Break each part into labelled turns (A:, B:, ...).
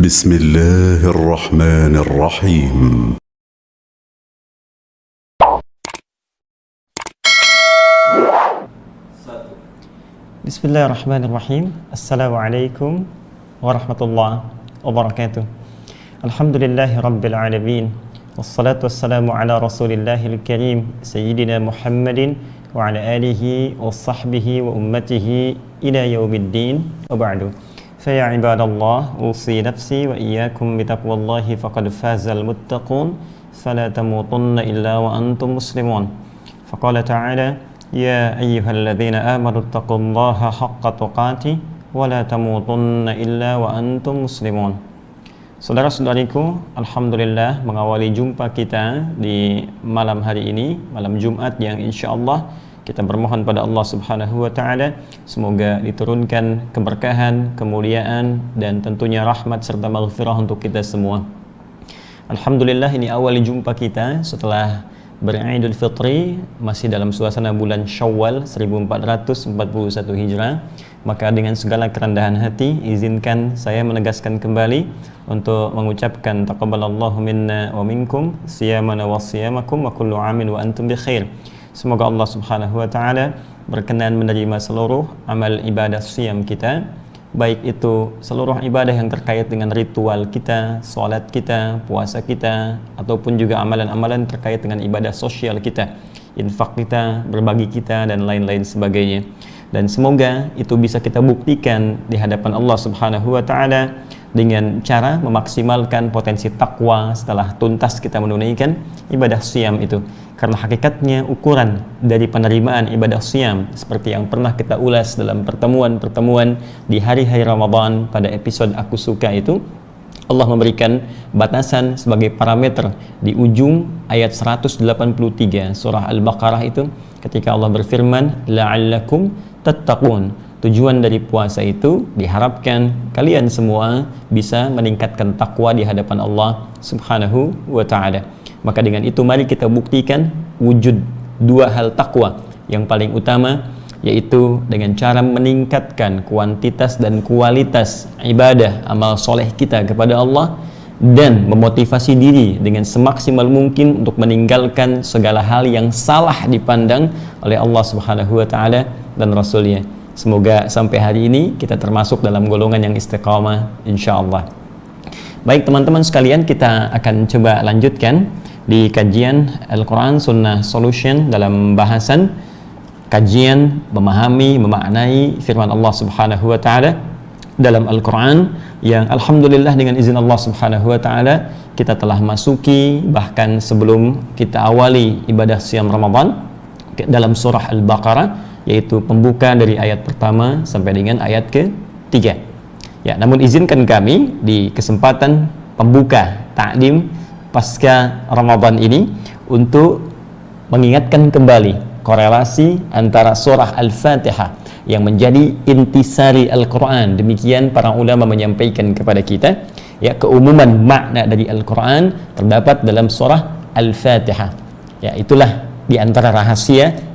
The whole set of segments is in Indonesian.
A: بسم الله الرحمن الرحيم.
B: Bismillahirrahmanirrahim. Assalamualaikum warahmatullahi wabarakatuh. Alhamdulillahi rabbil alamin. Wassalatu wassalamu ala rasulillahil karim Sayyidina Muhammadin wa ala alihi wa sahbihi wa ummatihi ila yaumiddin wa ba'du. Faya ibadallah, usi nafsi wa iyyakum bitaqwallahi faqad fazal muttaqun fala tamutunna illa wa antum muslimun. Faqala ta'ala: Ya ayyuhalladzina amanu taqullaha haqqa tuqatih wa la tamutunna illa wa antum muslimun. Saudara-saudariku, alhamdulillah mengawali jumpa kita di malam hari ini, malam Jumat yang insyaallah kita bermohon pada Allah Subhanahu wa taala semoga diturunkan keberkahan, kemuliaan dan tentunya rahmat serta maghfirah untuk kita semua. Alhamdulillah ini awal jumpa kita setelah Idul Fitri, masih dalam suasana bulan Syawal 1441 Hijrah. Maka dengan segala kerendahan hati izinkan saya menegaskan kembali untuk mengucapkan taqabbalallahu minna wa minkum siyamana wa siyamakum wa kullu amin wa antum bi khair. Semoga Allah Subhanahu wa taala berkenan menerima seluruh amal ibadah siyam kita, baik itu seluruh ibadah yang terkait dengan ritual kita, sholat kita, puasa kita, ataupun juga amalan-amalan terkait dengan ibadah sosial kita, infak kita, berbagi kita, dan lain-lain sebagainya. Dan semoga itu bisa kita buktikan di hadapan Allah Subhanahu wa taala dengan cara memaksimalkan potensi takwa setelah tuntas kita menunaikan ibadah siyam itu. Karena hakikatnya ukuran dari penerimaan ibadah siyam seperti yang pernah kita ulas dalam pertemuan-pertemuan di hari-hari Ramadan pada episode Aku Suka itu, Allah memberikan batasan sebagai parameter di ujung ayat 183 surah Al-Baqarah itu ketika Allah berfirman la'allakum tattaqun. Tujuan dari puasa itu diharapkan kalian semua bisa meningkatkan takwa di hadapan Allah Subhanahu wa taala. Maka dengan itu mari kita buktikan wujud dua hal takwa yang paling utama, yaitu dengan cara meningkatkan kuantitas dan kualitas ibadah amal soleh kita kepada Allah dan memotivasi diri dengan semaksimal mungkin untuk meninggalkan segala hal yang salah dipandang oleh Allah Subhanahu wa taala dan Rasulnya. Semoga sampai hari ini kita termasuk dalam golongan yang istiqamah insyaallah. Baik teman-teman sekalian, kita akan coba lanjutkan di kajian Al-Quran Sunnah Solution dalam bahasan kajian memahami, memaknai firman Allah Subhanahu wa taala dalam Al-Quran yang alhamdulillah dengan izin Allah Subhanahu wa taala kita telah masuki, bahkan sebelum kita awali ibadah siam Ramadan dalam surah Al-Baqarah, yaitu pembuka dari ayat pertama sampai dengan ayat ke-3. Ya, namun izinkan kami di kesempatan pembuka takdim pasca Ramadan ini untuk mengingatkan kembali korelasi antara surah Al-Fatihah yang menjadi intisari Al-Quran. Demikian para ulama menyampaikan kepada kita, ya, keumuman makna dari Al-Quran terdapat dalam surah Al-Fatihah. Ya, itulah di antara rahasia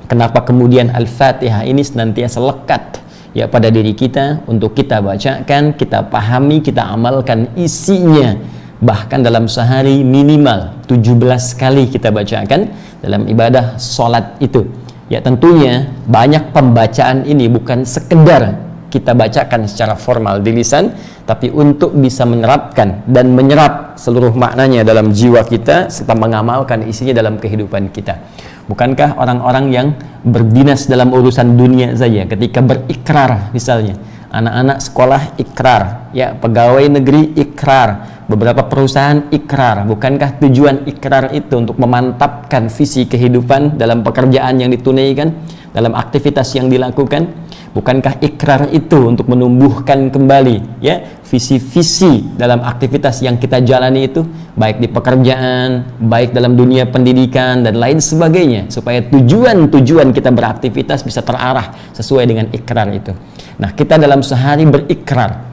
B: kenapa kemudian Al-Fatihah ini senantiasa lekat, ya, pada diri kita untuk kita bacakan, kita pahami, kita amalkan isinya. Bahkan dalam sehari minimal 17 kali kita bacakan dalam ibadah sholat itu. Ya, tentunya banyak pembacaan ini bukan sekedar kita bacakan secara formal di lisan, tapi untuk bisa menerapkan dan menyerap seluruh maknanya dalam jiwa kita serta mengamalkan isinya dalam kehidupan kita. Bukankah orang-orang yang berdinas dalam urusan dunia saja ketika berikrar, misalnya anak-anak sekolah ikrar, ya, pegawai negeri ikrar, beberapa perusahaan ikrar, bukankah tujuan ikrar itu untuk memantapkan visi kehidupan dalam pekerjaan yang ditunaikan, dalam aktivitas yang dilakukan? Bukankah ikrar itu untuk menumbuhkan kembali, ya, visi-visi dalam aktivitas yang kita jalani itu, baik di pekerjaan, baik dalam dunia pendidikan dan lain sebagainya, supaya tujuan-tujuan kita beraktivitas bisa terarah sesuai dengan ikrar itu. Nah, kita dalam sehari berikrar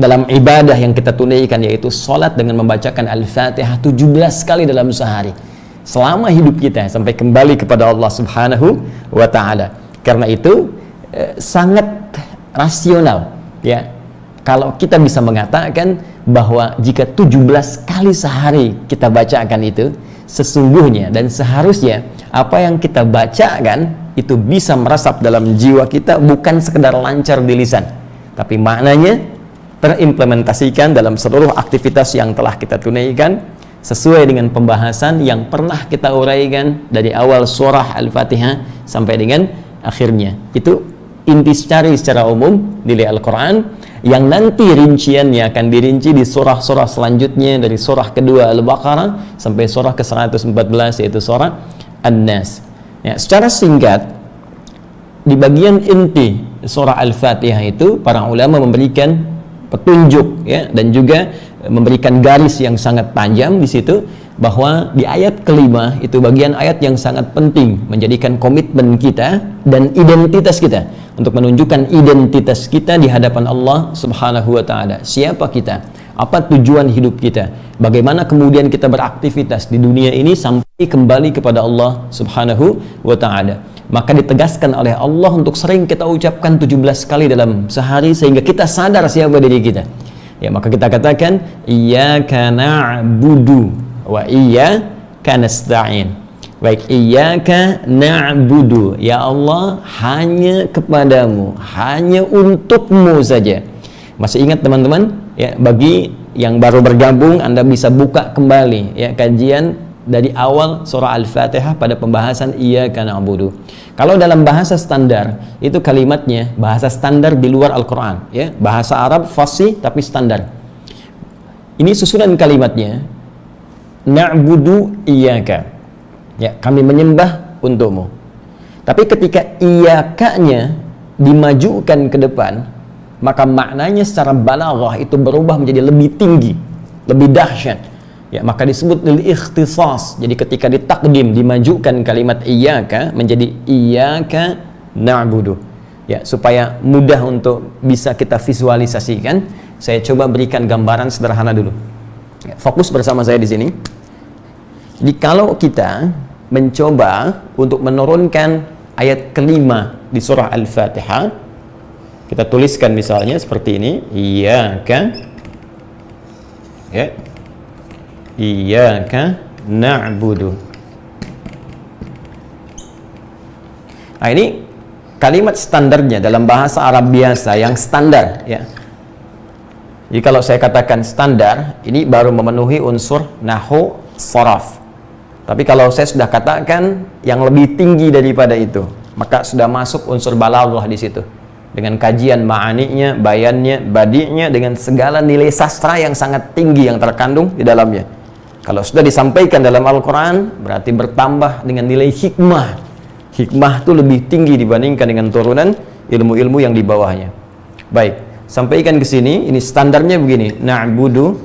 B: dalam ibadah yang kita tunaikan, yaitu sholat, dengan membacakan Al-Fatihah 17 kali dalam sehari selama hidup kita sampai kembali kepada Allah Subhanahu wa taala. Karena itu sangat rasional, ya,
C: kalau kita bisa mengatakan bahwa jika 17 kali sehari kita bacakan itu, sesungguhnya dan seharusnya apa yang kita bacakan itu bisa meresap dalam jiwa kita, bukan sekedar lancar di lisan, tapi maknanya terimplementasikan dalam seluruh aktivitas yang telah kita tunaikan sesuai dengan pembahasan yang pernah kita uraikan dari awal surah Al-Fatihah sampai dengan akhirnya. Itu inti secara umum nilai Al-Quran, yang nanti rinciannya akan dirinci di surah-surah selanjutnya, dari surah kedua Al-Baqarah sampai surah ke-114 yaitu surah An-Nas. Ya, secara singkat, di bagian inti surah Al-Fatihah itu para ulama memberikan petunjuk, ya, dan juga memberikan garis yang sangat panjang di situ, bahwa di ayat kelima itu bagian ayat yang sangat penting, menjadikan komitmen kita dan identitas kita, untuk menunjukkan identitas kita di hadapan Allah Subhanahu wa Ta'ala. Siapa kita? Apa tujuan hidup kita? Bagaimana kemudian kita beraktivitas di dunia ini sampai kembali kepada Allah Subhanahu wa Ta'ala. Maka ditegaskan oleh Allah untuk sering kita ucapkan 17 kali dalam sehari, sehingga kita sadar siapa diri kita. Ya, maka kita katakan iyyaka na'budu wa iyyaka nasta'in. Baik, iyyaka na'budu, ya Allah, hanya kepadamu, hanya untukmu saja. Masih ingat teman-teman? Ya, bagi yang baru bergabung, Anda bisa buka kembali ya kajian dari awal surah Al-Fatihah pada pembahasan iyyaka na'budu. Kalau dalam bahasa standar, itu kalimatnya bahasa standar di luar Al-Quran, ya, bahasa Arab fasih tapi standar. Ini susunan kalimatnya, na'budu iyyaka, ya, kami menyembah untukmu. Tapi ketika iyyaka-nya dimajukan ke depan, maka maknanya secara balaghah itu berubah menjadi lebih tinggi, lebih dahsyat. Ya, maka disebut lil ikhtisas. Jadi ketika ditakdim, dimajukan kalimat iyyaka menjadi iyyaka na'budu. Ya, supaya mudah untuk bisa kita visualisasikan, saya coba berikan gambaran sederhana dulu. Ya, fokus bersama saya di sini. Jadi kalau kita mencoba untuk menurunkan ayat kelima di surah Al-Fatihah, kita tuliskan misalnya seperti ini, iyyaka, ya, iyyaka na'budu. Nah, ini kalimat standarnya dalam bahasa Arab biasa yang standar, ya. Jadi kalau saya katakan standar, ini baru memenuhi unsur nahwu sharaf. Tapi kalau saya sudah katakan yang lebih tinggi daripada itu, maka sudah masuk unsur balaghah di situ, dengan kajian ma'aninya, bayannya, badi'nya, dengan segala nilai sastra yang sangat tinggi yang terkandung di dalamnya. Kalau sudah disampaikan dalam Al-Quran, berarti bertambah dengan nilai hikmah. Hikmah itu lebih tinggi dibandingkan dengan turunan ilmu-ilmu yang di bawahnya. Baik, sampaikan ke sini, ini standarnya begini, na'budu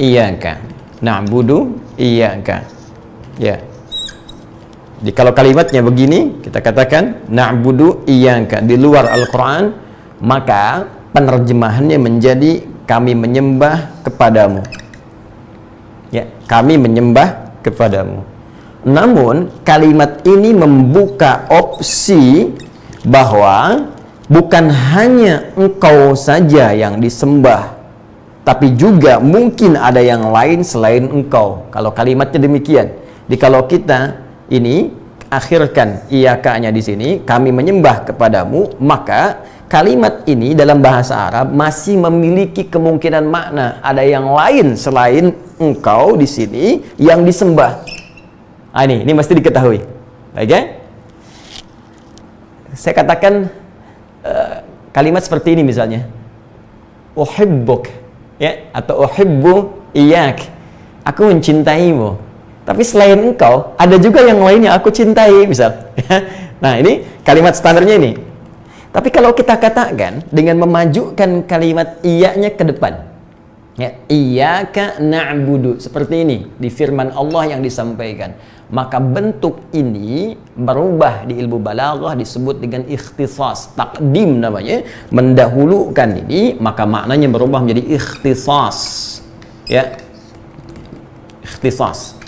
C: iyyaka, na'budu iyyaka. Ya. Jadi kalau kalimatnya begini, kita katakan na'budu iyyaka di luar Al-Quran, maka penerjemahannya menjadi kami menyembah kepadamu. Ya, kami menyembah kepadamu. Namun kalimat ini membuka opsi bahwa bukan hanya engkau saja yang disembah, tapi juga mungkin ada yang lain selain engkau. Kalau kalimatnya demikian. Jadi kalau kita ini akhirkan iyyaka-nya di sini, kami menyembah kepadamu, maka kalimat ini dalam bahasa Arab masih memiliki kemungkinan makna ada yang lain selain engkau di sini yang disembah. Ah, ini mesti diketahui. Baik, ya? Saya katakan kalimat seperti ini misalnya, uhibbuk, ya, atau uhibbu iyyak, aku mencintaimu. Tapi selain engkau ada juga yang lainnya aku cintai, misal. Nah, ini kalimat standarnya ini. Tapi kalau kita katakan dengan memajukan kalimat iya-nya ke depan, ya, iyyaka na'budu, seperti ini di firman Allah yang disampaikan, maka bentuk ini berubah di ilmu balaghah disebut dengan ikhtisas, takdim namanya, mendahulukan ini, maka maknanya berubah menjadi ikhtisas, ya, ikhtisas.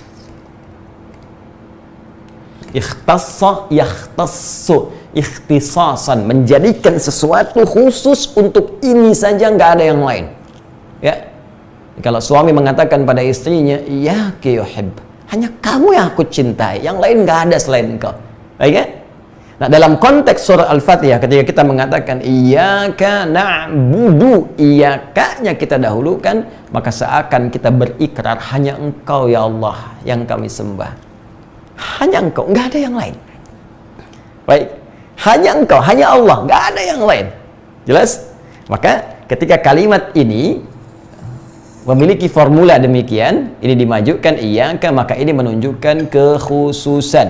C: Ikhtassa, yakhtassu. ikhtisasan, menjadikan sesuatu khusus untuk ini saja, nggak ada yang lain. Ya, kalau suami mengatakan pada istrinya, ya kiyuhib, hanya kamu yang aku cintai, yang lain nggak ada selain engkau. Baik ya? Nah, dalam konteks surah Al-Fatihah, ketika kita mengatakan iyyaka na'budu, iyaka-nya kita dahulukan, maka seakan kita berikrar hanya engkau ya Allah yang kami sembah. Hanya engkau, nggak ada yang lain. Baik, hanya engkau, hanya Allah, nggak ada yang lain. Jelas? Maka ketika kalimat ini memiliki formula demikian, ini dimajukan iyyaka, maka ini menunjukkan kekhususan.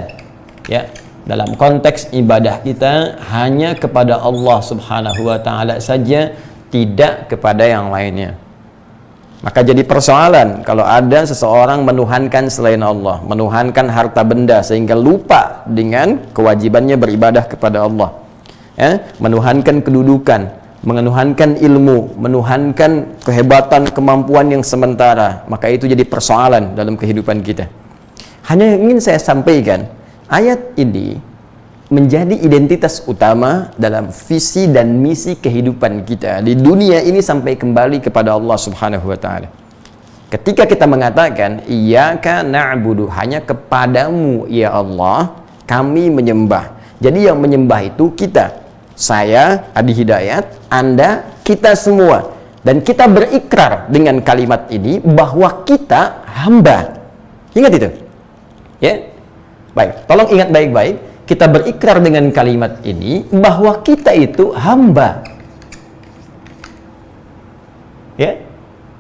C: Ya, dalam konteks ibadah kita hanya kepada Allah Subhanahu wa taala saja, tidak kepada yang lainnya. Maka jadi persoalan kalau ada seseorang menuhankan selain Allah, menuhankan harta benda sehingga lupa dengan kewajibannya beribadah kepada Allah. Ya, menuhankan kedudukan, menuhankan ilmu, menuhankan kehebatan, kemampuan yang sementara, maka itu jadi persoalan dalam kehidupan kita. Hanya yang ingin saya sampaikan, ayat ini menjadi identitas utama dalam visi dan misi kehidupan kita di dunia ini sampai kembali kepada Allah Subhanahu wa taala. Ketika kita mengatakan iyyaka na'budu, hanya kepadamu ya Allah kami menyembah. Jadi yang menyembah itu kita. Saya Adi Hidayat, Anda, kita semua. Dan kita berikrar dengan kalimat ini bahwa kita hamba. Ingat itu? Ya? Baik, tolong ingat baik-baik. Kita berikrar dengan kalimat ini bahwa kita itu hamba. Ya?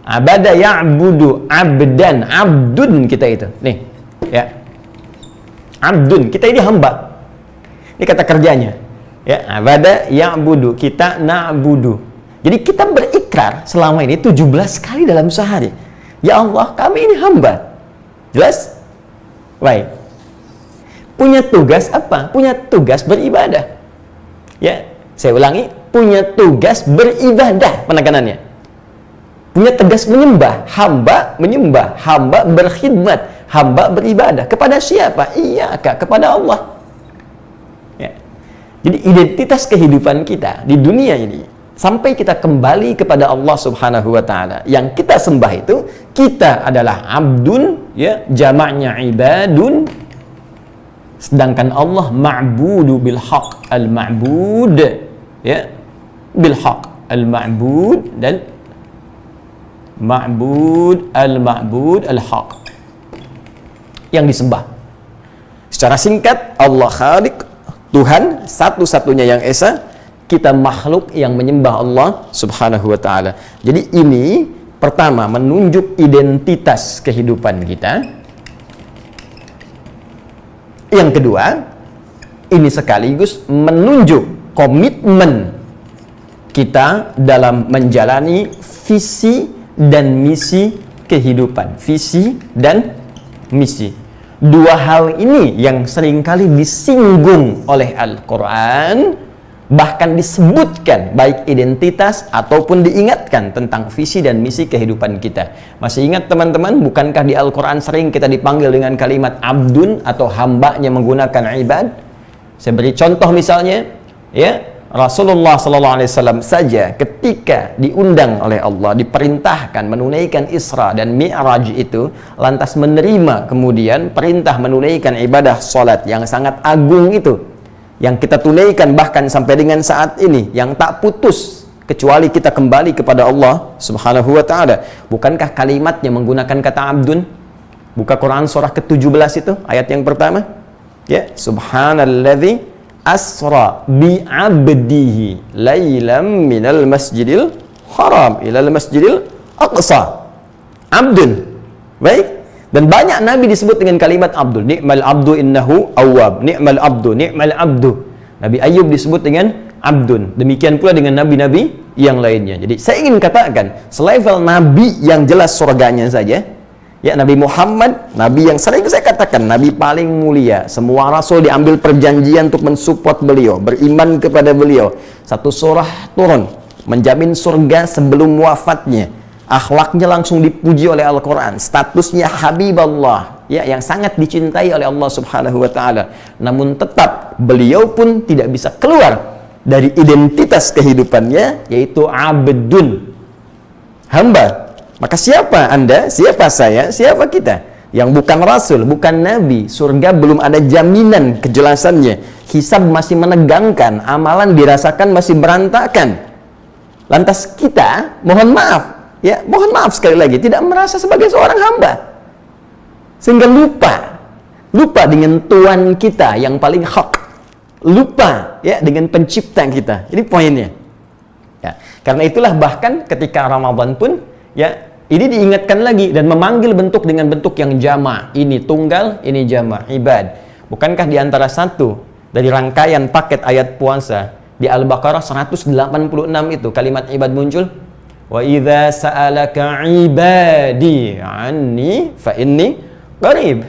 C: Abada ya'budu abdan, abdun kita itu. Nih, ya. Abdun, kita ini hamba. Ini kata kerjanya. Ya, abada ya'budu, kita na'budu. Jadi kita berikrar selama ini 17 kali dalam sehari. Ya Allah, kami ini hamba. Jelas? Baik. Punya tugas apa? Punya tugas beribadah. Ya, saya ulangi, punya tugas beribadah, penekanannya. Punya tugas menyembah, hamba berkhidmat, hamba beribadah. Kepada siapa? Iyyaka, kepada Allah. Ya. Jadi identitas kehidupan kita di dunia ini sampai kita kembali kepada Allah Subhanahu wa taala. Yang kita sembah itu, kita adalah abdun, ya, jamaknya ibadun. Sedangkan Allah ma'budu bil haq, al-ma'bud, ya, bil haq, al-ma'bud, dan ma'bud, al-ma'bud, al-haq, yang disembah. Secara singkat, Allah Khaliq, Tuhan satu-satunya yang esa, kita makhluk yang menyembah Allah Subhanahu wa taala. Jadi ini pertama menunjuk identitas kehidupan kita. Yang kedua, ini sekaligus menunjuk komitmen kita dalam menjalani visi dan misi kehidupan. Visi dan misi. Dua hal ini yang seringkali disinggung oleh Al-Quran, bahkan disebutkan baik identitas ataupun diingatkan tentang visi dan misi kehidupan kita. Masih ingat teman-teman, bukankah di Al-Quran sering kita dipanggil dengan kalimat abdun atau hambanya menggunakan ibad? Saya beri contoh misalnya, ya, Rasulullah SAW saja ketika diundang oleh Allah, diperintahkan menunaikan Isra dan Mi'raj itu, lantas menerima kemudian perintah menunaikan ibadah salat yang sangat agung itu, yang kita tunaikan bahkan sampai dengan saat ini, yang tak putus kecuali kita kembali kepada Allah Subhanahu wa taala. Bukankah kalimatnya menggunakan kata abdun? Buka Quran surah ke-17 itu, ayat yang pertama. Ya, subhanalladzi asra bi 'abdihi lailam minal masjidil haram ilal masjidil aqsa. Abdun. Baik. Dan banyak Nabi disebut dengan kalimat abdul. Ni'mal abdu innahu awwab. Ni'mal abdu, ni'mal abdu. Nabi Ayub disebut dengan abdun. Demikian pula dengan nabi-nabi yang lainnya. Jadi saya ingin katakan, selevel nabi yang jelas surganya saja, ya, Nabi Muhammad, nabi yang sering saya katakan nabi paling mulia. Semua rasul diambil perjanjian untuk mensupport beliau, beriman kepada beliau. Satu surah turun menjamin surga sebelum wafatnya. Akhlaknya langsung dipuji oleh Al-Quran, statusnya Habib Allah, ya, yang sangat dicintai oleh Allah Subhanahu wa taala. Namun tetap beliau pun tidak bisa keluar dari identitas kehidupannya, yaitu abdun, hamba. Maka siapa Anda, siapa saya, siapa kita yang bukan rasul, bukan nabi? Surga belum ada jaminan kejelasannya, hisab masih menegangkan, amalan dirasakan masih berantakan. Lantas kita, mohon maaf, ya, mohon maaf sekali lagi, tidak merasa sebagai seorang hamba, sehingga lupa dengan Tuhan kita yang paling hak, lupa ya dengan pencipta kita. Ini poinnya. Ya, karena itulah bahkan ketika Ramadan pun, ya, ini diingatkan lagi dan memanggil bentuk dengan bentuk yang jama'. Ini tunggal, ini jama', ibad. Bukankah di antara satu dari rangkaian paket ayat puasa di Al-Baqarah 186 itu kalimat ibad muncul? Wa idza sa'alaka ibadi anni fa inni qarib.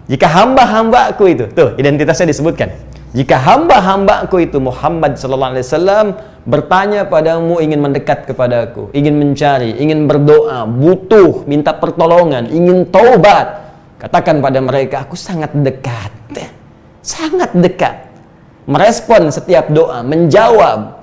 C: Jika hamba-hambaku itu, tuh identitasnya disebutkan. Jika hamba-hambaku itu Muhammad sallallahu alaihi wasallam bertanya padamu, ingin mendekat kepadaku, ingin mencari, ingin berdoa, butuh, minta pertolongan, ingin taubat, katakan pada mereka, aku sangat dekat, sangat dekat, merespon setiap doa, menjawab,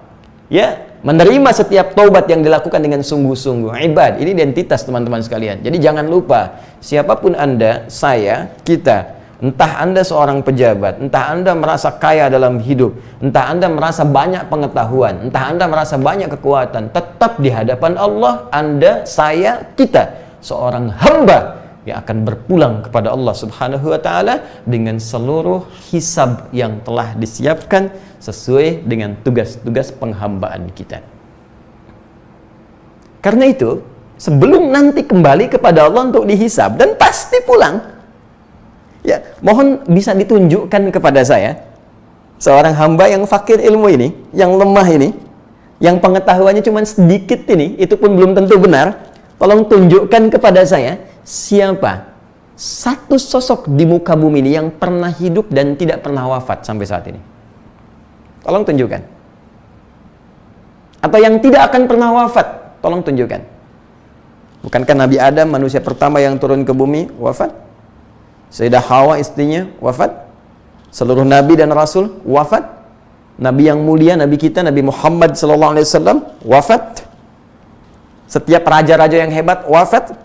C: ya, menerima setiap taubat yang dilakukan dengan sungguh-sungguh. Ibad, ini identitas teman-teman sekalian. Jadi jangan lupa, siapapun Anda, saya, kita, entah Anda seorang pejabat, entah Anda merasa kaya dalam hidup, entah Anda merasa banyak pengetahuan, entah Anda merasa banyak kekuatan, tetap di hadapan Allah, Anda, saya, kita, seorang hamba yang akan berpulang kepada Allah Subhanahu wa taala dengan seluruh hisab yang telah disiapkan sesuai dengan tugas-tugas penghambaan kita. Karena itu, sebelum nanti kembali kepada Allah untuk dihisab dan pasti pulang, ya, mohon bisa ditunjukkan kepada saya seorang hamba yang fakir ilmu ini, yang lemah ini, yang pengetahuannya cuma sedikit ini, itu pun belum tentu benar. Tolong tunjukkan kepada saya siapa satu sosok di muka bumi ini yang pernah hidup dan tidak pernah wafat sampai saat ini. Tolong tunjukkan. Atau yang tidak akan pernah wafat, tolong tunjukkan. Bukankah Nabi Adam manusia pertama yang turun ke bumi wafat? Sayyidah Hawa istrinya wafat. Seluruh nabi dan rasul wafat. Nabi yang mulia, nabi kita, Nabi Muhammad SAW wafat. Setiap raja-raja yang hebat wafat.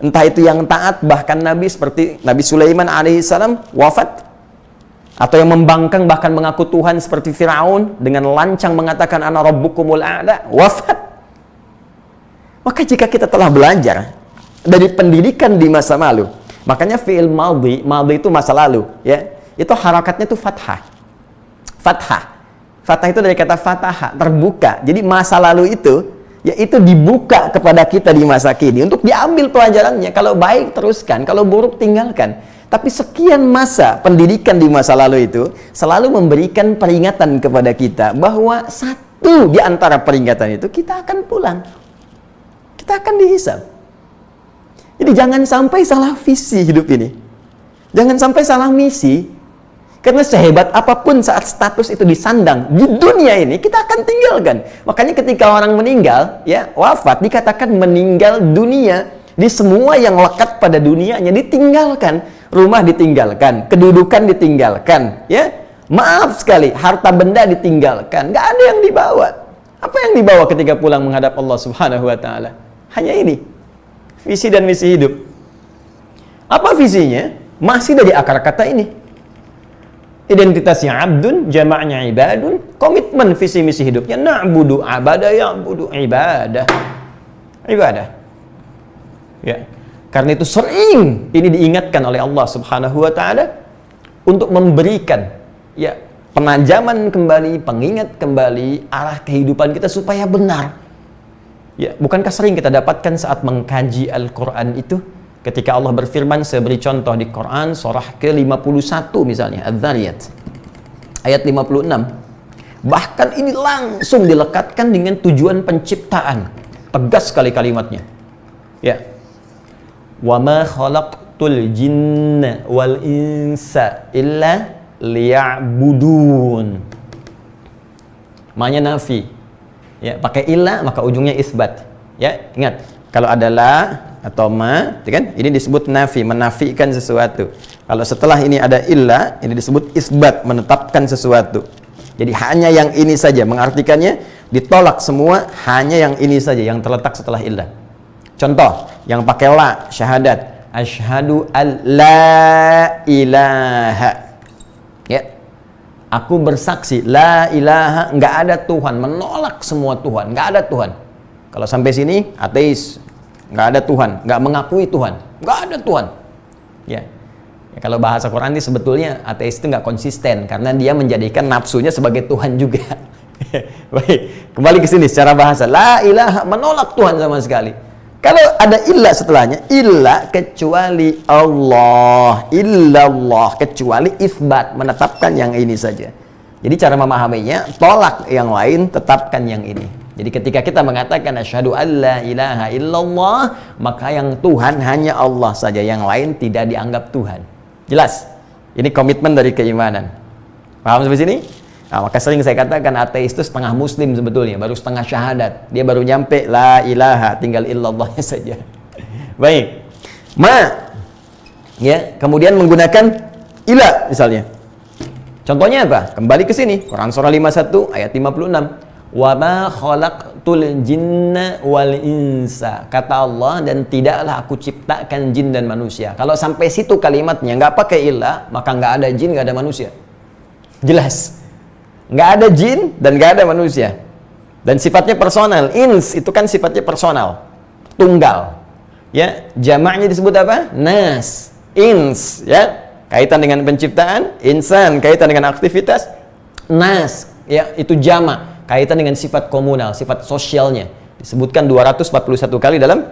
C: Entah itu yang taat, bahkan nabi seperti Nabi Sulaiman alaihissalam wafat. Atau yang membangkang bahkan mengaku Tuhan seperti Firaun dengan lancang mengatakan ana rabbukumul a'la, wafat. Maka jika kita telah belajar dari pendidikan di masa lalu, makanya fi'il madhi itu masa lalu, ya, itu harakatnya itu fathah. Fathah itu dari kata fataha, terbuka. Jadi masa lalu itu, ya, itu dibuka kepada kita di masa kini untuk diambil pelajarannya. Kalau baik teruskan, kalau buruk tinggalkan. Tapi sekian masa pendidikan di masa lalu itu selalu memberikan peringatan kepada kita bahwa satu di antara peringatan itu, kita akan pulang, kita akan dihisab. Jadi jangan sampai salah visi hidup ini, jangan sampai salah misi. Karena sehebat apapun saat status itu disandang di dunia ini, kita akan tinggalkan. Makanya ketika orang meninggal, ya, wafat, dikatakan meninggal dunia. Di semua yang lekat pada dunianya ditinggalkan, rumah ditinggalkan, kedudukan ditinggalkan, ya, maaf sekali, harta benda ditinggalkan, nggak ada yang dibawa. Apa yang dibawa ketika pulang menghadap Allah Subhanahu wa taala? Hanya ini, visi dan misi hidup. Apa visinya? Masih dari akar kata ini. Identitasnya abdun, jamaknya ibadun, komitmen visi misi hidupnya na'budu abada ya'budu ibadah. Ibadah. Ya. Karena itu sering ini diingatkan oleh Allah Subhanahu wa taala untuk memberikan, ya, penajaman kembali, pengingat kembali arah kehidupan kita supaya benar. Ya, bukankah sering kita dapatkan saat mengkaji Al-Qur'an itu ketika Allah berfirman, saya beri contoh di Quran surah ke-51 misalnya, Adz-Dzariyat ayat 56. Bahkan ini langsung dilekatkan dengan tujuan penciptaan. Tegas sekali kalimatnya. Ya. Wa ma khalaqtul jinna wal insa illa liya'budun. Ma'nya nafi. Ya, pakai illa maka ujungnya isbat. Ya, ingat, kalau ada la atau ma, kan? Ini disebut nafi, menafikan sesuatu. Kalau setelah ini ada illa, ini disebut isbat, menetapkan sesuatu. Jadi hanya yang ini saja, mengartikannya ditolak semua, hanya yang ini saja yang terletak setelah illa. Contoh, yang pakai la, syahadat, asyhadu an la ilaha. Ya. Aku bersaksi la ilaha, nggak ada Tuhan, menolak semua Tuhan, nggak ada Tuhan. Kalau sampai sini ateis, nggak ada Tuhan, nggak mengakui Tuhan, nggak ada Tuhan. Ya. Ya, kalau bahasa Quran ini sebetulnya ateis itu nggak konsisten karena dia menjadikan nafsunya sebagai Tuhan juga. Baik, kembali ke sini secara bahasa. La ilaha, menolak Tuhan sama sekali. Kalau ada illa setelahnya, illa kecuali Allah, illallah, kecuali isbat, menetapkan yang ini saja. Jadi cara memahaminya, tolak yang lain, tetapkan yang ini. Jadi ketika kita mengatakan asyhadu alla ilaha illallah, maka yang Tuhan hanya Allah saja, yang lain tidak dianggap Tuhan. Jelas? Ini komitmen dari keimanan. Paham sampai sini? Nah, maka sering saya katakan ateis itu setengah muslim sebetulnya, baru setengah syahadat. Dia baru nyampe la ilaha, tinggal illallahnya saja. Baik. Ma, ya, kemudian menggunakan ila misalnya. Contohnya apa? Kembali ke sini, Quran surah 51 ayat 56. Wa ma khalaqtul jinna wal insa. Kata Allah, dan tidaklah aku ciptakan jin dan manusia. Kalau sampai situ kalimatnya nggak pakai illa, maka nggak ada jin, nggak ada manusia. Jelas. Nggak ada jin dan nggak ada manusia. Dan sifatnya personal. Ins itu kan sifatnya personal, tunggal. Ya, jamaknya disebut apa? Nas. Ins, ya, kaitan dengan penciptaan. Insan kaitan dengan aktivitas. Nas, ya, itu jamak, kaitan dengan sifat komunal, sifat sosialnya. Disebutkan 241 kali dalam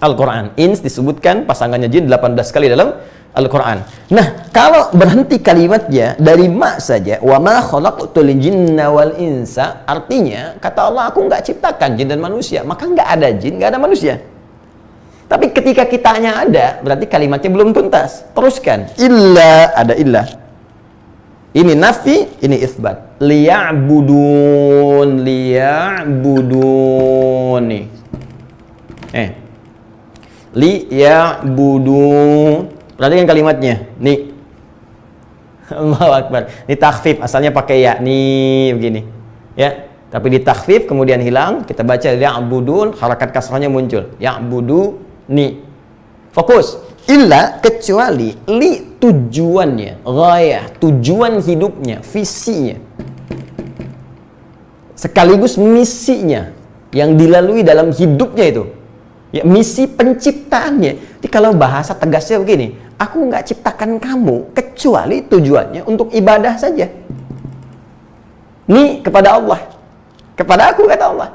C: Al-Quran. Ins disebutkan pasangannya jin 18 kali dalam Al-Quran. Nah, kalau berhenti kalimatnya dari ma saja, wa ma khalaqtul jinna wal insa, artinya kata Allah, aku nggak ciptakan jin dan manusia, maka nggak ada jin, nggak ada manusia. Tapi ketika kitanya ada, berarti kalimatnya belum tuntas. Teruskan, illa, ada illa. Ini nafi, ini isbat. Liya'budun, liya'budun nih. Liya'budun. Perhatikan kalimatnya, nih. Allahu Akbar. Ini takhfif, asalnya pakai ya, nih begini. Ya, tapi di takhfif kemudian hilang, kita baca ya'budun, harakat kasrahnya muncul. Ya'budu, nih. Fokus. Illa kecuali li, tujuannya, ghayah, tujuan hidupnya, visinya. Sekaligus misinya yang dilalui dalam hidupnya itu. Ya, misi penciptaannya. Jadi kalau bahasa tegasnya begini, aku nggak ciptakan kamu kecuali tujuannya untuk ibadah saja. Nih kepada Allah, kepada aku, kata Allah.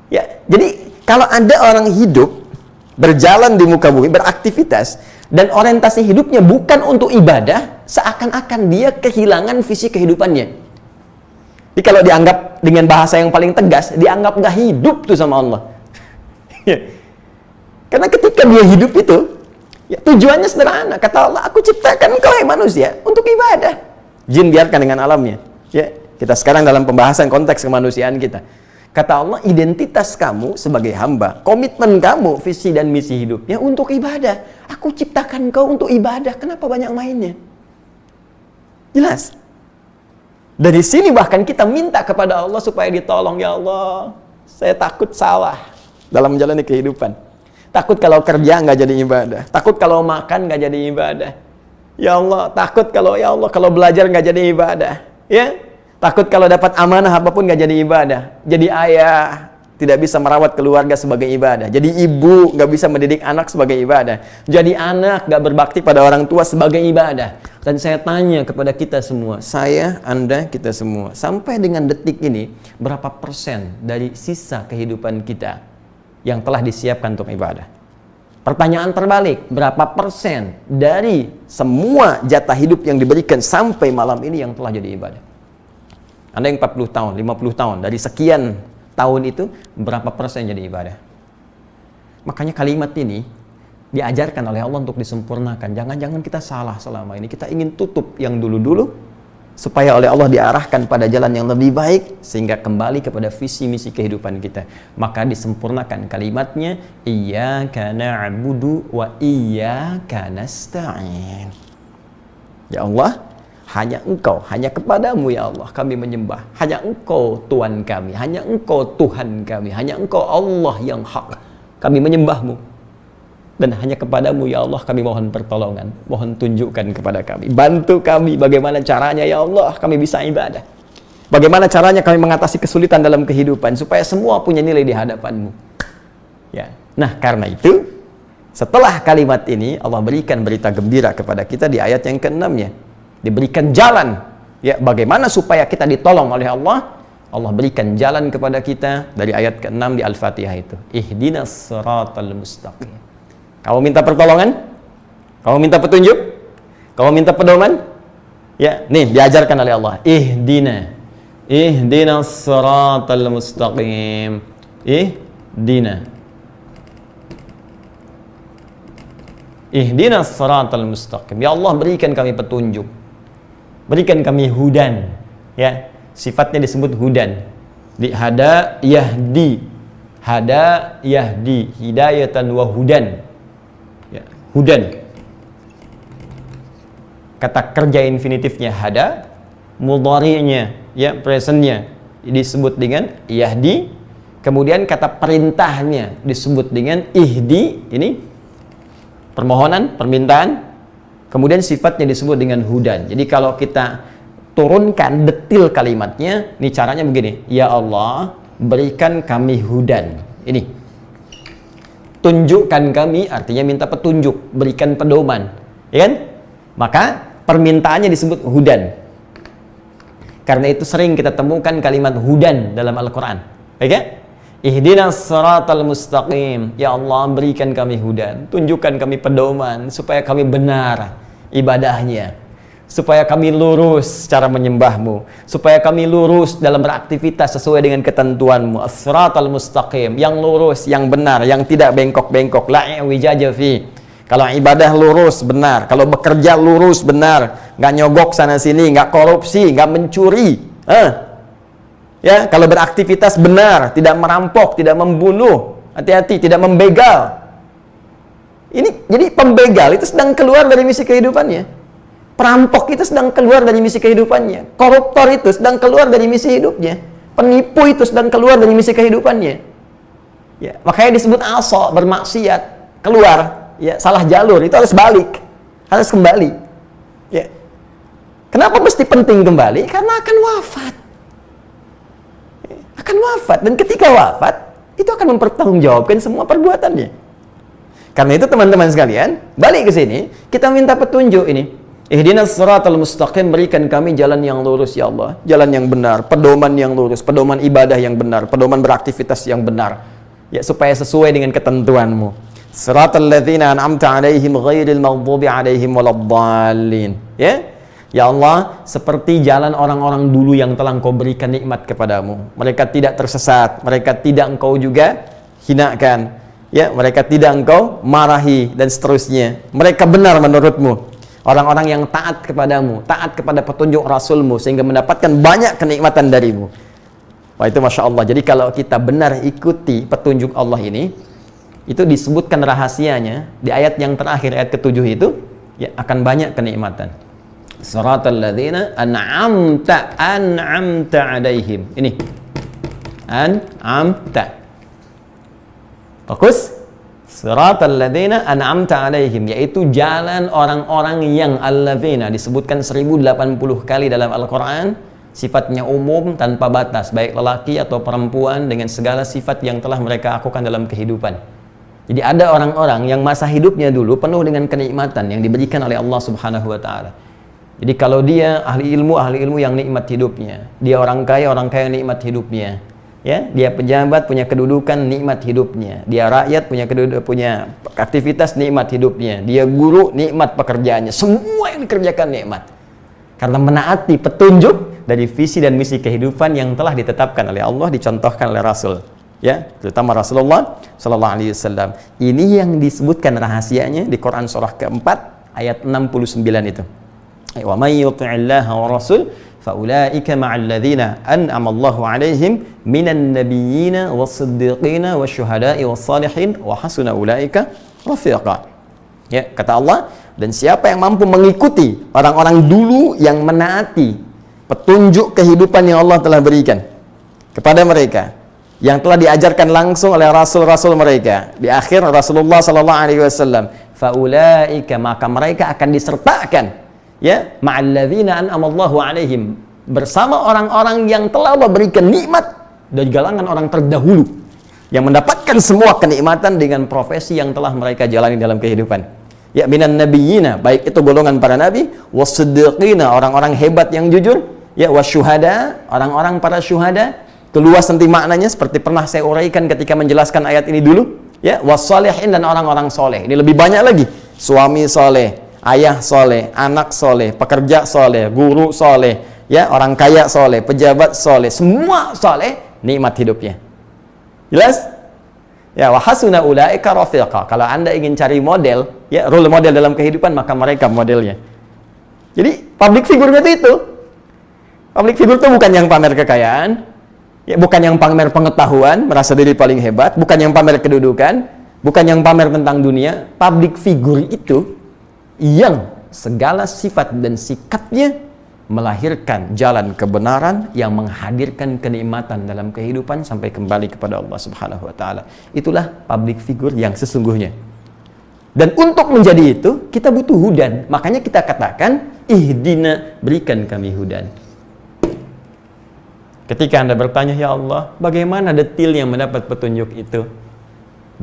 C: Ya, jadi kalau ada orang hidup berjalan di muka bumi, beraktivitas, dan orientasi hidupnya bukan untuk ibadah, seakan-akan dia kehilangan visi kehidupannya. Jadi kalau dianggap dengan bahasa yang paling tegas, dianggap nggak hidup tuh sama Allah. Ya. Karena ketika dia hidup itu, ya, tujuannya sederhana. Kata Allah, aku ciptakan engkau manusia untuk ibadah. Jin biarkan dengan alamnya. Ya, kita sekarang dalam pembahasan konteks kemanusiaan kita. Kata Allah, identitas kamu sebagai hamba, komitmen kamu, visi dan misi hidupnya untuk ibadah. Aku ciptakan engkau untuk ibadah. Kenapa banyak mainnya? Jelas. Dari sini bahkan kita minta kepada Allah supaya ditolong. Ya Allah, saya takut salah dalam menjalani kehidupan. Takut kalau kerja nggak jadi ibadah. Takut kalau makan nggak jadi ibadah. Ya Allah, takut kalau kalau belajar nggak jadi ibadah. Ya, takut kalau dapat amanah apapun nggak jadi ibadah. Jadi ayah tidak bisa merawat keluarga sebagai ibadah. Jadi ibu nggak bisa mendidik anak sebagai ibadah. Jadi anak nggak berbakti pada orang tua sebagai ibadah. Dan saya tanya kepada kita semua, saya, Anda, kita semua, sampai dengan detik ini, berapa persen dari sisa kehidupan kita yang telah disiapkan untuk ibadah? Pertanyaan terbalik, berapa persen dari semua jatah hidup yang diberikan sampai malam ini yang telah jadi ibadah? Anda yang 40 tahun, 50 tahun, dari sekian tahun itu, berapa persen jadi ibadah? Makanya kalimat ini diajarkan oleh Allah untuk disempurnakan. Jangan-jangan kita salah selama ini. Kita ingin tutup yang dulu-dulu, supaya oleh Allah diarahkan pada jalan yang lebih baik sehingga kembali kepada visi misi kehidupan kita. Maka disempurnakan kalimatnya, iyyaka na'budu wa iyyaka nasta'in. Ya Allah, hanya Engkau, hanya kepadamu ya Allah kami menyembah. Hanya Engkau Tuhan kami, hanya Engkau Tuhan kami, hanya Engkau Allah yang hak. Kami menyembahmu. Dan hanya kepadamu ya Allah kami mohon pertolongan, mohon tunjukkan kepada kami, bantu kami bagaimana caranya ya Allah kami bisa ibadah, bagaimana caranya kami mengatasi kesulitan dalam kehidupan supaya semua punya nilai di hadapanmu ya. Nah karena itu setelah kalimat ini Allah berikan berita gembira kepada kita di ayat yang ke-6 ya, diberikan jalan ya bagaimana supaya kita ditolong oleh Allah. Allah berikan jalan kepada kita dari ayat ke-6 di Al-Fatihah itu, ihdinas siratal mustaqim. Kamu minta pertolongan? Kamu minta petunjuk? Kamu minta pedoman? Ya, nih diajarkan oleh Allah. Ihdinas siratal mustaqim. Ihdinas siratal mustaqim. Ya Allah berikan kami petunjuk. Berikan kami hudan. Ya, sifatnya disebut hudan. Di hada yahdi. Hada yahdi, hidayatan wa hudan. Hudan, kata kerja infinitifnya hada, mudhari'nya ya presentnya disebut dengan yahdi, kemudian kata perintahnya disebut dengan ihdi, ini permohonan, permintaan, kemudian sifatnya disebut dengan hudan. Jadi kalau kita turunkan detil kalimatnya, ini caranya begini, ya Allah berikan kami hudan, ini tunjukkan kami, artinya minta petunjuk, berikan pedoman, ya kan? Maka permintaannya disebut hudan. Karena itu sering kita temukan kalimat hudan dalam Al-Quran, ya kan? Ihdinas siratal mustaqim, ya Allah berikan kami hudan, tunjukkan kami pedoman supaya kami benar ibadahnya, supaya kami lurus cara menyembahmu, supaya kami lurus dalam beraktivitas sesuai dengan ketentuanmu. As-siratal mustaqim, yang lurus, yang benar, yang tidak bengkok-bengkok. La i'wijaja fi. Kalau ibadah lurus, benar. Kalau bekerja lurus, benar. Nggak nyogok sana-sini, nggak korupsi, nggak mencuri. Ya, kalau beraktivitas benar, tidak merampok, tidak membunuh, hati-hati, tidak membegal. Ini, jadi pembegal itu sedang keluar dari misi kehidupannya. Perampok itu sedang keluar dari misi kehidupannya. Koruptor itu sedang keluar dari misi hidupnya. Penipu itu sedang keluar dari misi kehidupannya. Ya, makanya disebut asok, bermaksiat, keluar, ya, salah jalur, itu harus balik, harus kembali. Ya. Kenapa mesti penting kembali? Karena akan wafat. Akan wafat, dan ketika wafat, itu akan mempertanggungjawabkan semua perbuatannya. Karena itu teman-teman sekalian, balik ke sini, kita minta petunjuk ini. Ihdinas siratal mustaqim, berikan kami jalan yang lurus ya Allah, jalan yang benar, pedoman yang lurus, pedoman ibadah yang benar, pedoman beraktivitas yang benar, ya, supaya sesuai dengan ketentuanmu. Siratal ladzina an'amta 'alaihim ghairil maghdubi 'alaihim waladdallin. Ya. Ya Allah, seperti jalan orang-orang dulu yang telah Engkau berikan nikmat kepadamu. Mereka tidak tersesat, mereka tidak Engkau juga hinakan. Ya, mereka tidak Engkau marahi dan seterusnya. Mereka benar menurutmu. Orang-orang yang taat kepadamu, taat kepada petunjuk Rasulmu, sehingga mendapatkan banyak kenikmatan darimu. Wah, itu Masya Allah. Jadi kalau kita benar ikuti petunjuk Allah ini, itu disebutkan rahasianya di ayat yang terakhir, ayat ke-7 itu, ya, akan banyak kenikmatan. Siratal ladzina an'amta 'alaihim. Ini an'amta. Fokus. Siratal ladzina an'amta 'alaihim, yaitu jalan orang-orang yang alladzina disebutkan 1080 kali dalam Al-Qur'an, sifatnya umum tanpa batas, baik lelaki atau perempuan dengan segala sifat yang telah mereka lakukan dalam kehidupan. Jadi ada orang-orang yang masa hidupnya dulu penuh dengan kenikmatan yang diberikan oleh Allah Subhanahu wa taala. Jadi kalau dia ahli ilmu yang nikmat hidupnya, dia orang kaya yang nikmat hidupnya. Ya, dia pejabat punya kedudukan nikmat hidupnya, dia rakyat punya aktivitas nikmat hidupnya, dia guru nikmat pekerjaannya, semua yang dikerjakan nikmat karena menaati petunjuk dari visi dan misi kehidupan yang telah ditetapkan oleh Allah, dicontohkan oleh Rasul, ya, terutama Rasulullah Sallallahu Alaihi Wasallam. Ini yang disebutkan rahasianya di Quran surah keempat ayat 69 itu. Wa may yuti'illaha wa rasul faulaika ma'al ladzina an'ama Allahu 'alaihim minan nabiyyina was-siddiqina wasyuhada'i was-salihin wa hasuna ulaika rafiqa. Ya, kata Allah, dan siapa yang mampu mengikuti orang-orang dulu yang menaati petunjuk kehidupan yang Allah telah berikan kepada mereka, yang telah diajarkan langsung oleh rasul-rasul mereka di akhir Rasulullah sallallahu alaihi wasallam, faulaika, maka mereka akan disertakan, ya, ma'alladzina an'amallahu alaihim, bersama orang-orang yang telah Allah berikan nikmat dari kalangan orang terdahulu yang mendapatkan semua kenikmatan dengan profesi yang telah mereka jalani dalam kehidupan. Ya, minan nabiyyina, baik itu golongan para nabi, was-siddiqina, orang-orang hebat yang jujur, ya, wasyuhada, orang-orang para syuhada. Itu luas nanti maknanya, seperti pernah saya uraikan ketika menjelaskan ayat ini dulu, ya, was-salihin, dan orang-orang soleh. Ini lebih banyak lagi, suami soleh, ayah soleh, anak soleh, pekerja soleh, guru soleh, ya, orang kaya soleh, pejabat soleh, semua soleh, nikmat hidupnya. Jelas? Ya, wa hasuna ulaika rafiqa. Kalau Anda ingin cari model, ya, role model dalam kehidupan, maka mereka modelnya. Jadi public figure itu public figure itu bukan yang pamer kekayaan, ya, bukan yang pamer pengetahuan, merasa diri paling hebat, bukan yang pamer kedudukan, bukan yang pamer tentang dunia. Public figure itu yang segala sifat dan sikapnya melahirkan jalan kebenaran yang menghadirkan kenikmatan dalam kehidupan sampai kembali kepada Allah Subhanahu wa taala. Itulah public figure yang sesungguhnya. Dan untuk menjadi itu, kita butuh hudan. Makanya kita katakan, ihdina, berikan kami hudan. Ketika Anda bertanya, ya Allah, bagaimana detilnya mendapat petunjuk itu?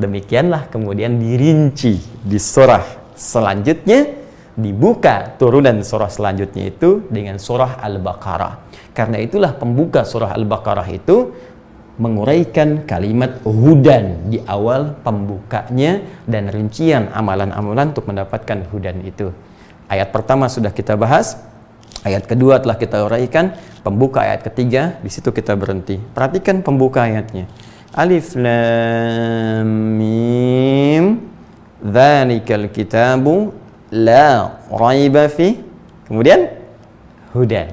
C: Demikianlah kemudian dirinci di surah selanjutnya, dibuka turunan surah selanjutnya itu dengan surah Al-Baqarah. Karena itulah pembuka surah Al-Baqarah itu menguraikan kalimat hudan di awal pembukanya dan rincian amalan-amalan untuk mendapatkan hudan itu. Ayat pertama sudah kita bahas, ayat kedua telah kita uraikan, pembuka ayat ketiga, di situ kita berhenti. Perhatikan pembuka ayatnya. Alif Lam Mim, dzalikal kitabu la raiba fi, kemudian hudan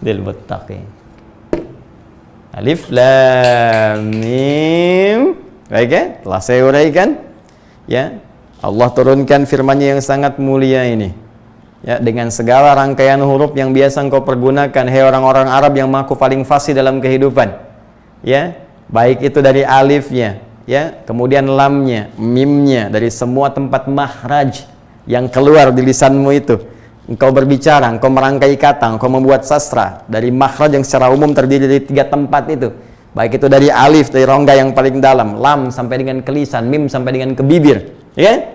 C: lil muttaqin. Alif Lam Mim. Baik, ya? Telah saya uraikan, ya. Allah turunkan firman-Nya yang sangat mulia ini, ya, dengan segala rangkaian huruf yang biasa engkau pergunakan, hai orang-orang Arab yang maku paling fasih dalam kehidupan, ya, baik itu dari alifnya, ya, kemudian lamnya, mimnya, dari semua tempat makhraj yang keluar di lisanmu itu. Engkau berbicara, engkau merangkai kata, engkau membuat sastra dari makhraj yang secara umum terdiri dari 3 tempat itu. Baik itu dari alif, dari rongga yang paling dalam, lam sampai dengan ke lisan, mim sampai dengan ke bibir, ya.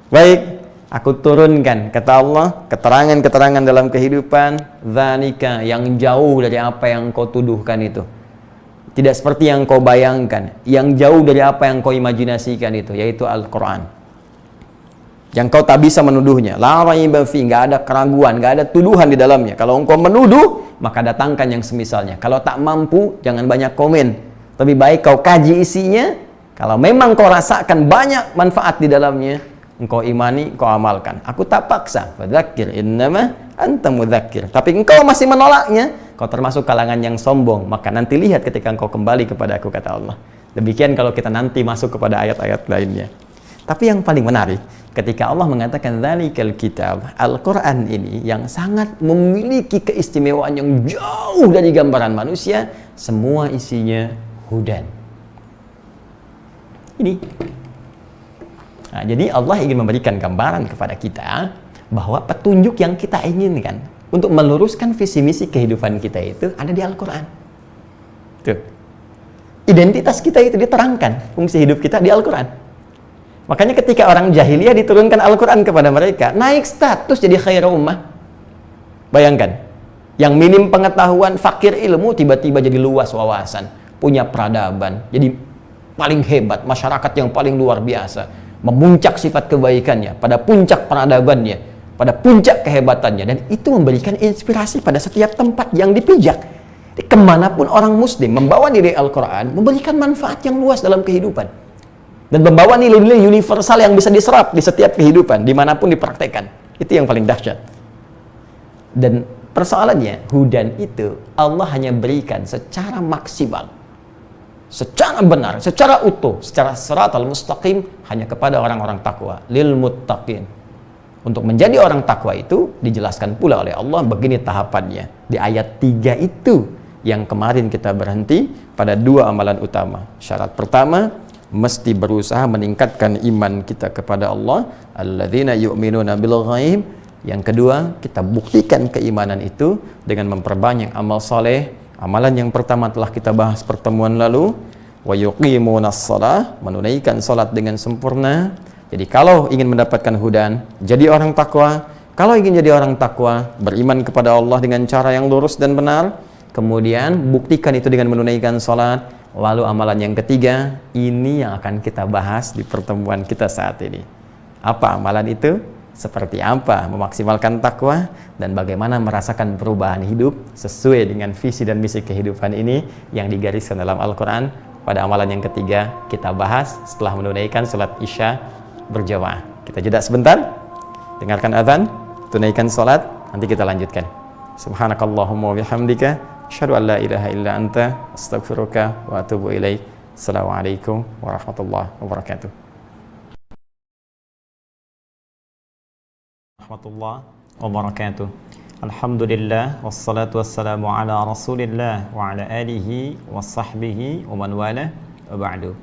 C: Baik, aku turunkan, kata Allah, keterangan-keterangan dalam kehidupan, dzalika, yang jauh dari apa yang kau tuduhkan itu. Tidak seperti yang kau bayangkan, yang jauh dari apa yang kau imajinasikan itu, yaitu Al-Quran. Yang kau tak bisa menuduhnya. La raiba fi, nggak ada keraguan, nggak ada tuduhan di dalamnya. Kalau engkau menuduh, maka datangkan yang semisalnya. Kalau tak mampu, jangan banyak komen. Lebih baik kau kaji isinya. Kalau memang kau rasakan banyak manfaat di dalamnya, engkau imani, kau amalkan. Aku tak paksa. Fadzakir innama anta mudzakir. Tapi engkau masih menolaknya, kau termasuk kalangan yang sombong. Maka nanti lihat ketika engkau kembali kepada aku, kata Allah. Demikian kalau kita nanti masuk kepada ayat-ayat lainnya. Tapi yang paling menarik, ketika Allah mengatakan dzalikal kitab, Al-Quran ini yang sangat memiliki keistimewaan yang jauh dari gambaran manusia, semua isinya hudan. Ini. Nah, jadi Allah ingin memberikan gambaran kepada kita bahwa petunjuk yang kita inginkan untuk meluruskan visi misi kehidupan kita itu ada di Al-Quran. Tuh. Identitas kita itu diterangkan, fungsi hidup kita di Al-Quran. Makanya ketika orang jahiliyah diturunkan Al-Quran kepada mereka, naik status jadi khairul ummah. Bayangkan, yang minim pengetahuan, fakir ilmu, tiba-tiba jadi luas wawasan, punya peradaban, jadi paling hebat, masyarakat yang paling luar biasa, memuncak sifat kebaikannya, pada puncak peradabannya, pada puncak kehebatannya, dan itu memberikan inspirasi pada setiap tempat yang dipijak. Kemanapun orang muslim membawa nilai Al-Quran, memberikan manfaat yang luas dalam kehidupan. Dan membawa nilai-nilai universal yang bisa diserap di setiap kehidupan, dimanapun dipraktekkan. Itu yang paling dahsyat. Dan persoalannya hudan itu Allah hanya berikan secara maksimal, secara benar, secara utuh, secara siratal mustaqim hanya kepada orang-orang takwa, lil muttaqin. Untuk menjadi orang takwa itu dijelaskan pula oleh Allah begini tahapannya. Di ayat 3 itu yang kemarin kita berhenti pada 2 amalan utama. Syarat pertama, mesti berusaha meningkatkan iman kita kepada Allah, alladzina yu'minuna bil ghaib. Yang kedua, kita buktikan keimanan itu dengan memperbanyak amal saleh. Amalan yang pertama telah kita bahas pertemuan lalu, wa yuqimunas shalah, menunaikan salat dengan sempurna. Jadi kalau ingin mendapatkan hudan, jadi orang takwa. Kalau ingin jadi orang takwa, beriman kepada Allah dengan cara yang lurus dan benar, kemudian buktikan itu dengan menunaikan salat. Lalu amalan yang ketiga, ini yang akan kita bahas di pertemuan kita saat ini. Apa amalan itu? Seperti apa memaksimalkan takwa dan bagaimana merasakan perubahan hidup sesuai dengan visi dan misi kehidupan ini yang digariskan dalam Al-Quran. Pada amalan yang ketiga kita bahas setelah menunaikan salat Isya berjamaah. Kita jeda sebentar, dengarkan azan, tunaikan salat, nanti kita lanjutkan. Subhanakallahumma wa bihamdika asyhadu an la ilaha illa anta astaghfiruka wa atubu ilaik. Assalamualaikum warahmatullahi wabarakatuh.
B: Warahmatullahi wabarakatuh. Alhamdulillah wassalatu wassalamu ala Rasulillah wa ala alihi wa sahbihi wa man wala wa ba'du.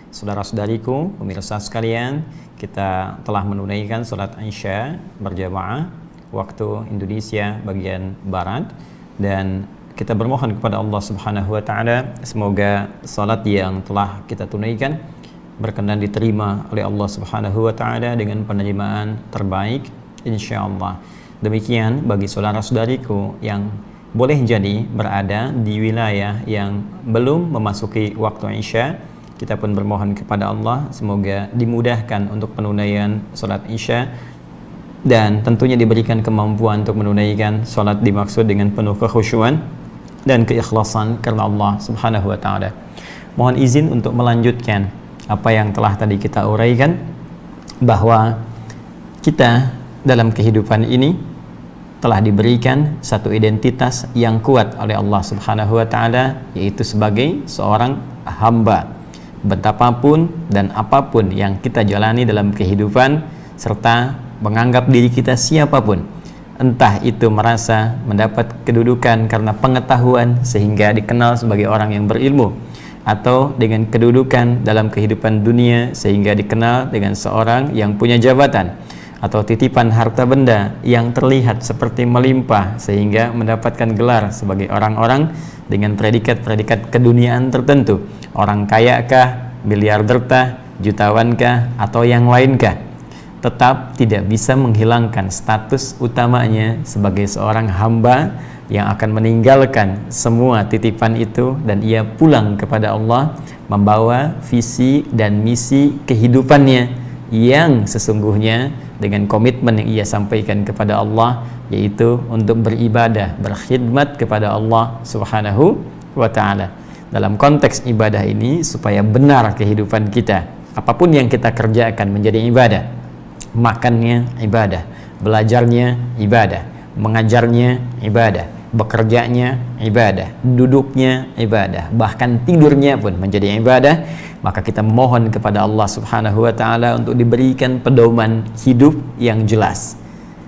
B: Saudara-saudariku, pemirsa sekalian, kita telah menunaikan salat Isya berjamaah waktu Indonesia bagian barat, dan kita bermohon kepada Allah Subhanahu wa taala semoga salat yang telah kita tunaikan berkenan diterima oleh Allah Subhanahu wa taala dengan penerimaan terbaik insyaallah. Demikian bagi saudara-saudariku yang boleh jadi berada di wilayah yang belum memasuki waktu Isya, kita pun bermohon kepada Allah semoga dimudahkan untuk penunaian salat Isya dan tentunya diberikan kemampuan untuk menunaikan salat dimaksud dengan penuh kekhusyuan dan keikhlasan karena Allah Subhanahu wa taala. Mohon izin untuk melanjutkan apa yang telah tadi kita uraikan, bahwa kita dalam kehidupan ini telah diberikan satu identitas yang kuat oleh Allah Subhanahu wa taala, yaitu sebagai seorang hamba. Betapapun dan apapun yang kita jalani dalam kehidupan, serta menganggap diri kita siapapun, entah itu merasa mendapat kedudukan karena pengetahuan sehingga dikenal sebagai orang yang berilmu, atau dengan kedudukan dalam kehidupan dunia sehingga dikenal dengan seorang yang punya jabatan, atau titipan harta benda yang terlihat seperti melimpah sehingga mendapatkan gelar sebagai orang-orang dengan predikat-predikat keduniaan tertentu, orang kaya kah, miliarder kah, jutawan kah, atau yang lain kah, tetap tidak bisa menghilangkan status utamanya sebagai seorang hamba yang akan meninggalkan semua titipan itu dan ia pulang kepada Allah membawa visi dan misi kehidupannya yang sesungguhnya dengan komitmen yang ia sampaikan kepada Allah, yaitu untuk beribadah, berkhidmat kepada Allah Subhanahu wa ta'ala. Dalam konteks ibadah ini, supaya benar kehidupan kita, apapun yang kita kerjakan menjadi ibadah. Makannya ibadah, belajarnya ibadah, mengajarnya ibadah, bekerjanya ibadah, duduknya ibadah, bahkan tidurnya pun menjadi ibadah. Maka kita mohon kepada Allah Subhanahu wa ta'ala untuk diberikan pedoman hidup yang jelas,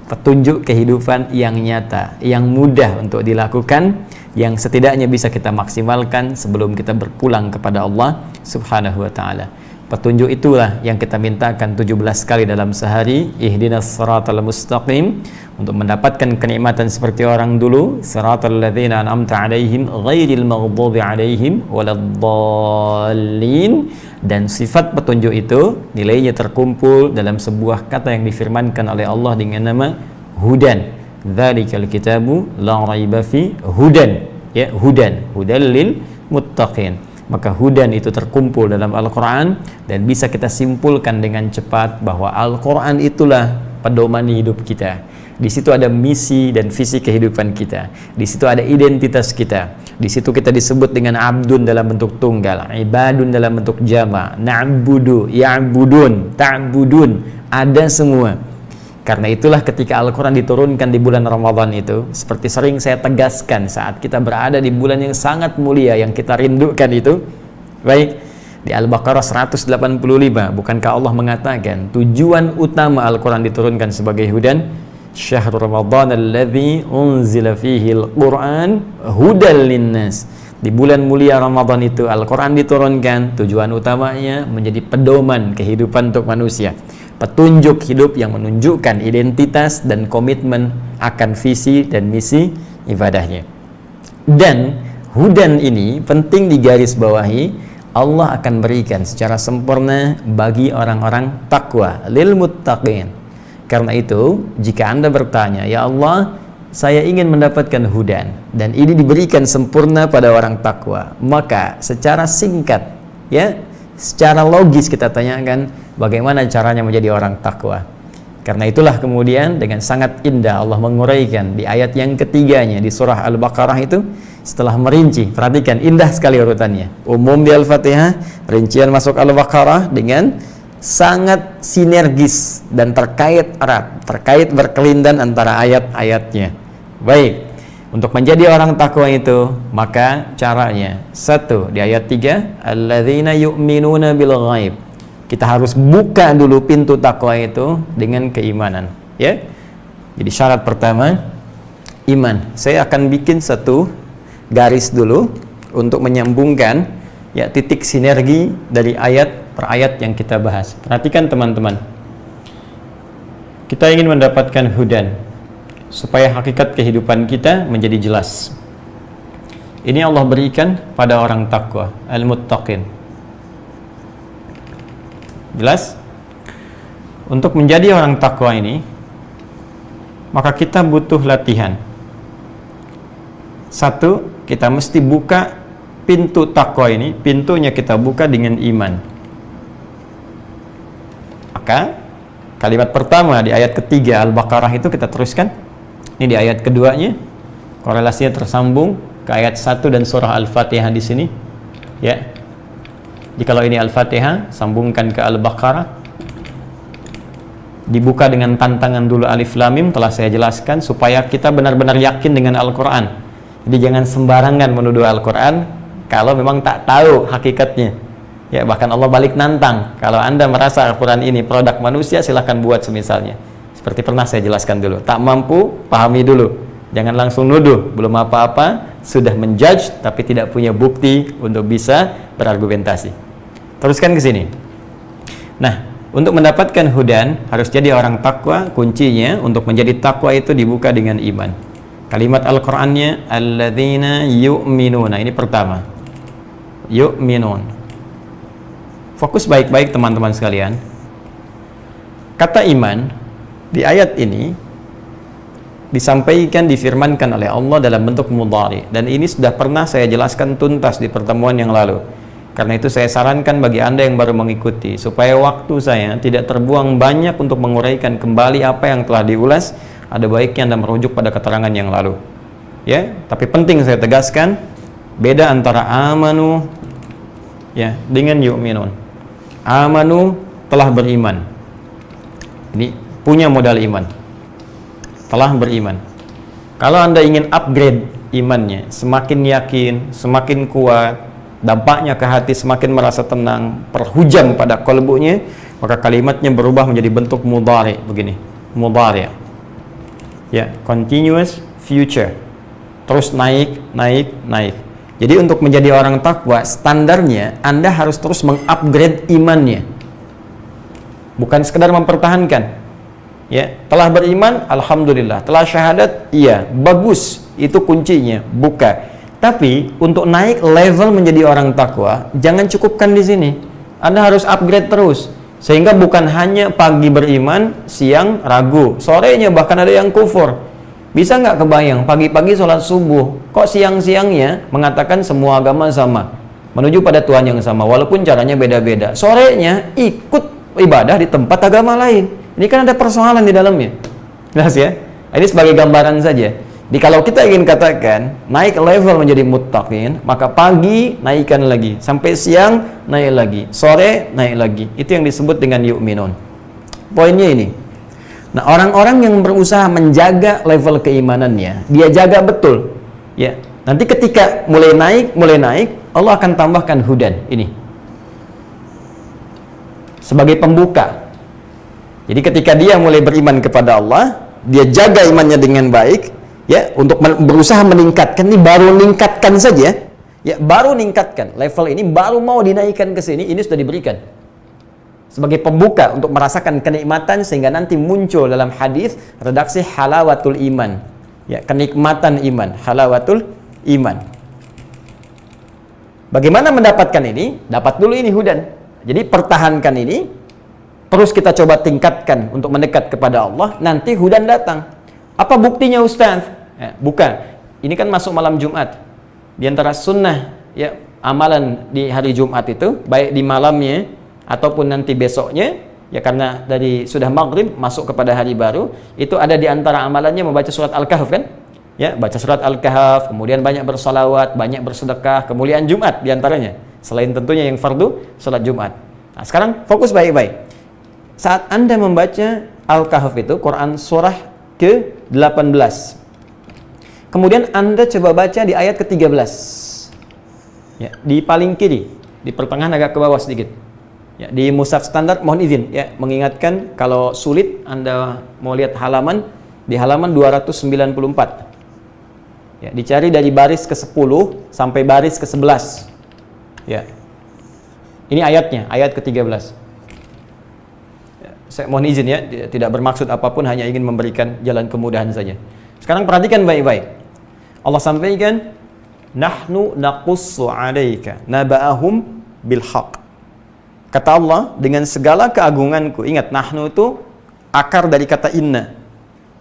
B: petunjuk kehidupan yang nyata, yang mudah untuk dilakukan, yang setidaknya bisa kita maksimalkan sebelum kita berpulang kepada Allah Subhanahu wa ta'ala. Petunjuk itulah yang kita mintakan 17 kali dalam sehari, ihdinas siratal mustaqim, untuk mendapatkan kenikmatan seperti orang dulu, siratal ladzina an'amta 'alaihim ghairil maghdubi 'alaihim waladdallin. Dan sifat petunjuk itu nilainya terkumpul dalam sebuah kata yang difirmankan oleh Allah dengan nama hudan. Dzalikal kitabu la raiba fi hudan, ya, hudan, hudal lil muttaqin. Maka hudan itu terkumpul dalam Al-Quran, dan bisa kita simpulkan dengan cepat bahwa Al-Quran itulah pedoman hidup kita. Di situ ada misi dan visi kehidupan kita. Di situ ada identitas kita. Di situ kita disebut dengan abdun dalam bentuk tunggal, ibadun dalam bentuk jama', na'budu, ya'budun, ta'budun, ada semua.
C: Karena itulah ketika Al-Quran diturunkan di bulan Ramadan itu, seperti sering saya tegaskan saat kita berada di bulan yang sangat mulia yang kita rindukan itu, baik, di Al-Baqarah 185, bukankah Allah mengatakan tujuan utama Al-Quran diturunkan sebagai hudan? Syahrul Ramadan alladzi unzila fihi al-Quran hudal linnas. Di bulan mulia Ramadan itu Al-Quran diturunkan, tujuan utamanya menjadi pedoman kehidupan untuk manusia, petunjuk hidup yang menunjukkan identitas dan komitmen akan visi dan misi ibadahnya. Dan hudan ini penting digarisbawahi, Allah akan berikan secara sempurna bagi orang-orang takwa, lil muttaqin. Karena itu, jika Anda bertanya, ya Allah, saya ingin mendapatkan hudan dan ini diberikan sempurna pada orang takwa, maka secara singkat, ya, secara logis kita tanyakan bagaimana caranya menjadi orang takwa. Karena itulah kemudian dengan sangat indah Allah menguraikan di ayat yang ketiganya di surah Al-Baqarah itu, setelah merinci, perhatikan indah sekali urutannya, umum di Al-Fatihah, rincian masuk Al-Baqarah dengan sangat sinergis dan terkait erat, terkait berkelindan antara ayat-ayatnya. Baik, untuk menjadi orang takwa itu, maka caranya, satu, di ayat 3, alladzina yu'minuna bil ghaib. Kita harus buka dulu pintu takwa itu dengan keimanan, ya. Jadi syarat pertama, iman. Saya akan bikin satu garis dulu untuk menyambungkan, ya, titik sinergi dari ayat per ayat yang kita bahas. Perhatikan teman-teman, kita ingin mendapatkan hudan supaya hakikat kehidupan kita menjadi jelas. Ini Allah berikan pada orang takwa, al-muttaqin. Jelas? Untuk menjadi orang takwa ini, maka kita butuh latihan. Satu, kita mesti buka pintu takwa ini, pintunya kita buka dengan iman. Maka kalimat pertama di ayat ketiga Al-Baqarah itu kita teruskan. Ini di ayat keduanya, korelasinya tersambung ke ayat 1 dan surah Al-Fatihah di sini, ya. Jikalau ini Al-Fatihah, sambungkan ke Al-Baqarah. Dibuka dengan tantangan dulu Alif Lam Mim, telah saya jelaskan supaya kita benar-benar yakin dengan Al-Quran. Jadi jangan sembarangan menuduh Al-Quran kalau memang tak tahu hakikatnya. Ya, bahkan Allah balik nantang, kalau Anda merasa Al-Quran ini produk manusia, silahkan buat semisalnya. Seperti pernah saya jelaskan dulu, tak mampu, pahami dulu. Jangan langsung nuduh, belum apa-apa, sudah menjudge, tapi tidak punya bukti untuk bisa berargumentasi. Teruskan ke sini. Nah, untuk mendapatkan hudan, harus jadi orang takwa. Kuncinya untuk menjadi takwa itu dibuka dengan iman. Kalimat Al-Qur'annya, alladzina yu'minuna. Ini pertama. Yu'minun. Fokus baik-baik teman-teman sekalian. Kata iman di ayat ini disampaikan, difirmankan oleh Allah dalam bentuk mudhari, dan ini sudah pernah saya jelaskan tuntas di pertemuan yang lalu. Karena itu saya sarankan bagi Anda yang baru mengikuti, supaya waktu saya tidak terbuang banyak untuk menguraikan kembali apa yang telah diulas, ada baiknya Anda merujuk pada keterangan yang lalu, ya. Tapi penting saya tegaskan, beda antara amanu, ya, dengan yu'minun. Amanu telah beriman, ini punya modal iman, telah beriman. Kalau Anda ingin upgrade imannya, semakin yakin, semakin kuat, dampaknya ke hati semakin merasa tenang, perhujam pada qalbunya, maka kalimatnya berubah menjadi bentuk mudhari begini, mudhari, ya, continuous future, terus naik, naik, naik. Jadi untuk menjadi orang takwa, standarnya Anda harus terus mengupgrade imannya, bukan sekedar mempertahankan. Ya, telah beriman, alhamdulillah. Telah syahadat, iya, bagus. Itu kuncinya, buka. Tapi untuk naik level menjadi orang takwa, jangan cukupkan di sini. Anda harus upgrade terus. Sehingga bukan hanya pagi beriman, siang ragu, sorenya bahkan ada yang kufur. Bisa nggak kebayang, pagi-pagi sholat subuh, kok siang-siangnya mengatakan semua agama sama, menuju pada Tuhan yang sama, walaupun caranya beda-beda. Sorenya ikut ibadah di tempat agama lain. Ini kan ada persoalan di dalamnya. Jelas ya? Ini sebagai gambaran saja. Jadi kalau kita ingin katakan naik level menjadi muttaqin, maka pagi naikkan lagi, sampai siang naik lagi, sore naik lagi. Itu yang disebut dengan yu'minun. Poinnya ini, Nah, orang-orang yang berusaha menjaga level keimanannya, dia jaga betul. Ya, nanti ketika mulai naik, Allah akan tambahkan hudan ini sebagai pembuka. Jadi ketika dia mulai beriman kepada Allah, dia jaga imannya dengan baik, ya, untuk berusaha meningkatkan. Ini baru meningkatkan saja, ya, baru meningkatkan level ini, baru mau dinaikkan ke sini, ini sudah diberikan sebagai pembuka untuk merasakan kenikmatan, sehingga nanti muncul dalam hadis redaksi halawatul iman, ya, kenikmatan iman, halawatul iman. Bagaimana mendapatkan ini? Dapat dulu ini hudan. Jadi pertahankan ini, terus kita coba tingkatkan untuk mendekat kepada Allah, nanti hudan datang. Apa buktinya, Ustaz? Ya, bukan. Ini kan masuk malam Jumat. Di antara sunnah, ya, amalan di hari Jumat itu, baik di malamnya ataupun nanti besoknya, ya, karena dari sudah maghrib masuk kepada hari baru, itu ada di antara amalannya membaca surat Al-Kahf, kan? Ya, baca surat Al-Kahf, kemudian banyak bersalawat, banyak bersedekah, kemuliaan Jumat di antaranya. Selain tentunya yang fardu, salat Jumat. Nah, sekarang fokus baik-baik. Saat Anda membaca Al-Kahf itu, Quran surah ke-18. Kemudian Anda coba baca di ayat ke-13. Ya, di paling kiri, di pertengahan agak ke bawah sedikit. Ya, di mushaf standar, mohon izin, ya, mengingatkan kalau sulit Anda mau lihat halaman, di halaman 294. Ya, dicari dari baris ke-10 sampai baris ke-11. Ya. Ini ayatnya, ayat ke-13. Ya, saya mohon izin, ya, tidak bermaksud apapun, hanya ingin memberikan jalan kemudahan saja. Sekarang perhatikan baik-baik. Allah sampaikan, nahnu naqussu 'alaika naba'ahum bil haqq. Kata Allah, dengan segala keagunganku. Ingat, nahnu itu akar dari kata inna.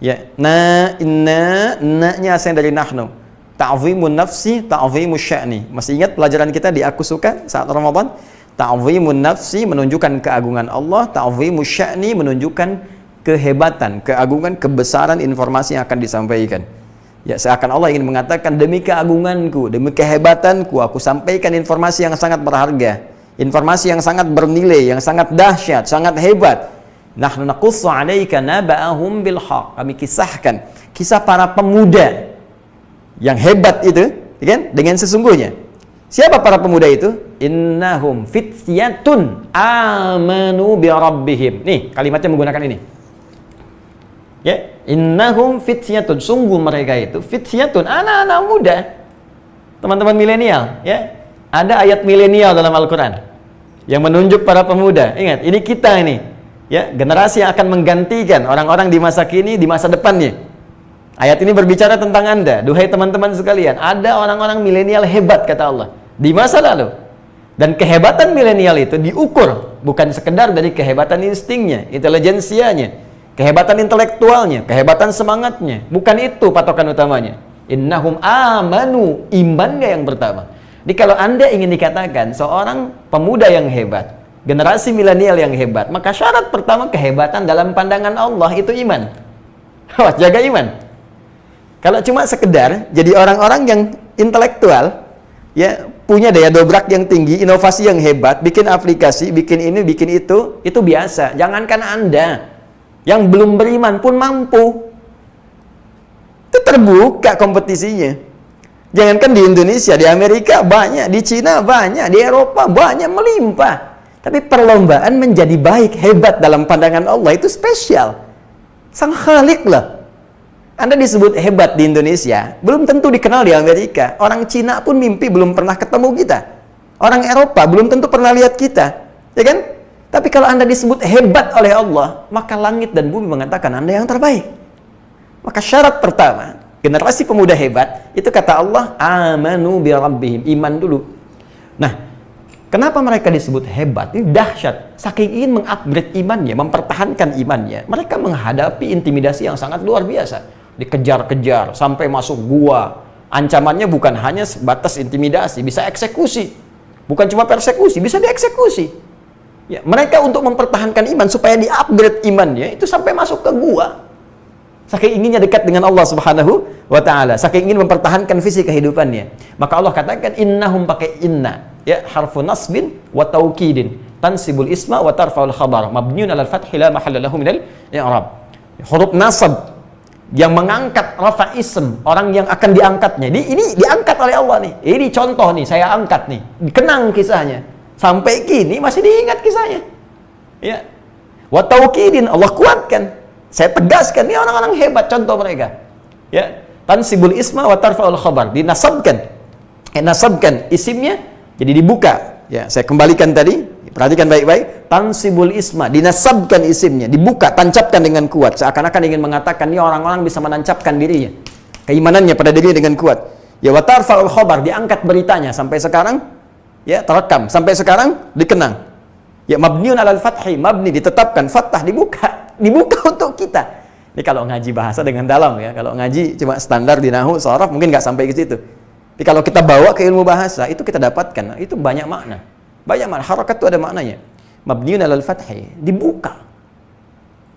C: Ya, na-nya asal dari nahnu. Ta'zimun nafsi, ta'zimus sya'ni. Masih ingat pelajaran kita di Aku Suka saat Ramadan? Ta'zimun nafsi menunjukkan keagungan Allah, ta'zimus sya'ni menunjukkan kehebatan, keagungan, kebesaran informasi yang akan disampaikan. Ya, seakan Allah ingin mengatakan, demi keagunganku, demi kehebatanku, aku sampaikan informasi yang sangat berharga, informasi yang sangat bernilai, yang sangat dahsyat, sangat hebat. Nahnu naqussu 'alaika naba'ahum bil haqq. Kami kisahkan kisah para pemuda yang hebat itu, kan? Dengan sesungguhnya. Siapa para pemuda itu? Innahum fityatun amanu bi rabbihim. Nih, kalimatnya menggunakan ini. Ya, innahum fityatun, sungguh mereka itu fityatun, anak-anak muda. Teman-teman milenial, ya. Ada ayat milenial dalam Al-Qur'an yang menunjuk para pemuda. Ingat, ini kita ini, ya, generasi yang akan menggantikan orang-orang di masa kini, di masa depannya. Ayat ini berbicara tentang Anda, duhai teman-teman sekalian. Ada orang-orang milenial hebat, kata Allah, di masa lalu. Dan kehebatan milenial itu diukur bukan sekedar dari kehebatan instingnya, intelijensianya, kehebatan intelektualnya, kehebatan semangatnya. Bukan itu patokan utamanya. Innahum amanu, imannya yang pertama. Jadi kalau Anda ingin dikatakan seorang pemuda yang hebat, generasi milenial yang hebat, maka syarat pertama kehebatan dalam pandangan Allah itu iman. Awas, jaga iman. Kalau cuma sekedar jadi orang-orang yang intelektual, ya, punya daya dobrak yang tinggi, inovasi yang hebat, bikin aplikasi, bikin ini, bikin itu biasa. Jangankan Anda yang belum beriman pun mampu. Itu terbuka kompetisinya. Jangankan di Indonesia, di Amerika banyak, di Cina banyak, di Eropa banyak, melimpah. Tapi perlombaan menjadi baik, hebat dalam pandangan Allah itu spesial. Sang Khalik lah. Anda disebut hebat di Indonesia, belum tentu dikenal di Amerika. Orang Cina pun mimpi belum pernah ketemu kita. Orang Eropa belum tentu pernah lihat kita, ya kan? Tapi kalau Anda disebut hebat oleh Allah, maka langit dan bumi mengatakan Anda yang terbaik. Maka syarat pertama, generasi pemuda hebat, itu kata Allah, amanu bi rabbihim, iman dulu. Nah, kenapa mereka disebut hebat? Ini dahsyat. Saking ingin mengupgrade imannya, mempertahankan imannya, mereka menghadapi intimidasi yang sangat luar biasa. Dikejar-kejar sampai masuk gua. Ancamannya bukan hanya sebatas intimidasi, bisa eksekusi. Bukan cuma persekusi, bisa dieksekusi. Ya, mereka untuk mempertahankan iman supaya di-upgrade imannya itu sampai masuk ke gua. Saking inginnya dekat dengan Allah Subhanahu wa taala, saking ingin mempertahankan visi kehidupannya. Maka Allah katakan innahum, pakai inna, ya, harfu nasbin wa taukidin, tansibul isma wa tarfa'ul khabar, mabniun 'alal fathi la mahalla lahu minal i'rab. huruf nasab yang mengangkat rafa ism, orang yang akan diangkatnya. Ini diangkat oleh Allah nih. Ini contoh nih, saya angkat nih. Kenang kisahnya. Sampai kini masih diingat kisahnya. Ya. Wa taukidin, Allah kuatkan. Saya tegaskan, ini orang-orang hebat contoh mereka. Ya. Tansibul isma wa tarfa'ul khabar. Dinasabkan. Nasabkan isimnya jadi dibuka. Ya, saya kembalikan tadi. Perhatikan baik-baik. Tansibul isma, dinasabkan isimnya, dibuka, tancapkan dengan kuat. Seakan-akan ingin mengatakan ini orang-orang bisa menancapkan dirinya, keimanannya pada dirinya dengan kuat. Ya, wa tarfa'ul khabar, diangkat beritanya sampai sekarang ya terekam, sampai sekarang dikenang. Ya, mabniun alal fathi, mabni ditetapkan, fathah dibuka untuk kita. Ini kalau ngaji bahasa dengan dalam ya. Kalau ngaji cuma standar di nahwu, sharaf mungkin nggak sampai ke situ. Tapi kalau kita bawa ke ilmu bahasa, itu kita dapatkan, itu banyak makna. Banyak makna, harakat itu ada maknanya. Mabniun alal fathi, dibuka.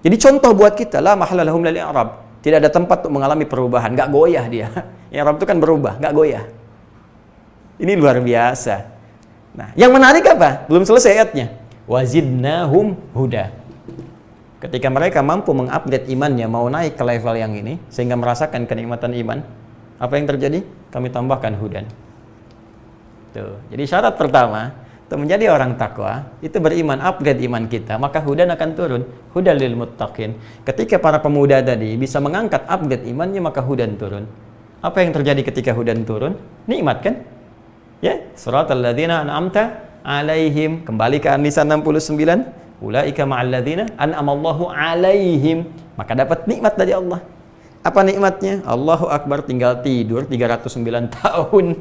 C: Jadi contoh buat kita, la mahala lahum lil i'rab. Tidak ada tempat untuk mengalami perubahan, enggak goyah dia. I'rab itu kan berubah, enggak goyah. Ini luar biasa. Nah, yang menarik apa? Belum selesai ayatnya. Wazidnahum huda. Ketika mereka mampu mengupgrade imannya, mau naik ke level yang ini sehingga merasakan kenikmatan iman, apa yang terjadi? Kami tambahkan hudan. Tuh. Jadi syarat pertama untuk menjadi orang takwa, itu beriman, upgrade iman kita, maka hudan akan turun. Hudal lil muttaqin. Ketika para pemuda tadi bisa mengangkat upgrade imannya, maka hudan turun. Apa yang terjadi ketika hudan turun? Nikmat kan? Ya, suratal ladzina an'amta alaihim. Kembali ke An-Nisa 69. Ulaika ma'al ladzina an'amallahu alaihim. Maka dapat nikmat dari Allah. Apa nikmatnya? Allahu Akbar, tinggal tidur 309 tahun.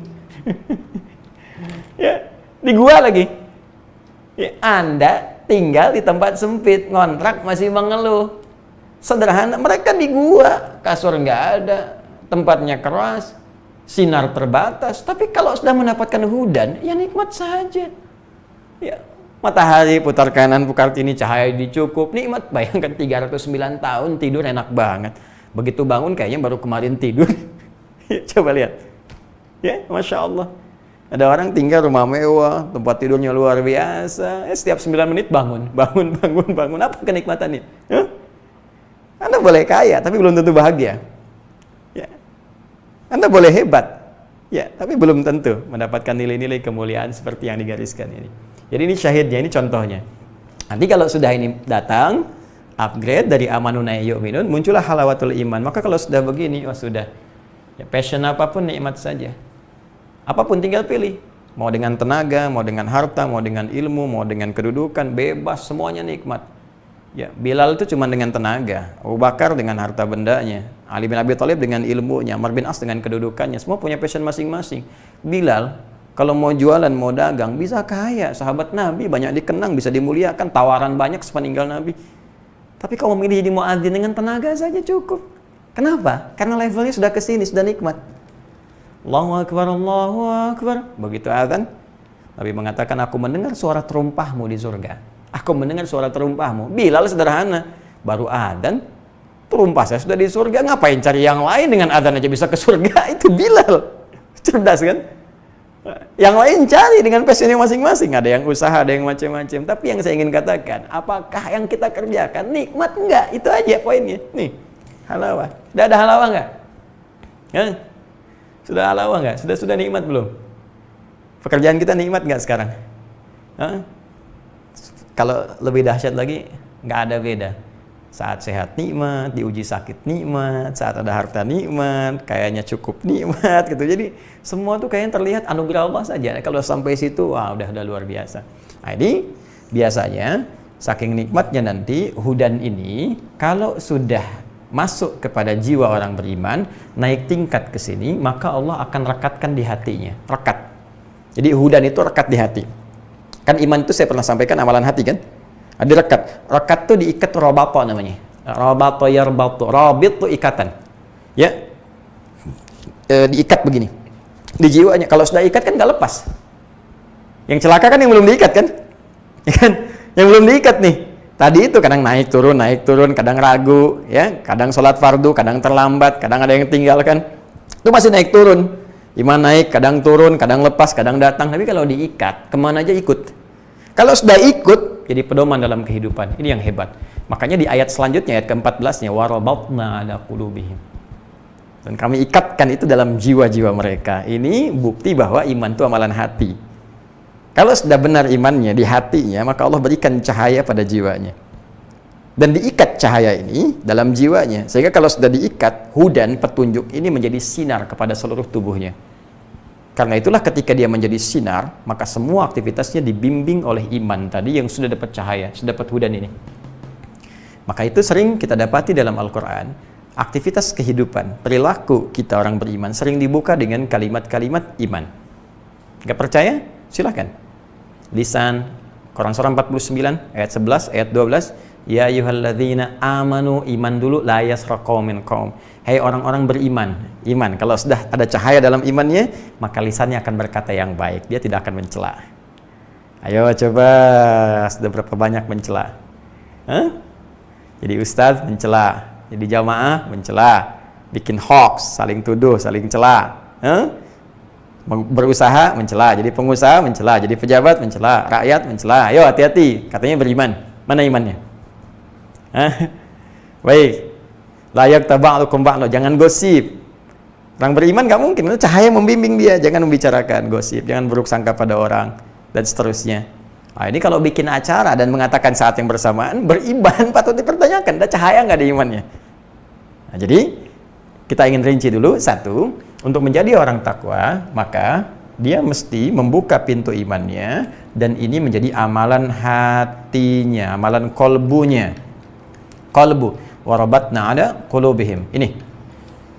C: Ya. Di gua lagi ya, Anda tinggal di tempat sempit, ngontrak masih mengeluh. Sederhana, mereka di gua, kasur nggak ada, tempatnya keras, sinar terbatas. Tapi kalau sudah mendapatkan hudan, ya nikmat saja. Ya, matahari putar kanan putar kiri, cahaya dicukup, nikmat. Bayangkan 309 tahun tidur enak banget. Begitu bangun kayaknya baru kemarin tidur. Coba lihat ya, Masya Allah. Ada orang tinggal rumah mewah, tempat tidurnya luar biasa. Setiap 9 menit bangun. Apa kenikmatannya? Huh? Anda boleh kaya, tapi belum tentu bahagia. Ya. Anda boleh hebat, ya, tapi belum tentu mendapatkan nilai-nilai kemuliaan seperti yang digariskan ini. Jadi ini syahidnya, ini contohnya. Nanti kalau sudah ini datang, upgrade dari amanuna yu'minun, muncullah halawatul iman. Maka kalau sudah begini, sudah. Ya, passion apapun nikmat saja. Apapun tinggal pilih, mau dengan tenaga, mau dengan harta, mau dengan ilmu, mau dengan kedudukan, bebas, semuanya nikmat. Ya, Bilal itu cuma dengan tenaga, Abu Bakar dengan harta bendanya, Ali bin Abi Thalib dengan ilmunya, Amr bin As dengan kedudukannya, semua punya passion masing-masing. Bilal kalau mau jualan, mau dagang, bisa kaya, sahabat Nabi banyak dikenang, bisa dimuliakan, tawaran banyak sepeninggal Nabi. Tapi kalau memilih jadi muadzin dengan tenaga saja cukup. Kenapa? Karena levelnya sudah kesini, sudah nikmat. Allahu Akbar, Allahu Akbar. Begitu azan, Nabi mengatakan, aku mendengar suara terumpahmu di surga. Aku mendengar suara terumpahmu. Bilal sederhana, baru azan, terumpah saya sudah di surga. Ngapain cari yang lain, dengan azan aja bisa ke surga? Itu Bilal. Cerdas kan? Yang lain cari dengan passionnya masing-masing. Ada yang usaha, ada yang macam-macam. Tapi yang saya ingin katakan, apakah yang kita kerjakan nikmat enggak? Itu aja poinnya. Nih, halawah. Sudah ada halawah enggak? Ya? Sudah halawah nggak? Sudah nikmat belum? Pekerjaan kita nikmat nggak sekarang? Hah? Kalau lebih dahsyat lagi, nggak ada beda. Saat sehat nikmat, diuji sakit nikmat, saat ada harta nikmat, kayaknya cukup nikmat gitu. Jadi semua tuh kayaknya terlihat anugerah Allah saja. Kalau sampai situ, wah udah luar biasa. Nah, ini biasanya saking nikmatnya nanti hudan ini kalau sudah masuk kepada jiwa orang beriman, naik tingkat ke sini, maka Allah akan rekatkan di hatinya. Rekat. Jadi hudan itu rekat di hati. Kan iman itu saya pernah sampaikan amalan hati kan? Ada rekat. Rekat itu diikat robato namanya. Robato yarbatu. Robit itu ikatan. Ya. Diikat begini. Di jiwanya. Kalau sudah ikat kan nggak lepas. Yang celaka kan yang belum diikat kan? Ya kan? Yang belum diikat nih. Tadi itu kadang naik turun, kadang ragu, ya, kadang sholat fardu, kadang terlambat, kadang ada yang tinggalkan. Itu masih naik turun. Iman naik, kadang turun, kadang lepas, kadang datang. Tapi kalau diikat, kemana aja ikut. Kalau sudah ikut, jadi pedoman dalam kehidupan. Ini yang hebat. Makanya di ayat selanjutnya, ayat ke-14-nya, warabatna ala qulubihim. Dan kami ikatkan itu dalam jiwa-jiwa mereka. Ini bukti bahwa iman itu amalan hati. Kalau sudah benar imannya di hatinya, maka Allah berikan cahaya pada jiwanya. Dan diikat cahaya ini dalam jiwanya. Sehingga kalau sudah diikat, hudan, petunjuk ini menjadi sinar kepada seluruh tubuhnya. Karena itulah ketika dia menjadi sinar, maka semua aktivitasnya dibimbing oleh iman tadi yang sudah dapat cahaya, sudah dapat hudan ini. Maka itu sering kita dapati dalam Al-Quran, aktivitas kehidupan, perilaku kita orang beriman sering dibuka dengan kalimat-kalimat iman. Gak percaya? Silakan. Lisan, Quran surah 49, ayat 11, ayat 12, ya ayyuhalladzina amanu, iman dulu, la yasra qaumin qaum. Hai orang-orang beriman, iman. Kalau sudah ada cahaya dalam imannya, maka lisannya akan berkata yang baik, dia tidak akan mencela. Ayo coba, sudah berapa banyak mencela? Jadi ustadz mencela, jadi jamaah mencela, bikin hoax, saling tuduh, saling cela, berusaha mencela, jadi pengusaha mencela, jadi pejabat mencela, rakyat mencela. Ayo hati-hati, katanya beriman. Mana imannya? Baik, layak taba'alukum ba'lo, jangan gosip. Orang beriman gak mungkin, cahaya membimbing dia, jangan membicarakan gosip, jangan buruk sangka pada orang, dan seterusnya. Nah, ini kalau bikin acara dan mengatakan saat yang bersamaan, beriman patut dipertanyakan, ada cahaya nggak di imannya? Nah, jadi, kita ingin rinci dulu, satu, untuk menjadi orang takwa, maka dia mesti membuka pintu imannya, dan ini menjadi amalan hatinya, amalan kolbunya. Kolbu, warabatna ala qulubihim. Ini,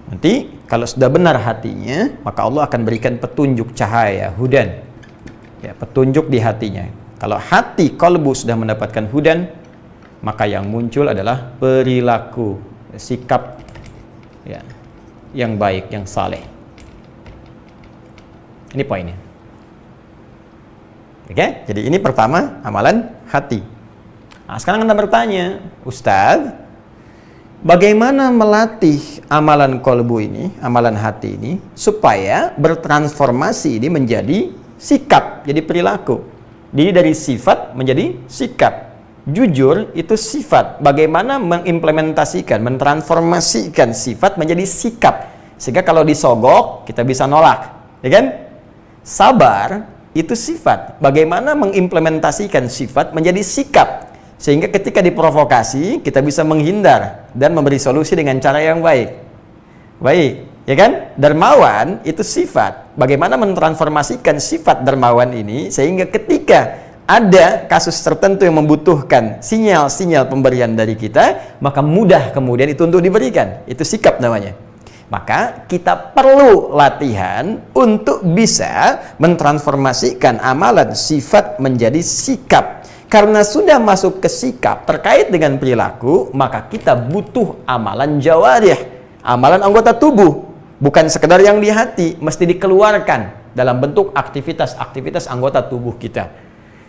C: nanti kalau sudah benar hatinya, maka Allah akan berikan petunjuk cahaya, hudan, ya, petunjuk di hatinya. Kalau hati kolbu sudah mendapatkan hudan, maka yang muncul adalah perilaku, sikap, ya, yang baik, yang saleh. Ini poinnya. Oke, jadi ini pertama amalan hati. Nah, sekarang Anda bertanya, Ustadz, bagaimana melatih amalan kolbu ini, amalan hati ini, supaya bertransformasi ini menjadi sikap, jadi perilaku. Jadi dari sifat menjadi sikap. Jujur itu sifat. Bagaimana mengimplementasikan, mentransformasikan sifat menjadi sikap. Sehingga kalau disogok, kita bisa nolak. Ya kan? Sabar itu sifat. Bagaimana mengimplementasikan sifat menjadi sikap. Sehingga ketika diprovokasi, kita bisa menghindar dan memberi solusi dengan cara yang baik. Baik. Ya kan? Dermawan itu sifat. Bagaimana mentransformasikan sifat dermawan ini sehingga ketika ada kasus tertentu yang membutuhkan sinyal-sinyal pemberian dari kita, maka mudah kemudian itu untuk diberikan. Itu sikap namanya. Maka kita perlu latihan untuk bisa mentransformasikan amalan sifat menjadi sikap. Karena sudah masuk ke sikap terkait dengan perilaku, maka kita butuh amalan jawarih, amalan anggota tubuh. Bukan sekedar yang di hati, mesti dikeluarkan dalam bentuk aktivitas-aktivitas anggota tubuh kita.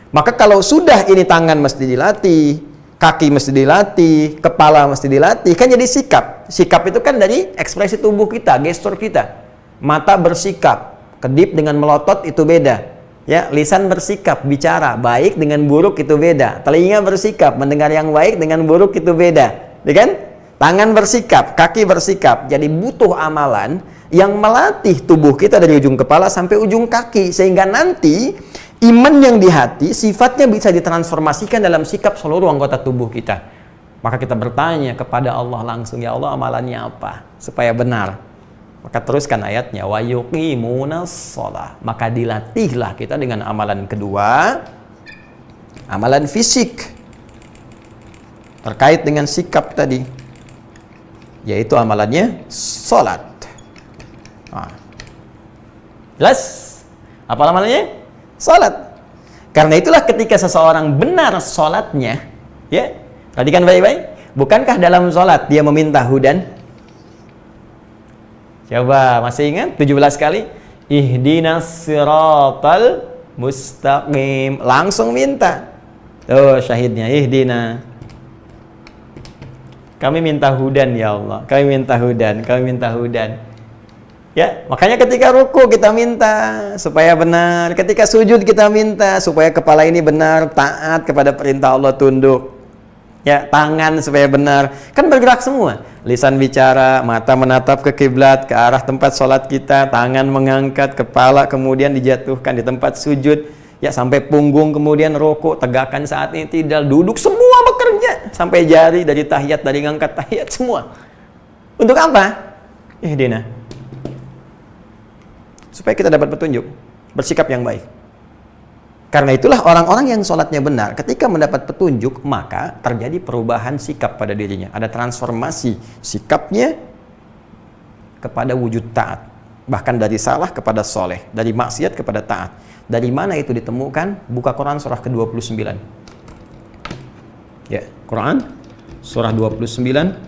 C: Maka kalau sudah ini tangan mesti dilatih, kaki mesti dilatih, kepala mesti dilatih, kan jadi sikap. Sikap itu kan dari ekspresi tubuh kita, gestur kita. Mata bersikap, kedip dengan melotot itu beda. Ya, lisan bersikap, bicara, baik dengan buruk itu beda. Telinga bersikap, mendengar yang baik dengan buruk itu beda. Ya kan? Tangan bersikap, kaki bersikap. Jadi butuh amalan yang melatih tubuh kita dari ujung kepala sampai ujung kaki. Sehingga nanti iman yang di hati sifatnya bisa ditransformasikan dalam sikap seluruh anggota tubuh kita. Maka kita bertanya kepada Allah langsung, ya Allah amalannya apa? Supaya benar. Maka teruskan ayatnya, wa yuqimunas shalah. Maka dilatihlah kita dengan amalan kedua, amalan fisik. Terkait dengan sikap tadi. Yaitu amalannya sholat. Nah. Jelas? Apa amalannya? Sholat. Karena itulah ketika seseorang benar sholatnya, ya, perhatikan baik-baik. Bukankah dalam sholat dia meminta hudan? Coba, masih ingat 17 kali? Ihdinas siratal mustaqim. Langsung minta. Tuh syahidnya, ihdina. Kami minta hudan ya Allah, kami minta hudan, kami minta hudan. Ya, makanya ketika ruku kita minta supaya benar, ketika sujud kita minta supaya kepala ini benar, taat kepada perintah Allah, tunduk. Ya, tangan supaya benar. Kan bergerak semua. Lisan bicara, mata menatap ke kiblat, ke arah tempat sholat kita, tangan mengangkat, kepala kemudian dijatuhkan di tempat sujud. Ya, sampai punggung kemudian rukuk, tegakkan saat ini tidak, duduk, semua bekerja. Sampai jari dari tahiyat, dari ngangkat tahiyat, semua. Untuk apa? Ihdina. Supaya kita dapat petunjuk, bersikap yang baik. Karena itulah orang-orang yang sholatnya benar, ketika mendapat petunjuk, maka terjadi perubahan sikap pada dirinya. Ada transformasi sikapnya kepada wujud taat. Bahkan dari salah kepada soleh, dari maksiat kepada taat. Dari mana itu ditemukan? Buka Quran surah ke-29. Ya, Quran surah 29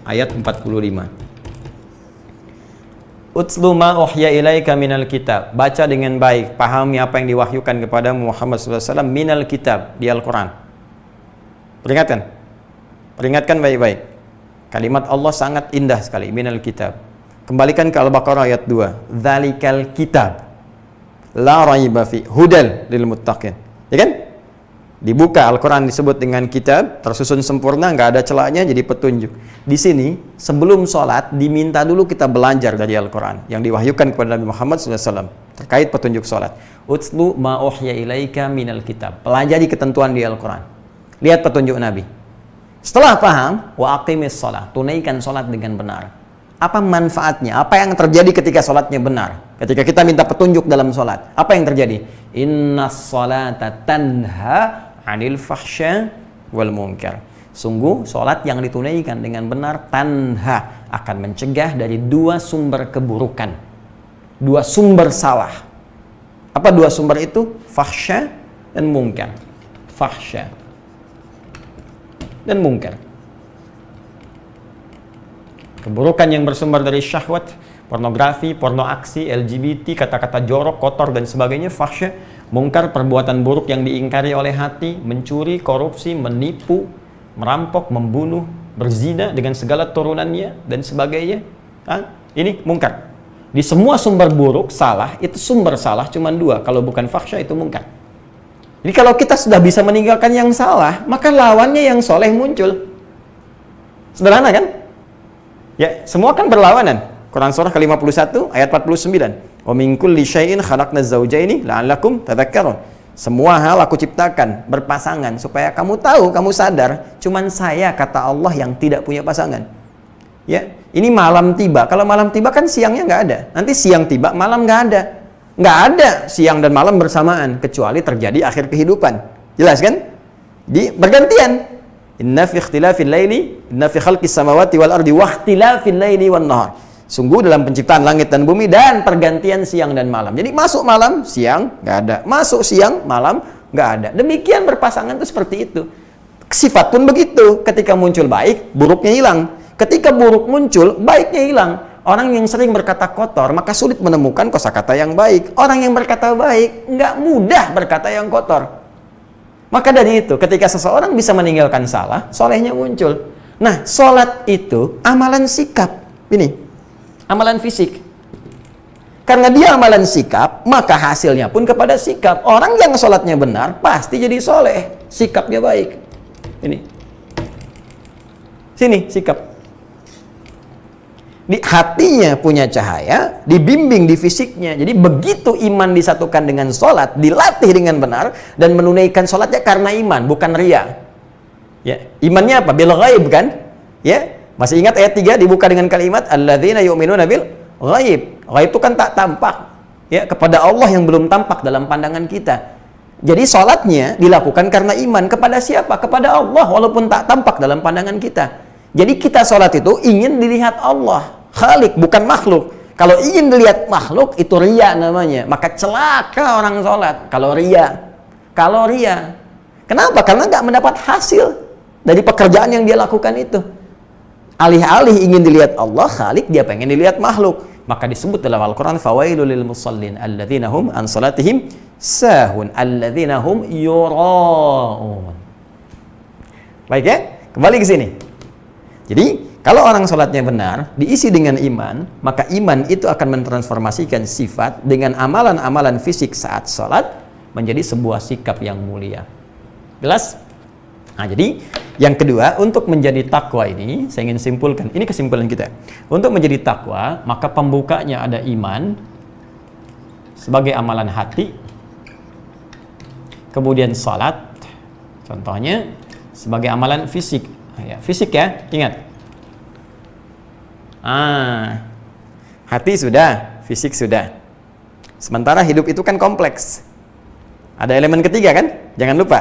C: ayat 45. Utslu ma uhya ilaika minal kitab. Baca dengan baik, pahami apa yang diwahyukan kepada Muhammad SAW minal kitab, di Al-Quran. Peringatkan baik-baik. Kalimat Allah sangat indah sekali, minal kitab. Kembalikan ke Al-Baqarah ayat 2. Dzalikal kitab la raiba fi hudal lil muttaqin. Ya kan? Dibuka Al-Quran disebut dengan kitab, tersusun sempurna, nggak ada celahnya, jadi petunjuk. Di sini sebelum sholat diminta dulu kita belajar dari Al-Quran yang diwahyukan kepada Nabi Muhammad SAW terkait petunjuk sholat. Utslu ma uhya ilaika minal kitab. Pelajari ketentuan di Al-Quran. Lihat petunjuk Nabi. Setelah paham, wa aqimis sholat, tunaikan sholat dengan benar. Apa manfaatnya? Apa yang terjadi ketika sholatnya benar? Ketika kita minta petunjuk dalam sholat, apa yang terjadi? Innas sholata tanha 'anil fahsya wal munkar. Sungguh sholat yang ditunaikan dengan benar tanha, akan mencegah dari dua sumber keburukan, dua sumber salah. Apa dua sumber itu? Fahsya dan munkar. Fahsya dan munkar. Keburukan yang bersumber dari syahwat, pornografi, porno aksi, LGBT, kata-kata jorok, kotor dan sebagainya, fahsya. Mungkar, perbuatan buruk yang diingkari oleh hati, mencuri, korupsi, menipu, merampok, membunuh, berzina dengan segala turunannya dan sebagainya. Ini mungkar. Di semua sumber buruk, salah, itu sumber salah cuma dua. Kalau bukan fahsya itu mungkar. Jadi kalau kita sudah bisa meninggalkan yang salah, maka lawannya yang soleh muncul. Sederhana kan? Ya, semua kan berlawanan. Quran surah ke-51 ayat 49. Wa min kulli syai'in khalaqna zawjaini la'allakum tadhakkarun. Semua hal aku ciptakan berpasangan supaya kamu tahu, kamu sadar, cuman saya, kata Allah, yang tidak punya pasangan. Ya, ini malam tiba. Kalau malam tiba kan siangnya nggak ada. Nanti siang tiba, malam nggak ada. Nggak ada siang dan malam bersamaan kecuali terjadi akhir kehidupan. Jelas kan? Bergantian. Inna fi ikhtilafil laili, inna fi khalqis samawati wal ardi wa ikhtilafil laili wan nahar. Sungguh dalam penciptaan langit dan bumi dan pergantian siang dan malam. Jadi masuk malam, siang nggak ada. Masuk siang, malam nggak ada. Demikian berpasangan itu seperti itu. Sifat pun begitu. Ketika muncul baik, buruknya hilang. Ketika buruk muncul, baiknya hilang. Orang yang sering berkata kotor, maka sulit menemukan kosakata yang baik. Orang yang berkata baik, nggak mudah berkata yang kotor. Maka dari itu, ketika seseorang bisa meninggalkan salah, solehnya muncul. Nah, sholat itu amalan sikap. Ini amalan fisik. Karena dia amalan sikap, maka hasilnya pun kepada sikap. Orang yang sholatnya benar, pasti jadi soleh. Sikapnya baik. Ini. Sini, sikap. Di hatinya punya cahaya, dibimbing di fisiknya. Jadi begitu iman disatukan dengan sholat, dilatih dengan benar, dan menunaikan sholatnya karena iman, bukan ria. Ya, imannya apa? Bil ghaib kan? Ya. Masih ingat ayat 3 dibuka dengan kalimat alladzina yu'minuna bil ghaib. Ghaib itu kan tak tampak. Ya, kepada Allah yang belum tampak dalam pandangan kita. Jadi sholatnya dilakukan karena iman. Kepada siapa? Kepada Allah walaupun tak tampak dalam pandangan kita. Jadi kita sholat itu ingin dilihat Allah, Khalik, bukan makhluk. Kalau ingin dilihat makhluk itu riya namanya. Maka celaka orang sholat kalau riya. Kalau riya. Kenapa? Karena nggak mendapat hasil dari pekerjaan yang dia lakukan itu. Alih-alih ingin dilihat Allah, Khalik, dia pengen dilihat makhluk. Maka disebut dalam Al-Quran, fawailul lil musallin alladzina hum an salatihim sahun alladzina hum yura'un. Baik ya, kembali ke sini. Jadi, kalau orang sholatnya benar, diisi dengan iman, maka iman itu akan mentransformasikan sifat dengan amalan-amalan fisik saat sholat menjadi sebuah sikap yang mulia. Jelas? Nah, jadi Yang kedua, untuk menjadi takwa ini, saya ingin simpulkan, ini kesimpulan kita. Untuk menjadi takwa, maka pembukanya ada iman sebagai amalan hati, kemudian salat, contohnya sebagai amalan fisik. Ya, fisik ya, ingat. Hati sudah, fisik sudah. Sementara hidup itu kan kompleks. Ada elemen ketiga kan? Jangan lupa.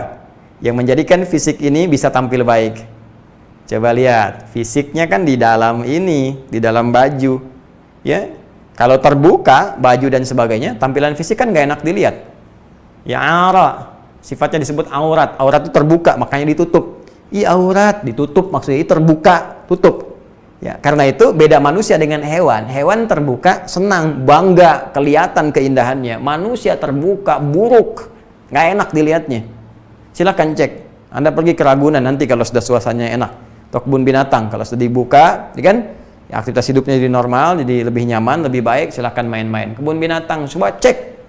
C: Yang menjadikan fisik ini bisa tampil baik. Coba lihat, fisiknya kan di dalam ini, di dalam baju. Ya, kalau terbuka baju dan sebagainya, tampilan fisik kan nggak enak dilihat. Ya, sifatnya disebut aurat. Aurat itu terbuka, makanya ditutup. Aurat ditutup, maksudnya itu terbuka, tutup. Ya, karena itu beda manusia dengan hewan. Hewan terbuka, senang, bangga, kelihatan keindahannya. Manusia terbuka, buruk, nggak enak dilihatnya. Silakan cek. Anda pergi ke Ragunan nanti kalau sudah suasananya enak. Atau kebun binatang kalau sudah dibuka, ya kan? Ya, aktivitas hidupnya jadi normal, jadi lebih nyaman, lebih baik. Silakan main-main. Kebun binatang, coba cek.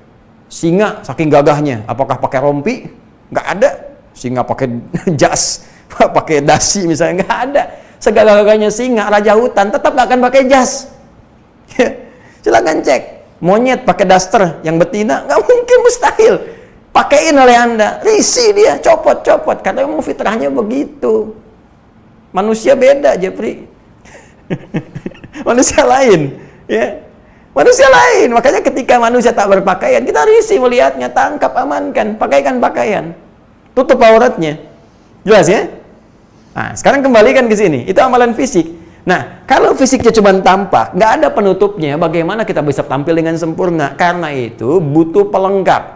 C: Singa saking gagahnya, apakah pakai rompi? Nggak ada. Singa pakai jas, pakai dasi misalnya, nggak ada. Segagah-gagahnya singa, raja hutan, tetap nggak akan pakai jas. Silakan cek. Monyet pakai daster yang betina, nggak mungkin, mustahil. Pakaiin oleh Anda, risih dia, copot-copot. Karena memang fitrahnya begitu. Manusia beda, Jepri. Manusia lain, ya. Manusia lain. Makanya ketika manusia tak berpakaian, kita risih melihatnya, tangkap, amankan, pakaikan pakaian, tutup auratnya. Jelas ya? Nah, sekarang kembalikan ke sini. Itu amalan fisik. Nah, kalau fisiknya cuma tampak, nggak ada penutupnya, bagaimana kita bisa tampil dengan sempurna? Karena itu butuh pelengkap.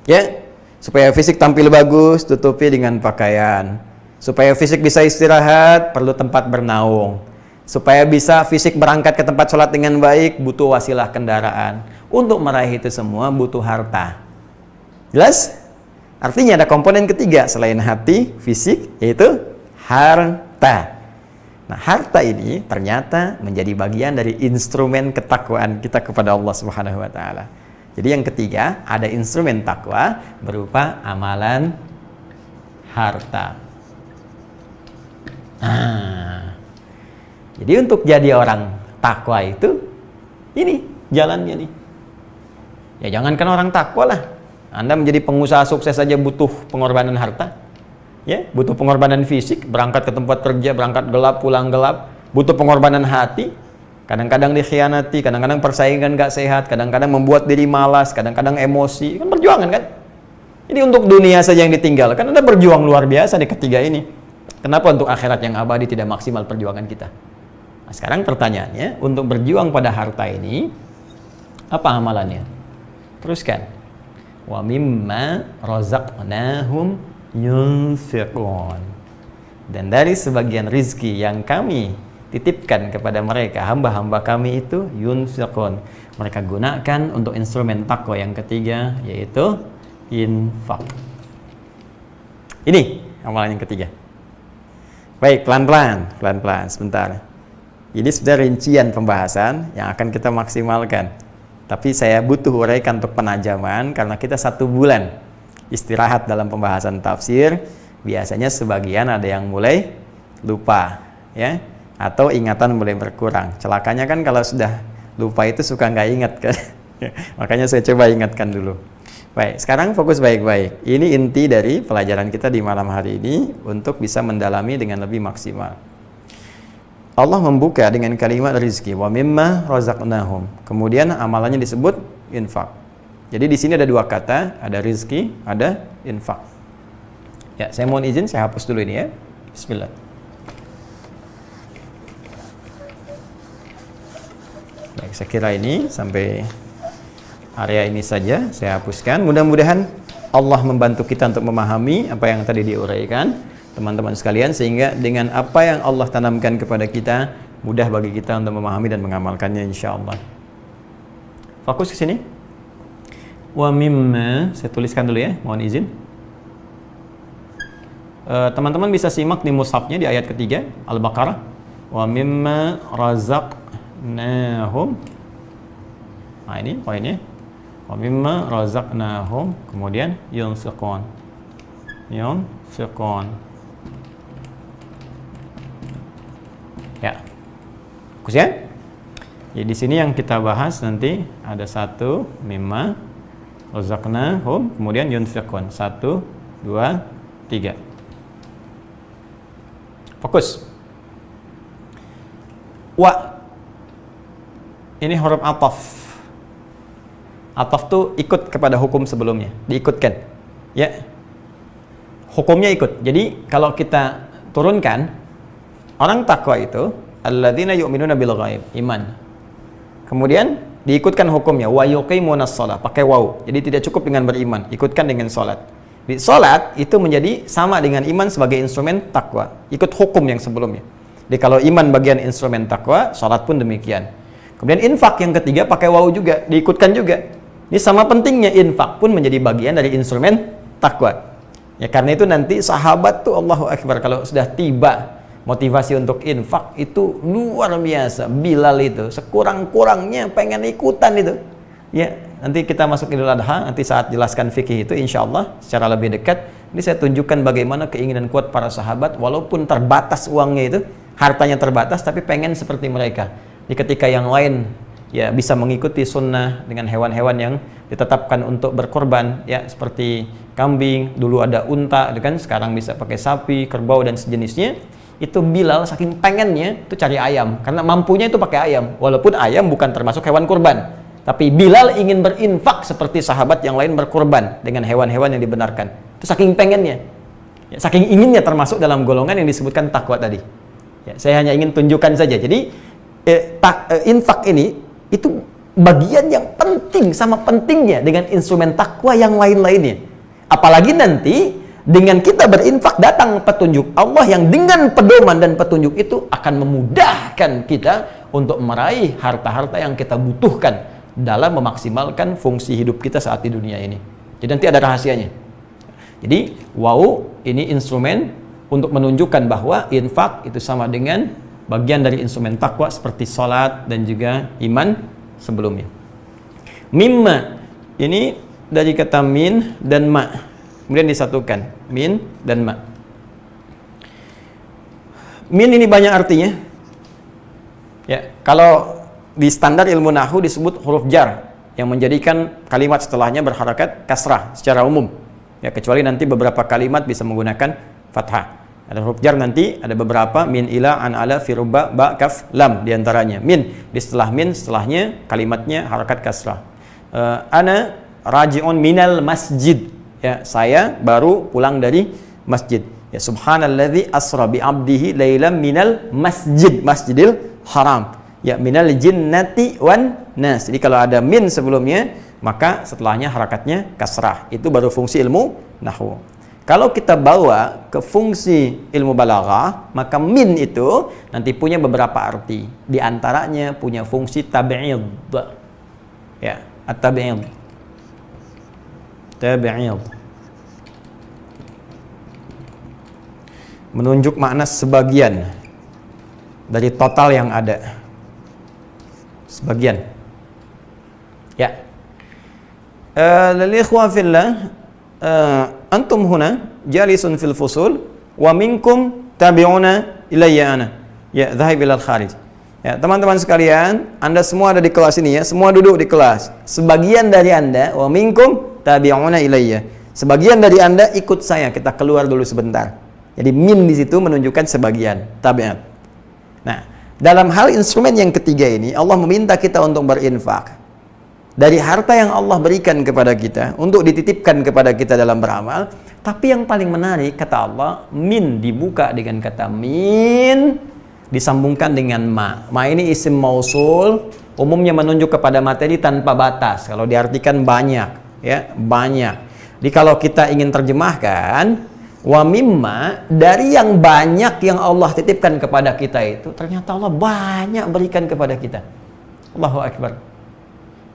C: Ya, supaya fisik tampil bagus, tutupi dengan pakaian. Supaya fisik bisa istirahat, perlu tempat bernaung. Supaya bisa fisik berangkat ke tempat sholat dengan baik, butuh wasilah kendaraan. Untuk meraih itu semua butuh harta. Jelas? Artinya ada komponen ketiga selain hati, fisik, yaitu harta. Nah, harta ini ternyata menjadi bagian dari instrumen ketakwaan kita kepada Allah Subhanahu wa taala. Jadi yang ketiga, ada instrumen takwa berupa amalan harta. Jadi untuk jadi orang takwa itu, ini jalannya nih. Ya jangankan orang takwa lah. Anda menjadi pengusaha sukses saja butuh pengorbanan harta. Ya, butuh pengorbanan fisik, berangkat ke tempat kerja, berangkat gelap, pulang gelap. Butuh pengorbanan hati. Kadang-kadang dikhianati, kadang-kadang persaingan gak sehat, kadang-kadang membuat diri malas, kadang-kadang emosi. Kan perjuangan kan? Ini untuk dunia saja yang ditinggalkan. Anda berjuang luar biasa di ketiga ini. Kenapa untuk akhirat yang abadi tidak maksimal perjuangan kita? Nah, sekarang pertanyaannya, untuk berjuang pada harta ini, apa amalannya? Teruskan. Wa mimma razaqnahum yunfiqun. Dan dari sebagian rizki yang kami titipkan kepada mereka, hamba-hamba kami itu yunfiqun. Mereka gunakan untuk instrumen takwa yang ketiga, yaitu infak. Ini amalan yang ketiga. Baik, pelan-pelan sebentar. Ini sudah rincian pembahasan yang akan kita maksimalkan. Tapi saya butuh uraikan untuk penajaman karena kita 1 bulan istirahat dalam pembahasan tafsir. Biasanya sebagian ada yang mulai lupa, ya, atau ingatan mulai berkurang. Celakanya kan kalau sudah lupa itu suka nggak ingat kan. Makanya saya coba ingatkan dulu. Baik, sekarang fokus baik-baik. Ini inti dari pelajaran kita di malam hari ini untuk bisa mendalami dengan lebih maksimal. Allah membuka dengan kalimat rizki, wa mimma razaqnahum. Kemudian amalannya disebut infak. Jadi di sini ada 2 kata, ada rizki, ada infak. Ya, saya mohon izin saya hapus dulu ini ya. Bismillah. Baik, saya kira ini sampai area ini saja saya hapuskan. Mudah-mudahan Allah membantu kita untuk memahami apa yang tadi diuraikan teman-teman sekalian, sehingga dengan apa yang Allah tanamkan kepada kita mudah bagi kita untuk memahami dan mengamalkannya insyaallah. Fokus ke sini. Wa mimma, saya tuliskan dulu ya, mohon izin. Teman-teman bisa simak di mushafnya di ayat ketiga Al-Baqarah. Wa mimma razaqnahum. Nah, ini poinnya. Wa mimma razaqnahum, kemudian yunfiqun.
B: Ya. Fokus ya. Jadi di sini yang kita bahas nanti ada 1 mimma razaqnahum, kemudian yunfiqun 1 2 3. Fokus. Wa ini huruf ataf. Ataf tuh ikut kepada hukum sebelumnya, diikutkan. Ya. Hukumnya ikut. Jadi kalau kita turunkan, orang takwa itu alladzina yu'minuna bil ghaib, iman. Kemudian diikutkan hukumnya wa yuqimunas shalah, pakai waw. Jadi tidak cukup dengan beriman, ikutkan dengan salat. Di salat itu menjadi sama dengan iman sebagai instrumen takwa, ikut hukum yang sebelumnya. Jadi kalau iman bagian instrumen takwa, salat pun demikian. Kemudian infak yang ketiga pakai waw juga, diikutkan juga. Ini sama pentingnya, infak pun menjadi bagian dari instrumen takwa. Ya karena itu nanti sahabat tuh Allahu Akbar, kalau sudah tiba motivasi untuk infak itu luar biasa. Bilal itu sekurang-kurangnya pengen ikutan itu. Ya, nanti kita masuk Idul Adha, nanti saat jelaskan fikih itu insyaallah secara lebih dekat. Ini saya tunjukkan bagaimana keinginan kuat para sahabat, walaupun terbatas uangnya itu, hartanya terbatas, tapi pengen seperti mereka. Di ketika yang lain ya bisa mengikuti sunnah dengan hewan-hewan yang ditetapkan untuk berkorban, ya seperti kambing, dulu ada unta, kan sekarang bisa pakai sapi, kerbau dan sejenisnya. Itu Bilal saking pengennya itu cari ayam, karena mampunya itu pakai ayam, walaupun ayam bukan termasuk hewan kurban. Tapi Bilal ingin berinfak seperti sahabat yang lain berkorban dengan hewan-hewan yang dibenarkan. Itu saking pengennya, ya, saking inginnya termasuk dalam golongan yang disebutkan takwa tadi. Ya, saya hanya ingin tunjukkan saja. Jadi infak ini itu bagian yang penting, sama pentingnya dengan instrumen takwa yang lain-lainnya. Apalagi nanti dengan kita berinfak datang petunjuk Allah yang dengan pedoman dan petunjuk itu akan memudahkan kita untuk meraih harta-harta yang kita butuhkan dalam memaksimalkan fungsi hidup kita saat di dunia ini. Jadi nanti ada rahasianya. Jadi wow, ini instrumen untuk menunjukkan bahwa infak itu sama dengan bagian dari instrumen takwa seperti salat dan juga iman sebelumnya. Mimma ini dari kata min dan ma, kemudian disatukan, min dan ma. Min ini banyak artinya. Ya, kalau di standar ilmu nahwu disebut huruf jar yang menjadikan kalimat setelahnya berharakat kasrah secara umum. Ya, kecuali nanti beberapa kalimat bisa menggunakan fathah. Ada huruf jar nanti, ada beberapa, min, ila, an, ala, fi, ruba, ba, kaf, lam diantaranya. Min, di setelah min, setelahnya kalimatnya harakat kasrah. Ana raji'un minal masjid. Ya, saya baru pulang dari masjid. Ya, subhanalladzi asra bi 'abdihi lailan minal masjid, masjidil haram. Ya, minal jinnati wan nas. Jadi kalau ada min sebelumnya, maka setelahnya harakatnya kasrah. Itu baru fungsi ilmu nahwu. Kalau kita bawa ke fungsi ilmu balaghah, maka min itu nanti punya beberapa arti. Di antaranya punya fungsi tab'id. Ya, at-tab'id. Tab'id. Menunjuk makna sebagian dari total yang ada. Sebagian. Ya. Lil ikhwa fillah, antum huna jalisun fil fusul wa minkum tabi'una ilayya ana. Ya, dhahib ilal kharij. Ya, teman-teman sekalian, Anda semua ada di kelas ini ya, semua duduk di kelas. Sebagian dari Anda, wa minkum tabi'una ilayya. Sebagian dari Anda ikut saya, kita keluar dulu sebentar. Jadi min di situ menunjukkan sebagian, tabi'at. Nah, dalam hal instrumen yang ketiga ini, Allah meminta kita untuk berinfak dari harta yang Allah berikan kepada kita untuk dititipkan kepada kita dalam beramal. Tapi yang paling menarik, kata Allah, min dibuka dengan kata min, disambungkan dengan ma. Ma ini isim mausul, umumnya menunjuk kepada materi tanpa batas. Kalau diartikan banyak, ya banyak. Jadi kalau kita ingin terjemahkan, wa mimma, dari yang banyak yang Allah titipkan kepada kita itu, ternyata Allah banyak berikan kepada kita. Allahu Akbar.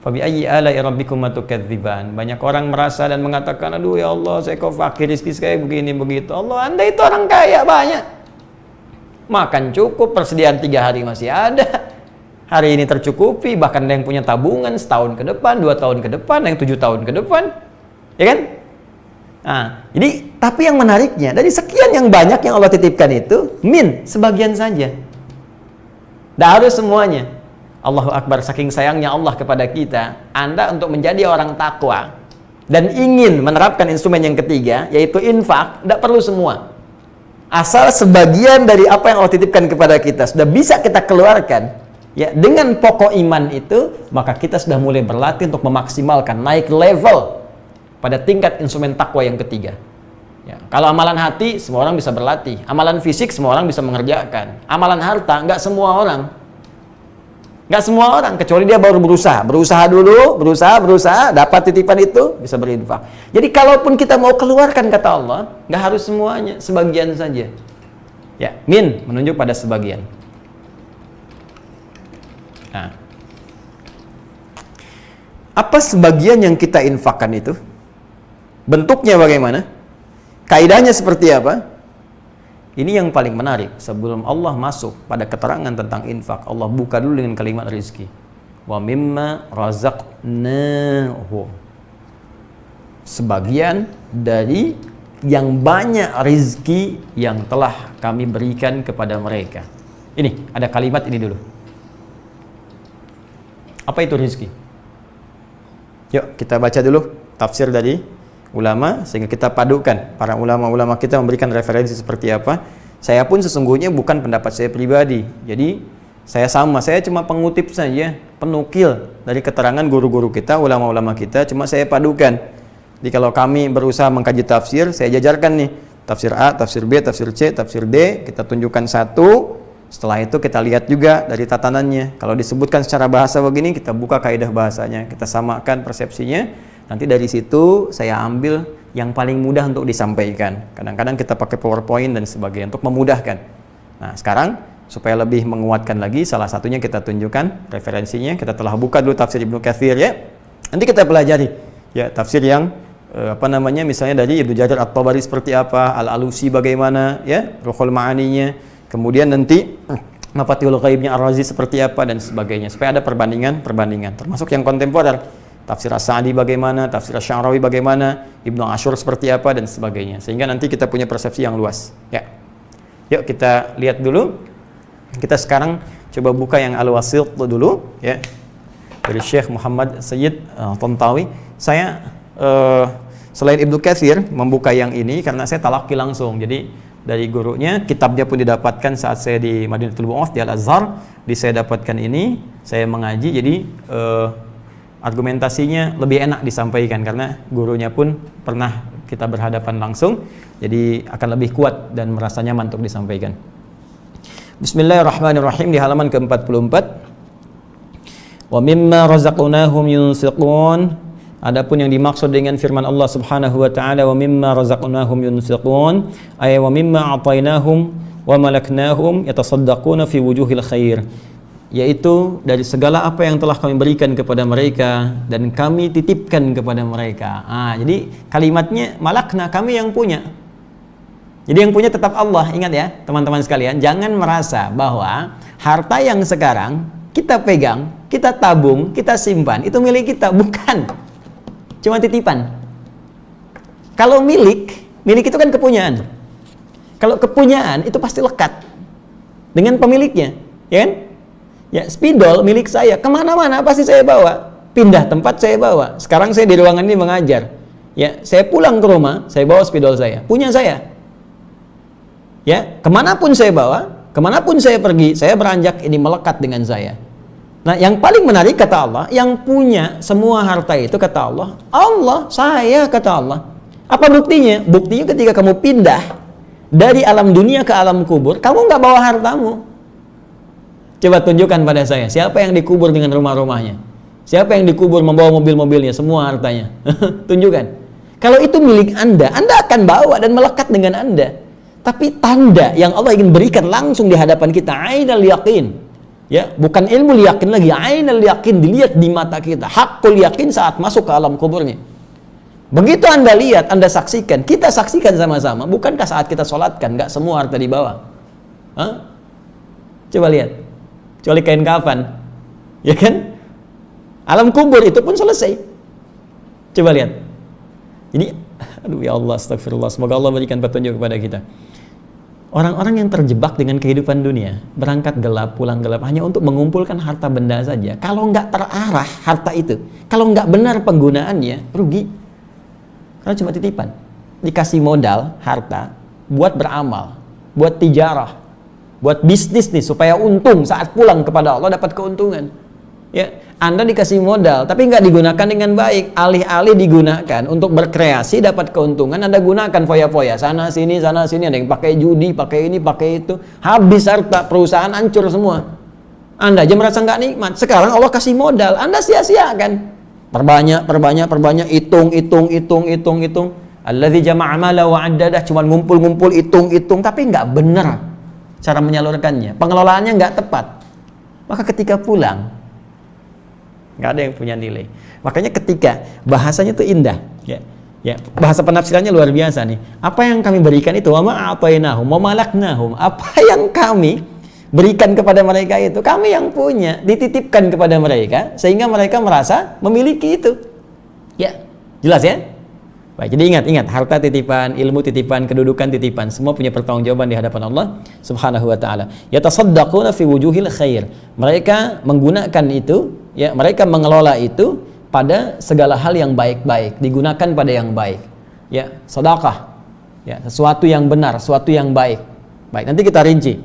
B: Fabi ayyi ala'i rabbikuma tukadziban. Banyak orang merasa dan mengatakan, aduh ya Allah, saya kok fakir, rezeki saya begini begitu. Allah, Anda itu orang kaya, banyak. Makan cukup, persediaan 3 hari masih ada. Hari ini tercukupi, bahkan ada yang punya tabungan setahun ke depan, 2 tahun ke depan, yang 7 tahun ke depan. Ya kan? Nah, jadi tapi yang menariknya dari sekian yang banyak yang Allah titipkan itu min sebagian saja.
C: Tidak harus semuanya. Allahu Akbar, saking sayangnya Allah kepada kita. Anda untuk menjadi orang takwa dan ingin menerapkan instrumen yang ketiga, yaitu infak, tidak perlu semua. Asal sebagian dari apa yang Allah titipkan kepada kita sudah bisa kita keluarkan, ya, dengan pokok iman itu, maka kita sudah mulai berlatih untuk memaksimalkan, naik level pada tingkat instrumen takwa yang ketiga. Ya, kalau amalan hati, semua orang bisa berlatih. Amalan fisik, semua orang bisa mengerjakan. Amalan harta, nggak semua orang. Nggak semua orang, kecuali dia baru berusaha dulu, berusaha, dapat titipan itu, bisa berinfak. Jadi kalaupun kita mau keluarkan, kata Allah, nggak harus semuanya, sebagian saja. Ya, min menunjuk pada sebagian. Nah, apa sebagian yang kita infakkan itu? Bentuknya bagaimana? Kaidahnya seperti apa? Ini yang paling menarik. Sebelum Allah masuk pada keterangan tentang infak, Allah buka dulu dengan kalimat rizki. Wa mimma razaqnahu. Sebagian dari yang banyak rizki yang telah kami berikan kepada mereka. Ini, ada kalimat ini dulu. Apa itu rizki? Yuk kita baca dulu tafsir dari ulama, sehingga kita padukan. Para ulama-ulama kita memberikan referensi seperti apa. Saya pun sesungguhnya bukan pendapat saya pribadi. Jadi saya cuma pengutip saja, penukil dari keterangan guru-guru kita, ulama-ulama kita, cuma saya padukan. Jadi kalau kami berusaha mengkaji tafsir, saya jajarkan nih, tafsir A, tafsir B, tafsir C, tafsir D, kita tunjukkan satu. Setelah itu kita lihat juga dari tatanannya. Kalau disebutkan secara bahasa begini, kita buka kaidah bahasanya, kita samakan persepsinya. Nanti dari situ saya ambil yang paling mudah untuk disampaikan. Kadang-kadang kita pakai PowerPoint dan sebagainya untuk memudahkan. Nah, sekarang supaya lebih menguatkan lagi, salah satunya kita tunjukkan referensinya. Kita telah buka dulu tafsir Ibnu Katsir, ya. Nanti kita pelajari ya tafsir yang misalnya dari Ibnu Jarir At-Tabari seperti apa, Al-Alusi bagaimana, ya, Ruhul Ma'aninya. Kemudian nanti Mafatihul Ghaibnya Ar-Razi seperti apa dan sebagainya. Supaya ada perbandingan, termasuk yang kontemporer. Tafsir As-Sa'di bagaimana, tafsir Asy-Sya'rawi bagaimana, Ibnu Asyur seperti apa dan sebagainya. Sehingga nanti kita punya persepsi yang luas, ya. Yuk kita lihat dulu. Kita sekarang coba buka yang Al-Wasit dulu, ya. Dari Syekh Muhammad Sayyid Tantawi. Saya selain Ibnu Katsir membuka yang ini karena saya talaqi langsung. Jadi dari gurunya, kitabnya pun didapatkan saat saya di Madinatul Bu'ath di Al-Azhar. Saya dapatkan ini, saya mengaji, jadi argumentasinya lebih enak disampaikan karena gurunya pun pernah kita berhadapan langsung, jadi akan lebih kuat dan merasa nyaman untuk disampaikan. Bismillahirrahmanirrahim, di halaman ke-44. Wa mimma razaqnahum yunfiqun. Adapun yang dimaksud dengan firman Allah Subhanahu wa taala, wa mimma razaqnahum yunfiqun, ay wa mimma a'tainahum wa malaknahum yatasaddaquna fi wujuhil khair, yaitu dari segala apa yang telah kami berikan kepada mereka dan kami titipkan kepada mereka. Jadi kalimatnya malakna, kami yang punya. Jadi yang punya tetap Allah. Ingat ya teman-teman sekalian, jangan merasa bahwa harta yang sekarang kita pegang, kita tabung, kita simpan, itu milik kita. Bukan, cuma titipan. Kalau milik itu kan kepunyaan. Kalau kepunyaan itu pasti lekat dengan pemiliknya, ya kan? Ya, spidol milik saya, kemana-mana pasti saya bawa, pindah tempat saya bawa. Sekarang saya di ruangan ini mengajar, ya, saya pulang ke rumah, saya bawa spidol saya, punya saya. Ya, kemanapun saya bawa, kemanapun saya pergi, saya beranjak, ini melekat dengan saya. Nah, yang paling menarik kata Allah, yang punya semua harta itu kata Allah, Allah, saya, kata Allah. Apa buktinya? Buktinya ketika kamu pindah dari alam dunia ke alam kubur, kamu nggak bawa hartamu. Coba tunjukkan pada saya, siapa yang dikubur dengan rumah-rumahnya? Siapa yang dikubur membawa mobil-mobilnya, semua hartanya? Tunjukkan. Kalau itu milik Anda akan bawa dan melekat dengan Anda. Tapi tanda yang Allah ingin berikan langsung di hadapan kita, ainal yaqin. Ya, bukan ilmu yakin lagi, ainal yaqin, dilihat di mata kita. Hakul yakin saat masuk ke alam kuburnya. Begitu Anda lihat, Anda saksikan, kita saksikan sama-sama. Bukankah saat kita sholatkan, nggak semua harta dibawa? Coba lihat. Kecuali kain kafan, ya kan? Alam kubur itu pun selesai. Coba lihat. Jadi, aduh ya Allah, astagfirullah. Semoga Allah berikan petunjuk kepada kita. Orang-orang yang terjebak dengan kehidupan dunia, berangkat gelap, pulang gelap, hanya untuk mengumpulkan harta benda saja. Kalau nggak terarah harta itu, kalau nggak benar penggunaannya, rugi. Karena cuma titipan. Dikasih modal, harta, buat beramal, buat tijarah, buat bisnis nih, supaya untung saat pulang kepada Allah dapat keuntungan. Ya, Anda dikasih modal, tapi nggak digunakan dengan baik. Alih-alih digunakan untuk berkreasi, dapat keuntungan, Anda gunakan foya-foya sana sini. Ada yang pakai judi, pakai ini, pakai itu. Habis harta, perusahaan hancur semua. Anda aja merasa nggak nikmat. Sekarang Allah kasih modal, Anda sia-siakan. Perbanyak, hitung. Alladzi jama'a mala wa 'addadah, cuman ngumpul, hitung, tapi nggak benar cara menyalurkannya. Pengelolaannya nggak tepat. Maka ketika pulang, nggak ada yang punya nilai. Makanya ketika bahasanya itu indah, ya, bahasa penafsirannya luar biasa nih. Apa yang kami berikan itu, wa ma'atainahum wa malaknahum, apa yang kami berikan kepada mereka itu, kami yang punya, dititipkan kepada mereka, sehingga mereka merasa memiliki itu. Ya, jelas ya? Baik, jadi ingat, harta titipan, ilmu titipan, kedudukan titipan, semua punya pertanggungjawaban di hadapan Allah Subhanahu wa taala. Yatasaddaquna fi wujuhil khair. Mereka menggunakan itu, ya, mereka mengelola itu pada segala hal yang baik-baik, digunakan pada yang baik. Ya, sedekah. Ya, sesuatu yang benar, sesuatu yang baik. Baik, nanti kita rinci.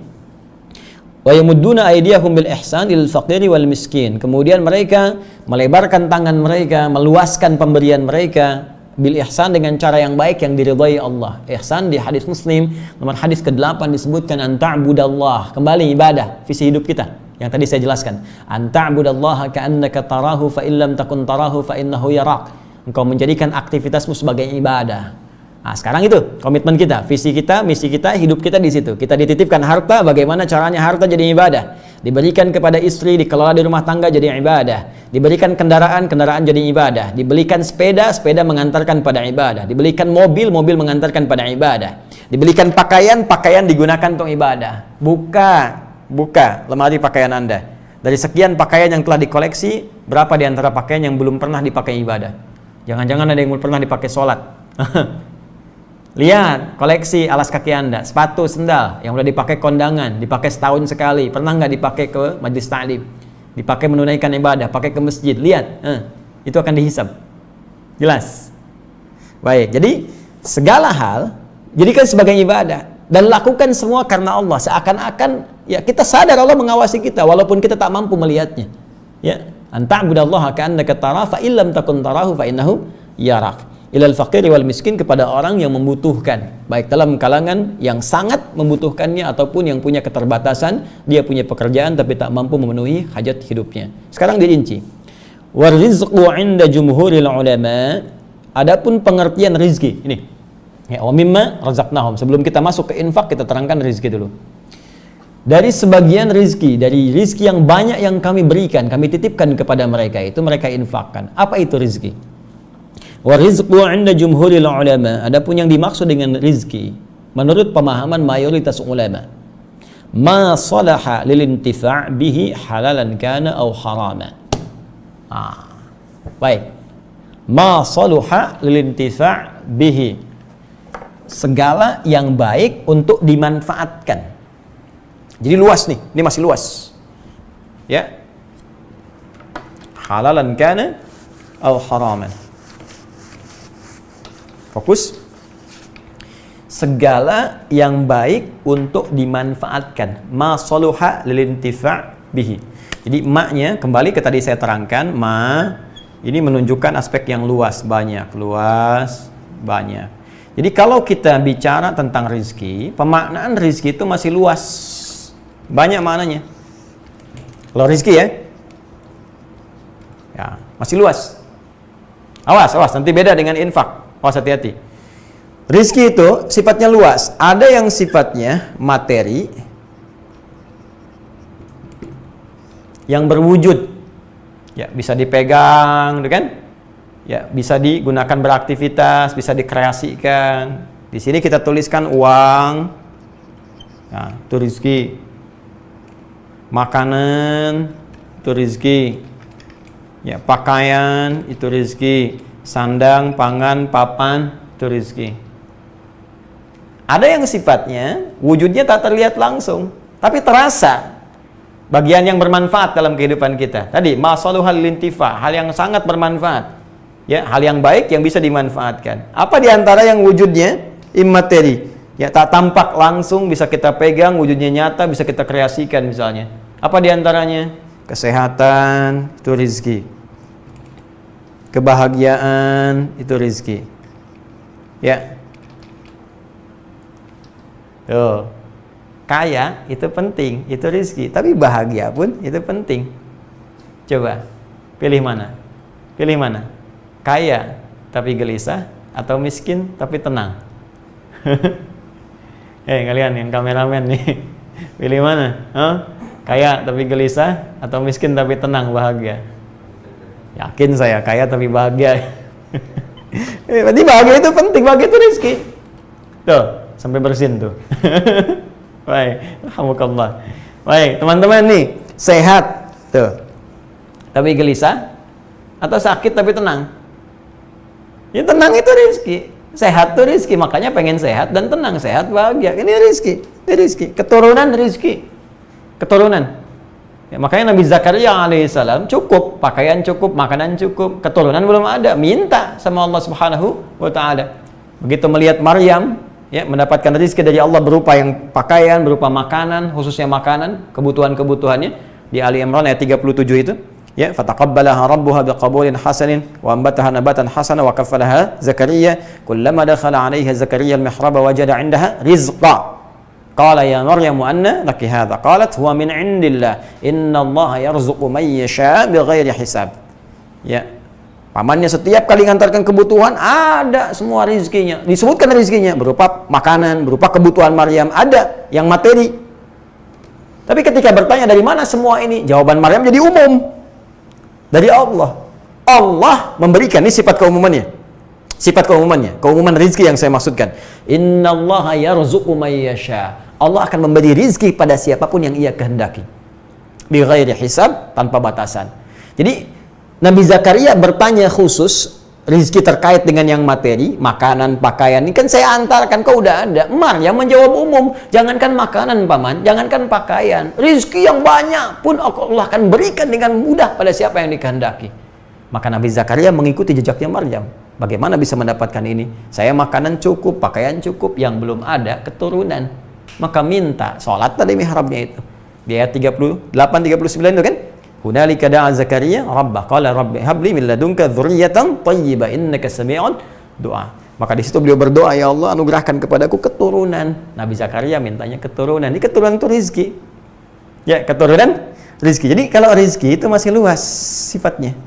C: Wa yamudduna aydiyahum bil ihsan lil faqiri wal miskin. Kemudian mereka melebarkan tangan mereka, meluaskan pemberian mereka bil ihsan, dengan cara yang baik yang diridhai Allah. Ihsan di hadis Muslim nomor hadis ke-8 disebutkan anta'budallah, kembali ibadah, visi hidup kita yang tadi saya jelaskan. Anta'budallaha ka'annaka tarahu fa illam takun tarahu fa innahu yarak. Engkau menjadikan aktivitasmu sebagai ibadah. Nah, sekarang itu komitmen kita, visi kita, misi kita, hidup kita di situ. Kita dititipkan harta, bagaimana caranya harta jadi ibadah? Diberikan kepada istri, dikelola di rumah tangga jadi ibadah. Diberikan kendaraan jadi ibadah. Dibelikan sepeda mengantarkan pada ibadah. Dibelikan mobil mengantarkan pada ibadah. Dibelikan pakaian digunakan untuk ibadah. Buka lemari pakaian Anda. Dari sekian pakaian yang telah dikoleksi, berapa di antara pakaian yang belum pernah dipakai ibadah? Jangan-jangan ada yang belum pernah dipakai sholat. Lihat koleksi alas kaki Anda, sepatu, sendal yang udah dipakai kondangan, dipakai setahun sekali, pernah nggak dipakai ke majlis ta'lim, dipakai menunaikan ibadah, pakai ke masjid. Lihat, itu akan dihisab. Jelas. Baik, jadi segala hal jadikan sebagai ibadah dan lakukan semua karena Allah, seakan-akan ya kita sadar Allah mengawasi kita walaupun kita tak mampu melihatnya. Ya, anta'budallaha ka'annaka tarahu fa illam takun tarahu fa innahu yarak. Ilal faqiri wal miskin, kepada orang yang membutuhkan, baik dalam kalangan yang sangat membutuhkannya ataupun yang punya keterbatasan, dia punya pekerjaan tapi tak mampu memenuhi hajat hidupnya. Sekarang dirinci. Warizqu 'inda jumhuril ulama, adapun pengertian rizki ini. Ya, wa mimma razaqnahum. Sebelum kita masuk ke infak, kita terangkan rizki dulu. Dari sebagian rizki, dari rizki yang banyak yang kami berikan, kami titipkan kepada mereka, itu mereka infakkan. Apa itu rizki? Wa rizqu 'inda jumhuril ulama, adapun yang dimaksud dengan rizki menurut pemahaman mayoritas ulama, ma salaha lil intifa' bihi halalan kana aw harama. Baik. Ma salaha lil intifa' bihi, segala yang baik untuk dimanfaatkan. Jadi luas nih, ini masih luas. Ya. Halalan kana aw haraman. Fokus. Segala yang baik untuk dimanfaatkan. Ma saluha lil intifa' bihi. Jadi maknya kembali ke tadi saya terangkan, ma ini menunjukkan aspek yang luas, banyak. Jadi kalau kita bicara tentang rizki, pemaknaan rizki itu masih luas, banyak maknanya. Kalau rizki ya masih luas. Awas, nanti beda dengan infak. Awas, hati-hati. Rizki itu sifatnya luas. Ada yang sifatnya materi, yang berwujud, ya bisa dipegang, kan? Ya bisa digunakan beraktivitas, bisa dikreasikan. Di sini kita tuliskan uang, nah, itu rizki. Makanan, itu rizki. Ya, pakaian, itu rizki. Sandang, pangan, papan, itu rizki. Ada yang sifatnya wujudnya tak terlihat langsung, tapi terasa bagian yang bermanfaat dalam kehidupan kita. Tadi masaluhal lintifa, hal yang sangat bermanfaat. Ya, hal yang baik yang bisa dimanfaatkan. Apa diantara yang wujudnya immateri? Ya, tak tampak langsung, bisa kita pegang, wujudnya nyata, bisa kita kreasikan misalnya. Apa diantaranya? Kesehatan, itu rizki. Kebahagiaan, itu rizki. Ya. Tuh. Kaya itu penting, itu rizki. Tapi bahagia pun itu penting. Coba, pilih mana? Pilih mana? Kaya tapi gelisah atau miskin tapi tenang? Kalian yang kameramen nih, pilih mana? Kaya tapi gelisah atau miskin tapi tenang, bahagia? Yakin saya, kaya tapi bahagia. Berarti bahagia itu penting, bahagia itu rizki. Tuh, sampai bersin tuh. Baik, alhamdulillah. Baik, teman-teman nih, sehat tuh, tapi gelisah atau sakit tapi tenang? Ya tenang itu rizki, sehat tuh rizki, makanya pengen sehat dan tenang, sehat bahagia. Ini rizki, ini rizki. Keturunan rizki, keturunan. Ya, makanya Nabi Zakaria alaihissalam cukup, pakaian cukup, makanan cukup, keturunan belum ada, minta sama Allah Subhanahu wa Ta'ala. Begitu melihat Maryam, ya, mendapatkan rezeki dari Allah berupa yang pakaian, berupa makanan, khususnya makanan, kebutuhan-kebutuhannya di Ali Imran ayat 37 itu, ya, fataqabbalaha rabbuha biqabulin hasanin wa ambataha nabatan hasana wa kaffalaha Zakaria kullama dakhala 'alaiha Zakaria al-mihrab wajada 'indaha rizqa qala ya Maryam anna laki hadha qalat huwa min 'indillah innallaha yarzuqu man yasha bighairi hisab. Ya, pamannya setiap kali ngantarkan kebutuhan ada semua rizkinya, disebutkan rizkinya berupa makanan, berupa kebutuhan Maryam, ada yang materi. Tapi ketika bertanya dari mana semua ini, jawaban Maryam jadi umum dari Allah. Allah memberikan, ini sifat keumumannya, sifat keumumannya, keumuman rizki yang saya maksudkan. Innallaha yarzuqu man yasha. Allah akan memberi rizki pada siapapun yang ia kehendaki, bighairi hisab, tanpa batasan. Jadi Nabi Zakaria bertanya khusus rizki terkait dengan yang materi, makanan, pakaian. Ini kan saya antarkan, kau udah ada. Maryam menjawab umum, jangankan makanan paman, jangankan pakaian, rizki yang banyak pun Allah akan berikan dengan mudah pada siapa yang dikehendaki. Maka Nabi Zakaria mengikuti jejaknya Maryam. Bagaimana bisa mendapatkan ini? Saya makanan cukup, pakaian cukup, yang belum ada keturunan. Maka minta, sholat tadi mihrabnya itu. Di ayat 38-39 itu kan? Hunalika da'a Zakaria rabbah qala rabbi habli min ladunka dzurriyyatan thayyibah innaka sami'un du'a. Maka di situ beliau berdoa, ya Allah anugerahkan kepadaku keturunan. Nabi Zakaria mintanya keturunan. Ini keturunan itu rizki. Ya, keturunan rizki. Jadi kalau rizki itu masih luas sifatnya.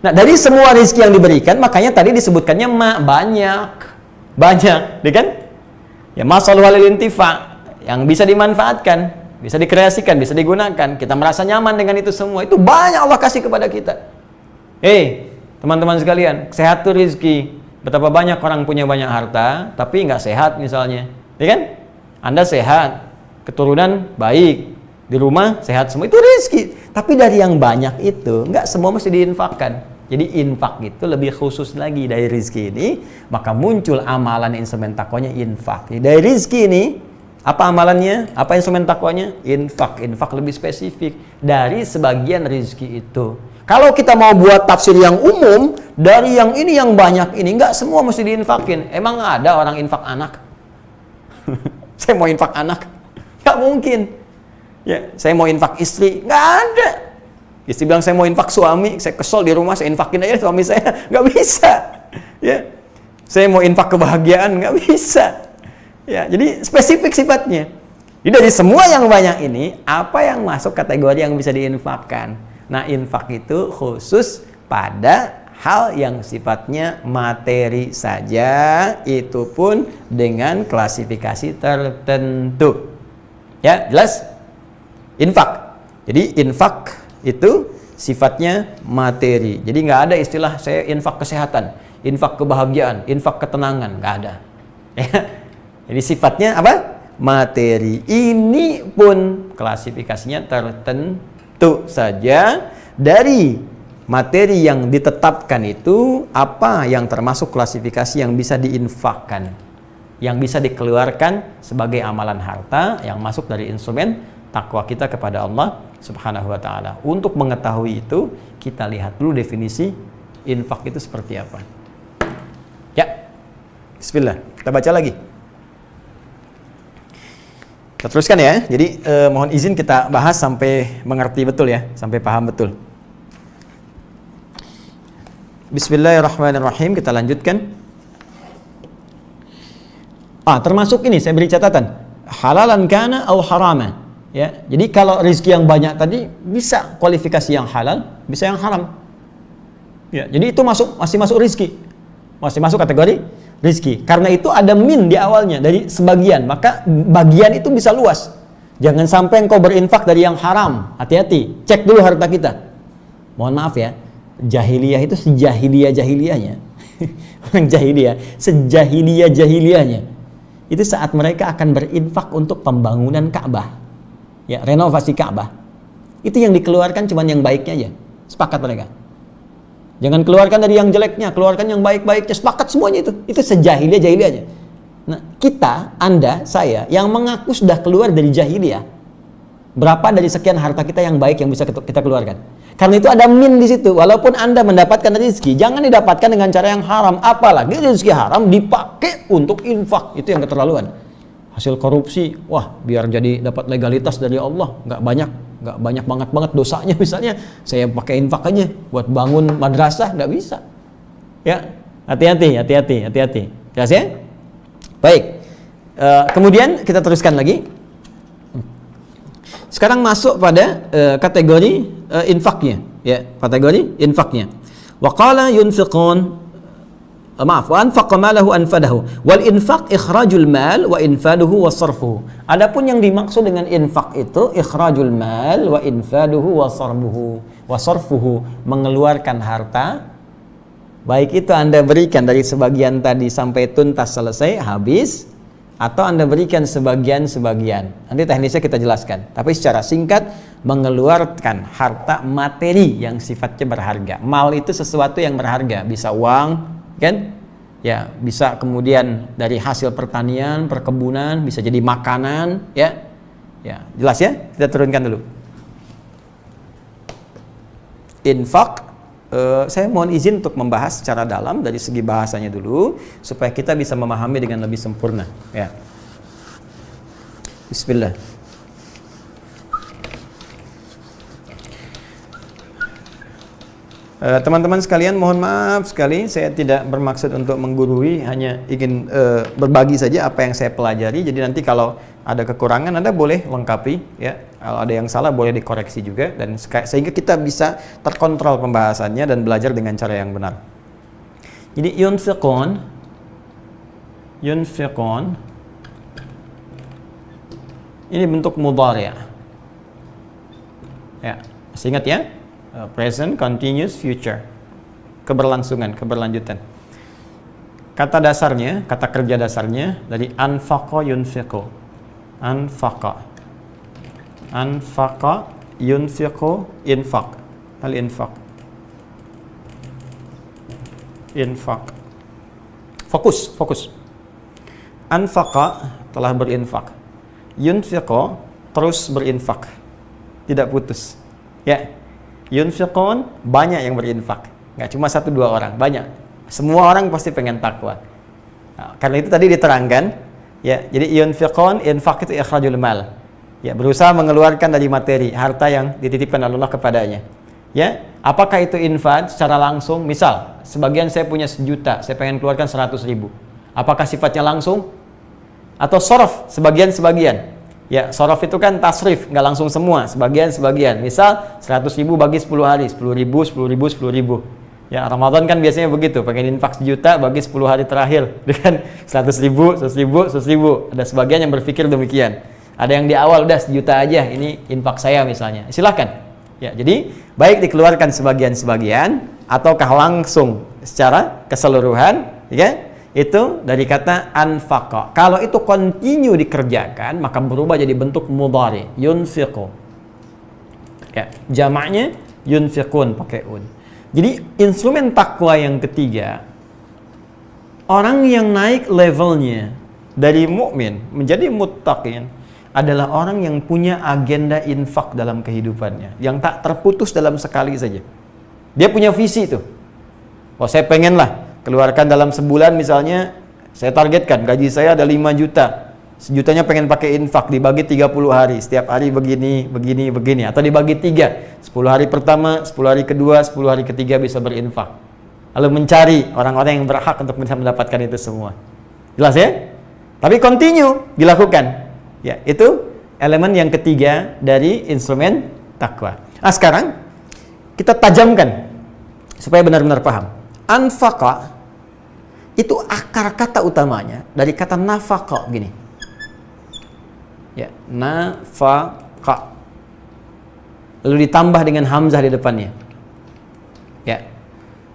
C: Nah, dari semua rizki yang diberikan, makanya tadi disebutkannya banyak, ya kan? Ya, masalul halil intifa, yang bisa dimanfaatkan, bisa dikreasikan, bisa digunakan. Kita merasa nyaman dengan itu semua. Itu banyak Allah kasih kepada kita. Teman-teman sekalian, sehat itu rizki. Betapa banyak orang punya banyak harta, tapi nggak sehat misalnya. Ya kan? Anda sehat, keturunan baik, di rumah sehat semua, itu rizki. Tapi dari yang banyak itu, nggak semua mesti diinfakkan. Jadi infak itu lebih khusus lagi dari rizki ini. Maka muncul amalan instrumen takwanya infak. Dari rizki ini, apa amalannya? Apa instrumen takwanya? Infak. Infak lebih spesifik dari sebagian rizki itu. Kalau kita mau buat tafsir yang umum, dari yang ini yang banyak ini, nggak semua mesti diinfakin. Emang ada orang infak anak? Saya mau infak anak? Nggak mungkin. Ya, saya mau infak istri? Nggak ada. Istri bilang saya mau infak suami, saya kesel di rumah, saya infakin aja suami saya. Nggak bisa. Ya, saya mau infak kebahagiaan? Nggak bisa. Ya, jadi spesifik sifatnya. Jadi dari semua yang banyak ini, apa yang masuk kategori yang bisa diinfakkan? Nah, infak itu khusus pada hal yang sifatnya materi saja, itu pun dengan klasifikasi tertentu. Ya, jelas? Infak. Jadi infak itu sifatnya materi. Jadi nggak ada istilah saya infak kesehatan, infak kebahagiaan, infak ketenangan, nggak ada. Ya. Jadi sifatnya apa? Materi. Ini pun klasifikasinya tertentu saja. Dari materi yang ditetapkan itu, apa yang termasuk klasifikasi yang bisa diinfakkan. yang bisa dikeluarkan sebagai amalan harta yang masuk dari instrumen takwa kita kepada Allah Subhanahu wa taala. Untuk mengetahui itu, kita lihat dulu definisi infak itu seperti apa. Ya. Bismillah. Kita baca lagi. Kita teruskan ya. Jadi mohon izin kita bahas sampai mengerti betul ya, sampai paham betul. Bismillahirrahmanirrahim. Kita lanjutkan. Termasuk ini saya beri catatan. Halalan kana atau haraman. Ya. Jadi kalau rezeki yang banyak tadi bisa kualifikasi yang halal, bisa yang haram. Ya, jadi itu masih masuk rezeki. Masih masuk kategori rezeki. Karena itu ada min di awalnya dari sebagian, maka bagian itu bisa luas. Jangan sampai engkau berinfak dari yang haram. Hati-hati, cek dulu harta kita. Mohon maaf ya, jahiliyah itu sejahiliyah-jahiliyahnya. Orang jahiliyah, sejahiliyah-jahiliyahnya. Itu saat mereka akan berinfak untuk pembangunan Ka'bah. Ya, renovasi Ka'bah. Itu yang dikeluarkan cuma yang baiknya aja. Sepakat mereka. Jangan keluarkan dari yang jeleknya, keluarkan yang baik-baiknya, sepakat semuanya itu. Itu sejahiliyah-jahiliyahnya. Nah, kita, Anda, saya, yang mengaku sudah keluar dari jahiliyah, berapa dari sekian harta kita yang baik yang bisa kita keluarkan? Karena itu ada min di situ. Walaupun Anda mendapatkan rezeki, jangan didapatkan dengan cara yang haram. Apalagi rezeki haram dipakai untuk infak. Itu yang keterlaluan. Hasil korupsi, wah, biar jadi dapat legalitas dari Allah, nggak banyak banget dosanya. Misalnya saya pakai infak aja buat bangun madrasah, nggak bisa. Ya, hati-hati. Jelas ya? Baik. Kemudian kita teruskan lagi. Sekarang masuk pada kategori infaknya, ya, kategori infaknya. Wa qala yunfiqun wa anfaqa malahu anfadahu wal infaq ikhrajul mal wa infaduhu wa sarfuhu. Adapun yang dimaksud dengan infak itu ikhrajul mal wa infaduhu wa sarfuhu, mengeluarkan harta, baik itu Anda berikan dari sebagian tadi sampai tuntas selesai habis, atau Anda berikan sebagian. Nanti teknisnya kita jelaskan. Tapi secara singkat, mengeluarkan harta materi yang sifatnya berharga. Mal itu sesuatu yang berharga, bisa uang, kan? Ya, bisa kemudian dari hasil pertanian, perkebunan, bisa jadi makanan, ya. Ya, jelas ya? Kita turunkan dulu. Infak, saya mohon izin untuk membahas secara dalam dari segi bahasanya dulu supaya kita bisa memahami dengan lebih sempurna, ya. Bismillah. Teman-teman sekalian, mohon maaf sekali, saya tidak bermaksud untuk menggurui, hanya ingin berbagi saja apa yang saya pelajari. Jadi nanti kalau ada kekurangan Anda boleh lengkapi, ya. Kalau ada yang salah boleh dikoreksi juga, dan sehingga kita bisa terkontrol pembahasannya dan belajar dengan cara yang benar. Jadi yunfiqun ini bentuk mudhari'. Ya, masih ingat ya? Present, continuous, future. Keberlangsungan, keberlanjutan. Kata dasarnya, kata kerja dasarnya dari anfaqa yunfiqu. Anfaqa yunfiqu, infaq. Al-infaq. Infaq. Fokus. Anfaqa telah berinfak. Yunfiqu terus berinfak. Tidak putus. Ya. Yunfiqun, banyak yang berinfak, nggak cuma 1-2 orang, banyak. Semua orang pasti pengen takwa. Nah, karena itu tadi diterangkan, ya. Jadi yunfiqun, infak itu ikhrajul mal, ya, berusaha mengeluarkan dari materi harta yang dititipkan Allah kepadanya. Ya, apakah itu infak secara langsung? Misal, sebagian saya punya 1 juta, saya pengen keluarkan 100.000. Apakah sifatnya langsung? Atau sorof, sebagian? Ya, sorof itu kan tasrif, nggak langsung semua, sebagian. Misal 100.000 bagi 10 hari, 10.000. Ya, Ramadan kan biasanya begitu, pengen infak 1 juta bagi 10 hari terakhir, dengan 100.000. Ada sebagian yang berpikir demikian. Ada yang di awal udah 1 juta aja, ini infak saya misalnya. Silahkan. Ya, jadi baik dikeluarkan sebagian ataukah langsung secara keseluruhan, ya. Itu dari kata anfaqa. Kalau itu continue dikerjakan, maka berubah jadi bentuk mudhari, yunfiqu. Ya, jamaknya yunfiqun pakai un. Jadi instrumen takwa yang ketiga, orang yang naik levelnya dari mukmin menjadi muttaqin adalah orang yang punya agenda infak dalam kehidupannya, yang tak terputus dalam sekali saja. Dia punya visi itu. Oh, saya pengen lah keluarkan dalam sebulan misalnya, saya targetkan gaji saya ada 5 juta. Sejutanya pengen pakai infak, dibagi 30 hari. Setiap hari begini, atau dibagi 3. 10 hari pertama, 10 hari kedua, 10 hari ketiga bisa berinfak. Lalu mencari orang-orang yang berhak untuk bisa mendapatkan itu semua. Jelas ya? Tapi continue dilakukan. Ya, itu elemen yang ketiga dari instrumen takwa. Nah, sekarang kita tajamkan supaya benar-benar paham. Anfaqa itu akar kata utamanya dari kata nafaqa gini. Ya, nafaqa. Lalu ditambah dengan hamzah di depannya. Ya.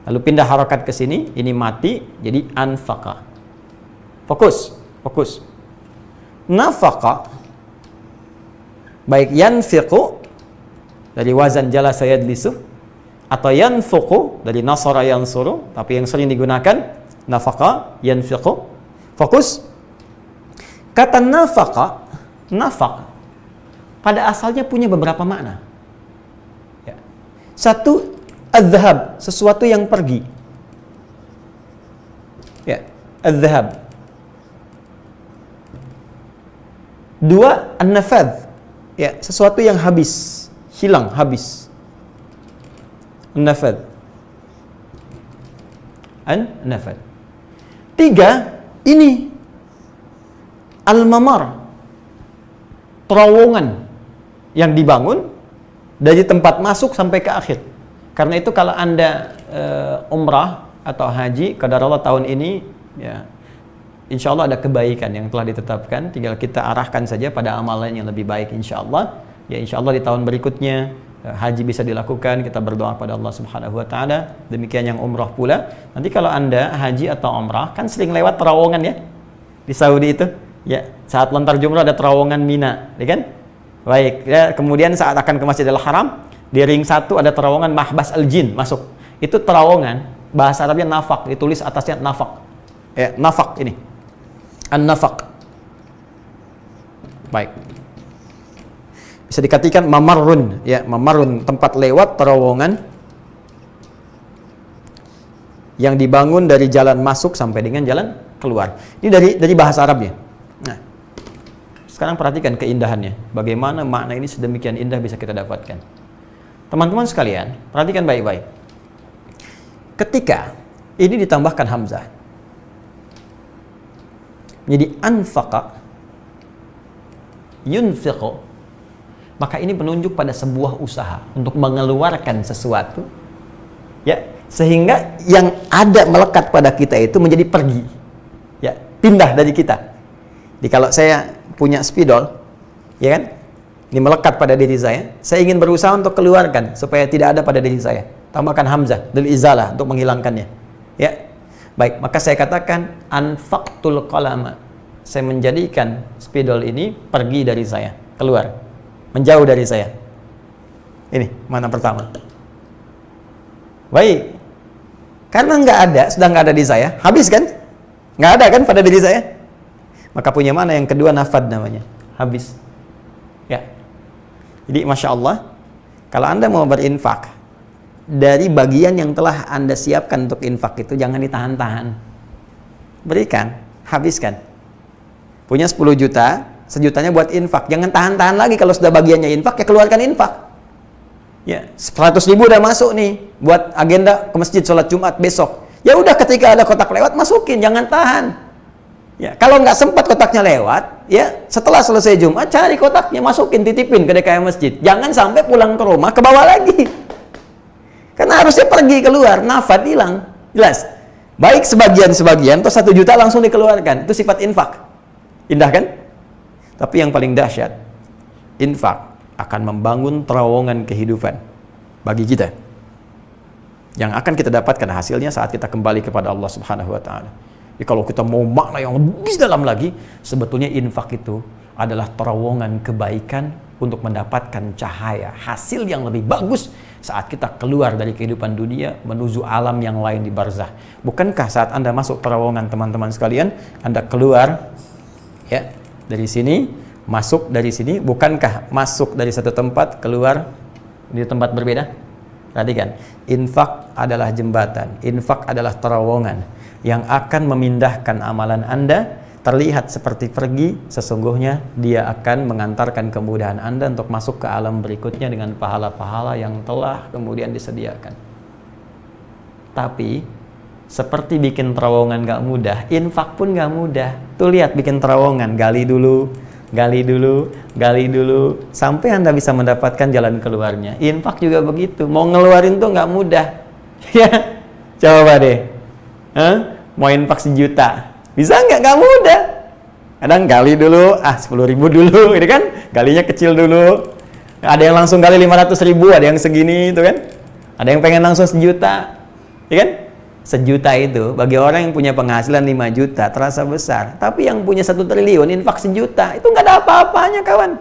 C: Lalu pindah harokat ke sini, ini mati jadi anfaqa. Fokus. Nafaqa baik yanfiqu dari wazan jalasa yajlisu atau yanfuqu dari nasara yansuru, tapi yang sering digunakan nafaqa, yanfiqu. Fokus. Kata nafaqa, nafaq pada asalnya punya beberapa makna. Ya. Satu, adz-dzahab, sesuatu yang pergi. Ya, adz-dzahab. Dua, an-nafadz. Ya, sesuatu yang habis, hilang, habis. An-nafadz. An-nafadz. Tiga, ini al-mamar. Terowongan yang dibangun dari tempat masuk sampai ke akhir. Karena itu kalau Anda umrah atau haji qadarullah tahun ini, ya insya Allah ada kebaikan yang telah ditetapkan, tinggal kita arahkan saja pada amalan yang lebih baik insya Allah. Ya insya Allah di tahun berikutnya haji bisa dilakukan, kita berdoa pada Allah Subhanahu wa taala. Demikian yang umrah pula. Nanti kalau Anda haji atau umrah kan sering lewat terowongan ya di Saudi itu. Ya, saat lontar jumrah ada terowongan Mina, ya kan? Baik, ya, kemudian saat akan ke Masjidil Haram, di ring 1 ada terowongan Mahbas Al-Jin masuk. Itu terowongan, bahasa Arabnya nafaq, ditulis atasnya nafaq. Ya, nafaq ini. An-nafaq. Baik. Bisa dikatakan mamarrun, ya, mamarrun, tempat lewat terowongan yang dibangun dari jalan masuk sampai dengan jalan keluar. Ini dari bahasa Arabnya. Nah, sekarang perhatikan keindahannya. Bagaimana makna ini sedemikian indah bisa kita dapatkan. Teman-teman sekalian, perhatikan baik-baik. Ketika ini ditambahkan hamzah menjadi anfaqa yunfiqu, maka ini menunjuk pada sebuah usaha untuk mengeluarkan sesuatu, ya, sehingga yang ada melekat pada kita itu menjadi pergi, ya, pindah dari kita. Jadi kalau saya punya spidol, ya kan, ini melekat pada diri saya ingin berusaha untuk keluarkan supaya tidak ada pada diri saya. Tambahkan hamzah lil izalah untuk menghilangkannya. Ya. Baik, maka saya katakan anfaqtul qalama. Saya menjadikan spidol ini pergi dari saya, keluar, menjauh dari saya. Ini mana pertama. Baik. Karena sudah nggak ada di saya, habis kan? Nggak ada kan pada diri saya? Maka punya mana yang kedua, nafad namanya, habis. Ya. Jadi Masya Allah, kalau Anda mau berinfak, dari bagian yang telah Anda siapkan untuk infak itu jangan ditahan-tahan. Berikan, habiskan. Punya 10 juta, sejutanya buat infak. Jangan tahan-tahan lagi, kalau sudah bagiannya infak, ya keluarkan infak. Ya, 100 ribu udah masuk nih buat agenda ke masjid sholat Jumat besok. Ya udah, ketika ada kotak lewat masukin, jangan tahan. Ya, kalau nggak sempat kotaknya lewat, ya setelah selesai Jumat cari kotaknya, masukin, titipin ke DKM masjid. Jangan sampai pulang ke rumah ke bawah lagi. Karena harusnya pergi keluar, nafad hilang. Jelas? Baik sebagian atau 1 juta langsung dikeluarkan. Itu sifat infak. Indah kan? Tapi yang paling dahsyat, infak akan membangun terowongan kehidupan bagi kita. Yang akan kita dapatkan hasilnya saat kita kembali kepada Allah Subhanahu wa taala. Jadi kalau kita mau makna yang lebih dalam lagi, sebetulnya infak itu adalah terowongan kebaikan untuk mendapatkan cahaya, hasil yang lebih bagus saat kita keluar dari kehidupan dunia menuju alam yang lain di barzah. Bukankah saat Anda masuk terowongan, teman-teman sekalian, Anda keluar Ya, dari sini masuk dari sini, bukankah masuk dari satu tempat keluar di tempat berbeda? Perhatikan, infak adalah jembatan, infak adalah terowongan yang akan memindahkan amalan Anda terlihat seperti pergi, sesungguhnya dia akan mengantarkan kemudahan Anda untuk masuk ke alam berikutnya dengan pahala-pahala yang telah kemudian disediakan. Tapi seperti bikin terowongan gak mudah, infak pun gak mudah. Tuh lihat, bikin terowongan, gali dulu, sampai Anda bisa mendapatkan jalan keluarnya. Infak juga begitu, mau ngeluarin tuh gak mudah. Ya, coba deh, mau infak 1 juta, bisa nggak? Gak mudah. Kadang gali dulu, 10.000 dulu, ini kan, galinya kecil dulu. Ada yang langsung gali 500.000, ada yang segini, itu kan. Ada yang pengen langsung 1 juta, ya kan? 1 juta itu bagi orang yang punya penghasilan 5 juta terasa besar, tapi yang punya 1 triliun infak 1 juta itu nggak ada apa-apanya, kawan.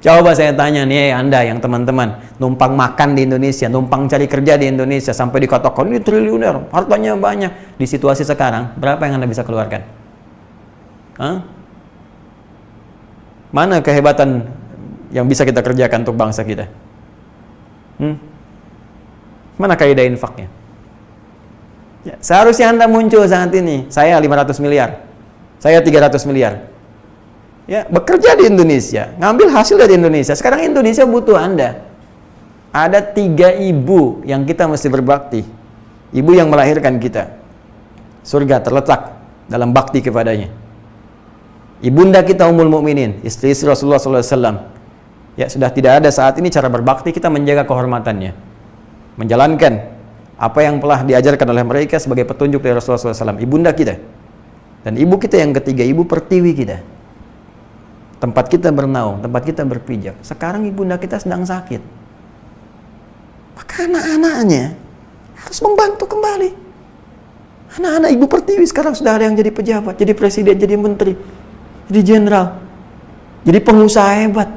C: Coba saya tanya nih, Anda yang teman-teman numpang makan di Indonesia, numpang cari kerja di Indonesia sampai dikatakan ini triliuner, hartanya banyak. Di situasi sekarang berapa yang Anda bisa keluarkan? Mana kehebatan yang bisa kita kerjakan untuk bangsa kita? Mana kaidah infaknya? Ya, seharusnya Anda muncul saat ini, saya 500 miliar, saya 300 miliar. Ya, bekerja di Indonesia, ngambil hasil dari Indonesia. Sekarang Indonesia butuh Anda. Ada 3 ibu yang kita mesti berbakti. Ibu yang melahirkan kita. Surga terletak dalam bakti kepadanya. Ibunda kita Ummul Mukminin, istri Rasulullah SAW. Ya, sudah tidak ada saat ini cara berbakti kita menjaga kehormatannya. Menjalankan apa yang telah diajarkan oleh mereka sebagai petunjuk dari Rasulullah SAW. Ibunda kita. Dan ibu kita yang ketiga, ibu pertiwi kita. Tempat kita bernaung, tempat kita berpijak. Sekarang ibunda kita sedang sakit. Maka anak-anaknya harus membantu kembali. Anak-anak ibu pertiwi sekarang sudah ada yang jadi pejabat, jadi presiden, jadi menteri, jadi jenderal, jadi pengusaha hebat.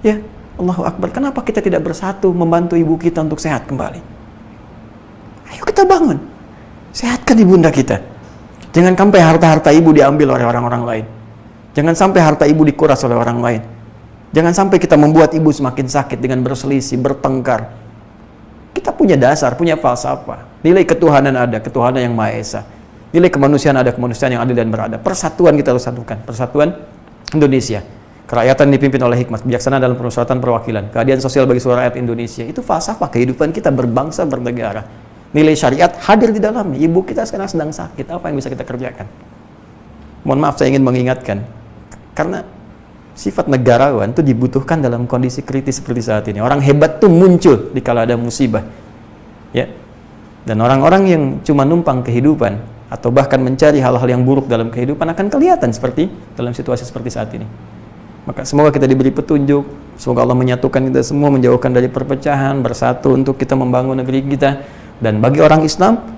C: Ya, Allahu Akbar. Kenapa kita tidak bersatu membantu ibu kita untuk sehat kembali? Ayo kita bangun. Sehatkan ibunda kita. Jangan sampai harta-harta ibu diambil oleh orang-orang lain. Jangan sampai harta ibu dikuras oleh orang lain. Jangan sampai kita membuat ibu semakin sakit dengan berselisih, bertengkar. Kita punya dasar, punya falsafah. Nilai ketuhanan ada, ketuhanan yang Maha Esa. Nilai kemanusiaan ada, kemanusiaan yang adil dan beradab. Persatuan kita harus satukan. Persatuan Indonesia. Kerakyatan dipimpin oleh hikmat, bijaksana dalam permusyawaratan perwakilan. Keadilan sosial bagi seluruh rakyat Indonesia. Itu falsafah kehidupan kita berbangsa, bernegara. Nilai syariat hadir di dalamnya. Ibu kita sekarang sedang sakit. Apa yang bisa kita kerjakan? Mohon maaf, saya ingin mengingatkan. Karena sifat negarawan itu dibutuhkan dalam kondisi kritis seperti saat ini. Orang hebat tuh muncul di kala ada musibah. Ya. Dan orang-orang yang cuma numpang kehidupan atau bahkan mencari hal-hal yang buruk dalam kehidupan akan kelihatan seperti dalam situasi seperti saat ini. Maka semoga kita diberi petunjuk, semoga Allah menyatukan kita semua, menjauhkan dari perpecahan, bersatu untuk kita membangun negeri kita. Dan bagi orang Islam,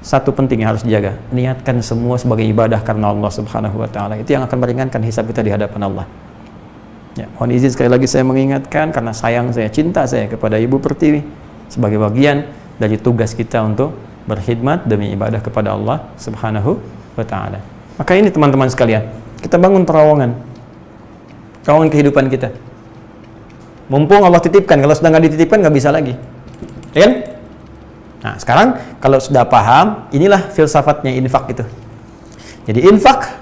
C: satu penting yang harus dijaga, niatkan semua sebagai ibadah karena Allah Subhanahu wa Ta'ala. Itu yang akan meringankan hisab kita di hadapan Allah. Ya, mohon izin sekali lagi saya mengingatkan karena sayang saya, cinta saya kepada Ibu Pertiwi sebagai bagian dari tugas kita untuk berkhidmat demi ibadah kepada Allah Subhanahu wa Ta'ala. Maka ini teman-teman sekalian, kita bangun terowongan kehidupan kita. Mumpung Allah titipkan, kalau sudah nggak dititipkan nggak bisa lagi, ya kan? Nah, sekarang kalau sudah paham, inilah filsafatnya infak itu. Jadi infak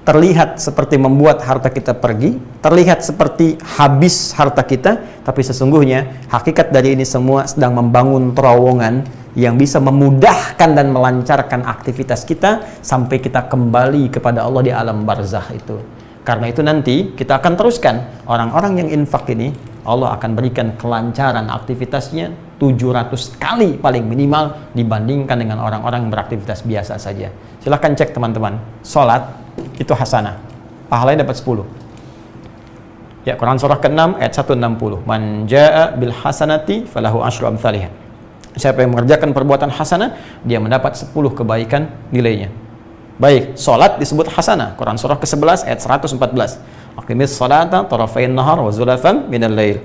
C: terlihat seperti membuat harta kita pergi, terlihat seperti habis harta kita, tapi sesungguhnya hakikat dari ini semua sedang membangun terowongan yang bisa memudahkan dan melancarkan aktivitas kita sampai kita kembali kepada Allah di alam barzakh itu. Karena itu nanti kita akan teruskan orang-orang yang infak ini, Allah akan berikan kelancaran aktivitasnya 700 kali paling minimal dibandingkan dengan orang-orang yang beraktivitas biasa saja. Silahkan cek teman-teman, sholat itu hasanah, pahalanya dapat 10. Ya, Quran surah ke-6 ayat 160. Man jaa bil hasanati falahu asyru amsalihha. Siapa yang mengerjakan perbuatan hasanah, dia mendapat 10 kebaikan nilainya. Baik, sholat disebut hasanah. Quran surah ke-11 ayat 114. Aqimis sholata tarafain nahar wa zulafan minal lail.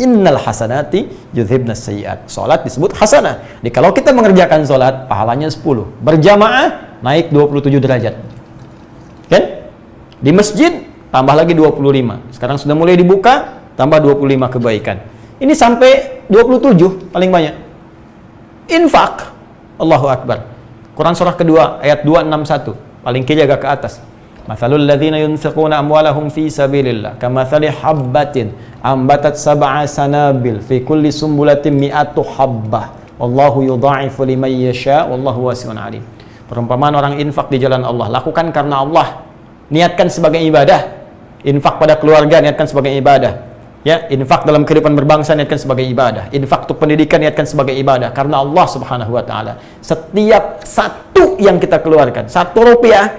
C: Innal hasanati yudhibnas sayyi'at. Salat disebut hasanah. Jadi kalau kita mengerjakan salat, pahalanya 10. Berjamaah naik 27 derajat. Kan? Di masjid tambah lagi 25. Sekarang sudah mulai dibuka, tambah 25 kebaikan. Ini sampai 27 paling banyak. Infak. Allahu Akbar. Quran surah kedua ayat 261, paling kiri agak ke atas. Mathalul ladzina yunfiquna amwalahum fi sabilillah kamathali habbatin ambatat sab'a sanabil fi kulli sumbulatin mi'atu habbah wallahu yudha'ifu liman yasha wallahu wasi'un alim. Perumpamaan orang infak di jalan Allah, lakukan karena Allah, niatkan sebagai ibadah. Infak pada keluarga niatkan sebagai ibadah. Ya, infak dalam kehidupan berbangsa niatkan sebagai ibadah. Infak untuk pendidikan niatkan sebagai ibadah karena Allah Subhanahu wa taala. Setiap satu yang kita keluarkan, 1 rupiah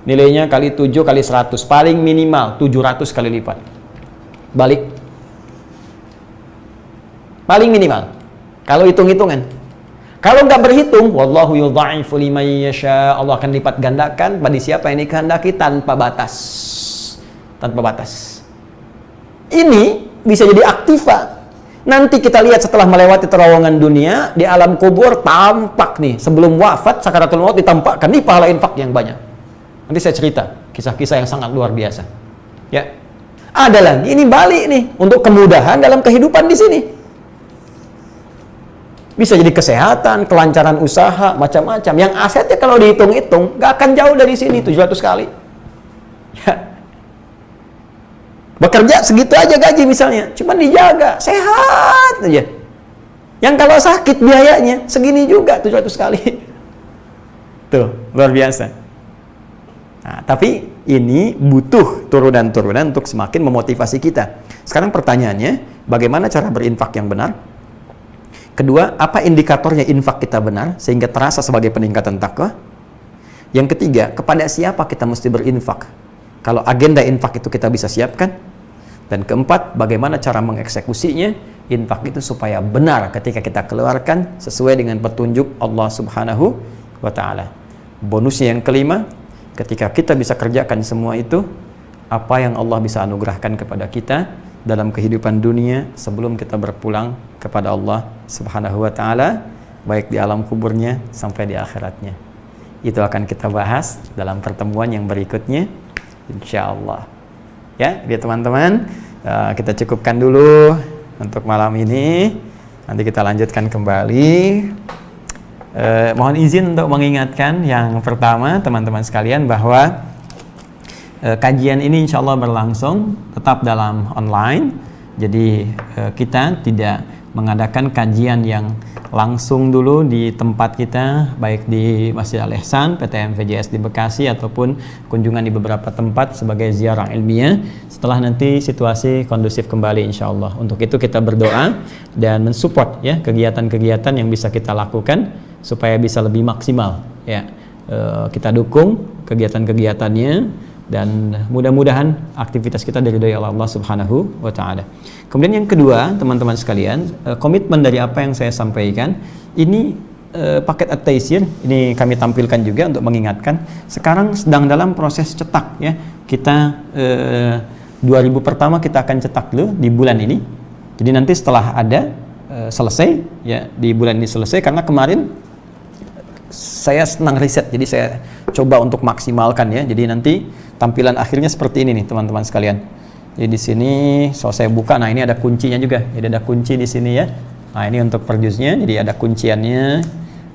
C: nilainya kali 7 kali 100, paling minimal 700 kali lipat. Balik. Paling minimal. Kalau hitung-hitungan. Kalau nggak berhitung, wallahu yudha'ifu liman yasha, Allah akan lipat gandakan pada siapa yang dikehendaki tanpa batas. Tanpa batas. Ini bisa jadi aktiva. Nanti kita lihat setelah melewati terowongan dunia, di alam kubur tampak nih, sebelum wafat sakaratul maut ditampakkan nih pahala infak yang banyak. Nanti saya cerita kisah-kisah yang sangat luar biasa. Ya. Ada lagi ini balik nih untuk kemudahan dalam kehidupan di sini. Bisa jadi kesehatan, kelancaran usaha, macam-macam. Yang asetnya kalau dihitung-hitung nggak akan jauh dari sini 700 kali. Ya. Bekerja segitu aja gaji misalnya, cuman dijaga, sehat aja. Yang kalau sakit biayanya segini juga 700 kali. Tuh, luar biasa. Nah, tapi ini butuh turunan-turunan untuk semakin memotivasi kita. Sekarang pertanyaannya, bagaimana cara berinfak yang benar? Kedua, apa indikatornya infak kita benar sehingga terasa sebagai peningkatan takwa? Yang ketiga, kepada siapa kita mesti berinfak? Kalau agenda infak itu kita bisa siapkan. Dan keempat, bagaimana cara mengeksekusinya infak itu supaya benar ketika kita keluarkan sesuai dengan petunjuk Allah Subhanahu wa taala. Bonusnya yang kelima, ketika kita bisa kerjakan semua itu, apa yang Allah bisa anugerahkan kepada kita dalam kehidupan dunia sebelum kita berpulang kepada Allah Subhanahu wa taala, baik di alam kuburnya sampai di akhiratnya. Itu akan kita bahas dalam pertemuan yang berikutnya, insyaallah. Ya, biar teman-teman, kita cukupkan dulu untuk malam ini. Nanti kita lanjutkan kembali. Mohon izin untuk mengingatkan yang pertama teman-teman sekalian bahwa kajian ini insya Allah berlangsung tetap dalam online. Jadi kita tidak mengadakan kajian yang langsung dulu di tempat kita, baik di Masjid Al-Ihsan, PTM VJS di Bekasi, ataupun kunjungan di beberapa tempat sebagai ziarah ilmiah setelah nanti situasi kondusif kembali insya Allah. Untuk itu kita berdoa dan mensupport ya kegiatan-kegiatan yang bisa kita lakukan supaya bisa lebih maksimal ya. Kita dukung kegiatan-kegiatannya dan mudah-mudahan aktivitas kita diridhoi oleh Allah Subhanahu wa taala. Kemudian yang kedua, teman-teman sekalian, komitmen dari apa yang saya sampaikan ini paket at-taisir ini kami tampilkan juga untuk mengingatkan sekarang sedang dalam proses cetak ya. Kita 2000 pertama kita akan cetak dulu di bulan ini. Jadi nanti setelah ada selesai ya, di bulan ini selesai, karena kemarin saya senang riset, jadi saya coba untuk maksimalkan ya. Jadi nanti tampilan akhirnya seperti ini nih teman-teman sekalian. Jadi di sini saya buka, nah ini ada kuncinya juga. Jadi ada kunci di sini ya. Nah ini untuk per juznya, jadi ada kunciannya.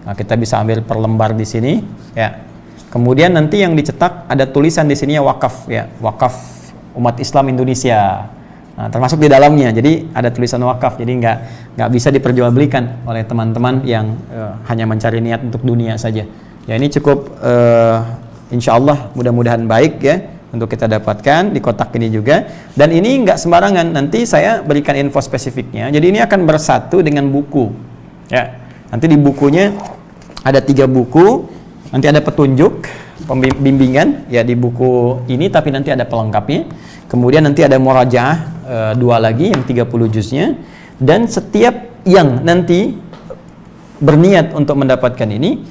C: Nah kita bisa ambil per lembar di sini ya. Kemudian nanti yang dicetak ada tulisan di sini ya, wakaf ya, wakaf umat Islam Indonesia. Nah, termasuk di dalamnya, jadi ada tulisan wakaf, jadi nggak bisa diperjualbelikan oleh teman-teman yang hanya mencari niat untuk dunia saja. Ya ini cukup insya Allah mudah-mudahan baik ya untuk kita dapatkan di kotak ini juga. Dan ini nggak sembarangan, nanti saya berikan info spesifiknya. Jadi ini akan bersatu dengan buku. Ya, nanti di bukunya ada 3 buku, nanti ada petunjuk, pembimbingan ya di buku ini, tapi nanti ada pelengkapnya. Kemudian nanti ada murajaah 2 lagi yang 30 juznya, dan setiap yang nanti berniat untuk mendapatkan ini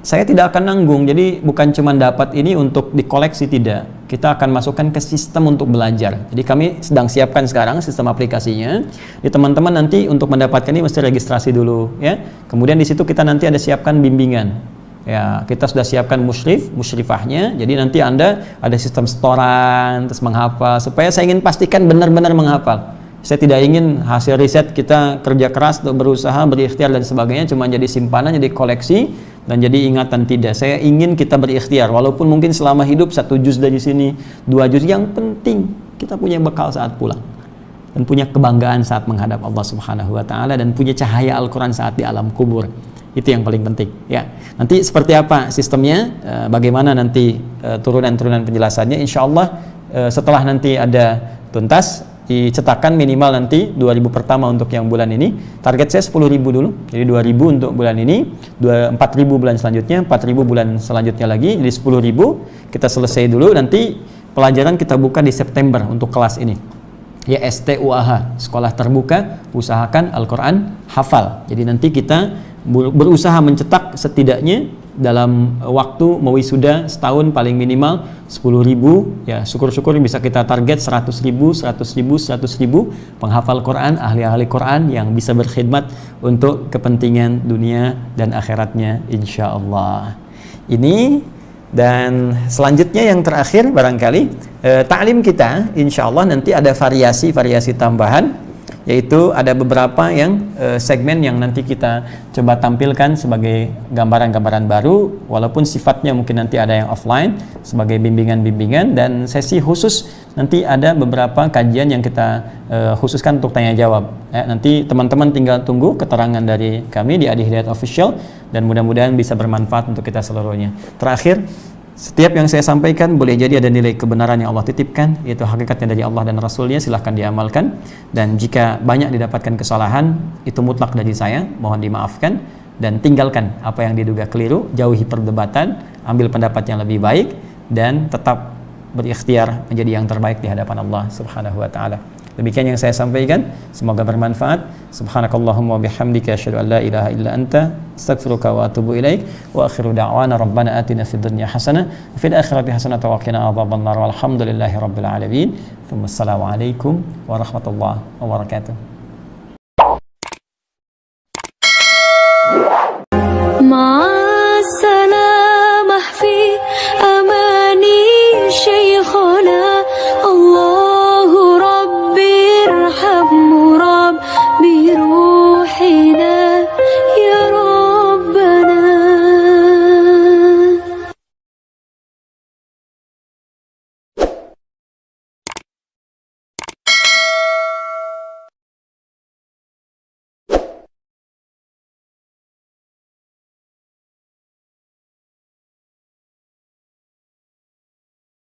C: saya tidak akan nanggung. Jadi bukan cuma dapat ini untuk dikoleksi, tidak. Kita akan masukkan ke sistem untuk belajar. Jadi kami sedang siapkan sekarang sistem aplikasinya. Di teman-teman nanti untuk mendapatkan ini mesti registrasi dulu ya. Kemudian di situ kita nanti ada siapkan bimbingan. Ya, kita sudah siapkan musyrifahnya. Jadi nanti Anda ada sistem setoran, terus menghafal. Supaya saya ingin pastikan benar-benar menghafal. Saya tidak ingin hasil riset kita kerja keras untuk berusaha, berikhtiar dan sebagainya cuma jadi simpanan, jadi koleksi dan jadi ingatan. Tidak. Saya ingin kita berikhtiar. Walaupun mungkin selama hidup 1 juz dari sini, 2 juz, yang penting kita punya bekal saat pulang. Dan punya kebanggaan saat menghadap Allah Subhanahu wa taala dan punya cahaya Al-Qur'an saat di alam kubur. Itu yang paling penting ya. Nanti seperti apa sistemnya, bagaimana nanti turunan-turunan penjelasannya, insya Allah setelah nanti ada tuntas dicetakkan minimal nanti 2.000 pertama untuk yang bulan ini. Target saya 10.000 dulu, jadi 2.000 untuk bulan ini, 4.000 bulan selanjutnya, 4.000 bulan selanjutnya lagi, jadi 10.000 kita selesai dulu. Nanti pelajaran kita buka di September untuk kelas ini ya, STUAH, sekolah terbuka usahakan Al-Quran hafal. Jadi nanti kita berusaha mencetak setidaknya dalam waktu mau wisuda setahun paling minimal 10.000 ya, syukur-syukur bisa kita target 100.000 penghafal Quran, ahli-ahli Quran yang bisa berkhidmat untuk kepentingan dunia dan akhiratnya insya Allah. Ini dan selanjutnya yang terakhir barangkali ta'lim kita insya Allah nanti ada variasi tambahan, yaitu ada beberapa yang segmen yang nanti kita coba tampilkan sebagai gambaran-gambaran baru, walaupun sifatnya mungkin nanti ada yang offline sebagai bimbingan-bimbingan, dan sesi khusus nanti ada beberapa kajian yang kita khususkan untuk tanya jawab ya. Nanti teman-teman tinggal tunggu keterangan dari kami di Adi Hidayat Official dan mudah-mudahan bisa bermanfaat untuk kita seluruhnya. Terakhir, setiap yang saya sampaikan boleh jadi ada nilai kebenaran yang Allah titipkan, yaitu hakikatnya dari Allah dan Rasulnya, silahkan diamalkan. Dan jika banyak didapatkan kesalahan, itu mutlak dari saya, mohon dimaafkan. Dan tinggalkan apa yang diduga keliru, jauhi perdebatan, ambil pendapat yang lebih baik, dan tetap berikhtiar menjadi yang terbaik di hadapan Allah Subhanahu wa ta'ala. Demikian yang saya sampaikan, semoga bermanfaat. Subhanakallahumma wa bihamdika asyhadu an la ilaha illa anta astaghfiruka wa atubu ilaik. Wa akhiru da'wana rabbana atina fid dunya hasanah wa fil akhirati hasanah wa qina adzabannar walhamdulillahi rabbil alamin. Wassalamualaikum warahmatullahi wabarakatuh.
D: Ma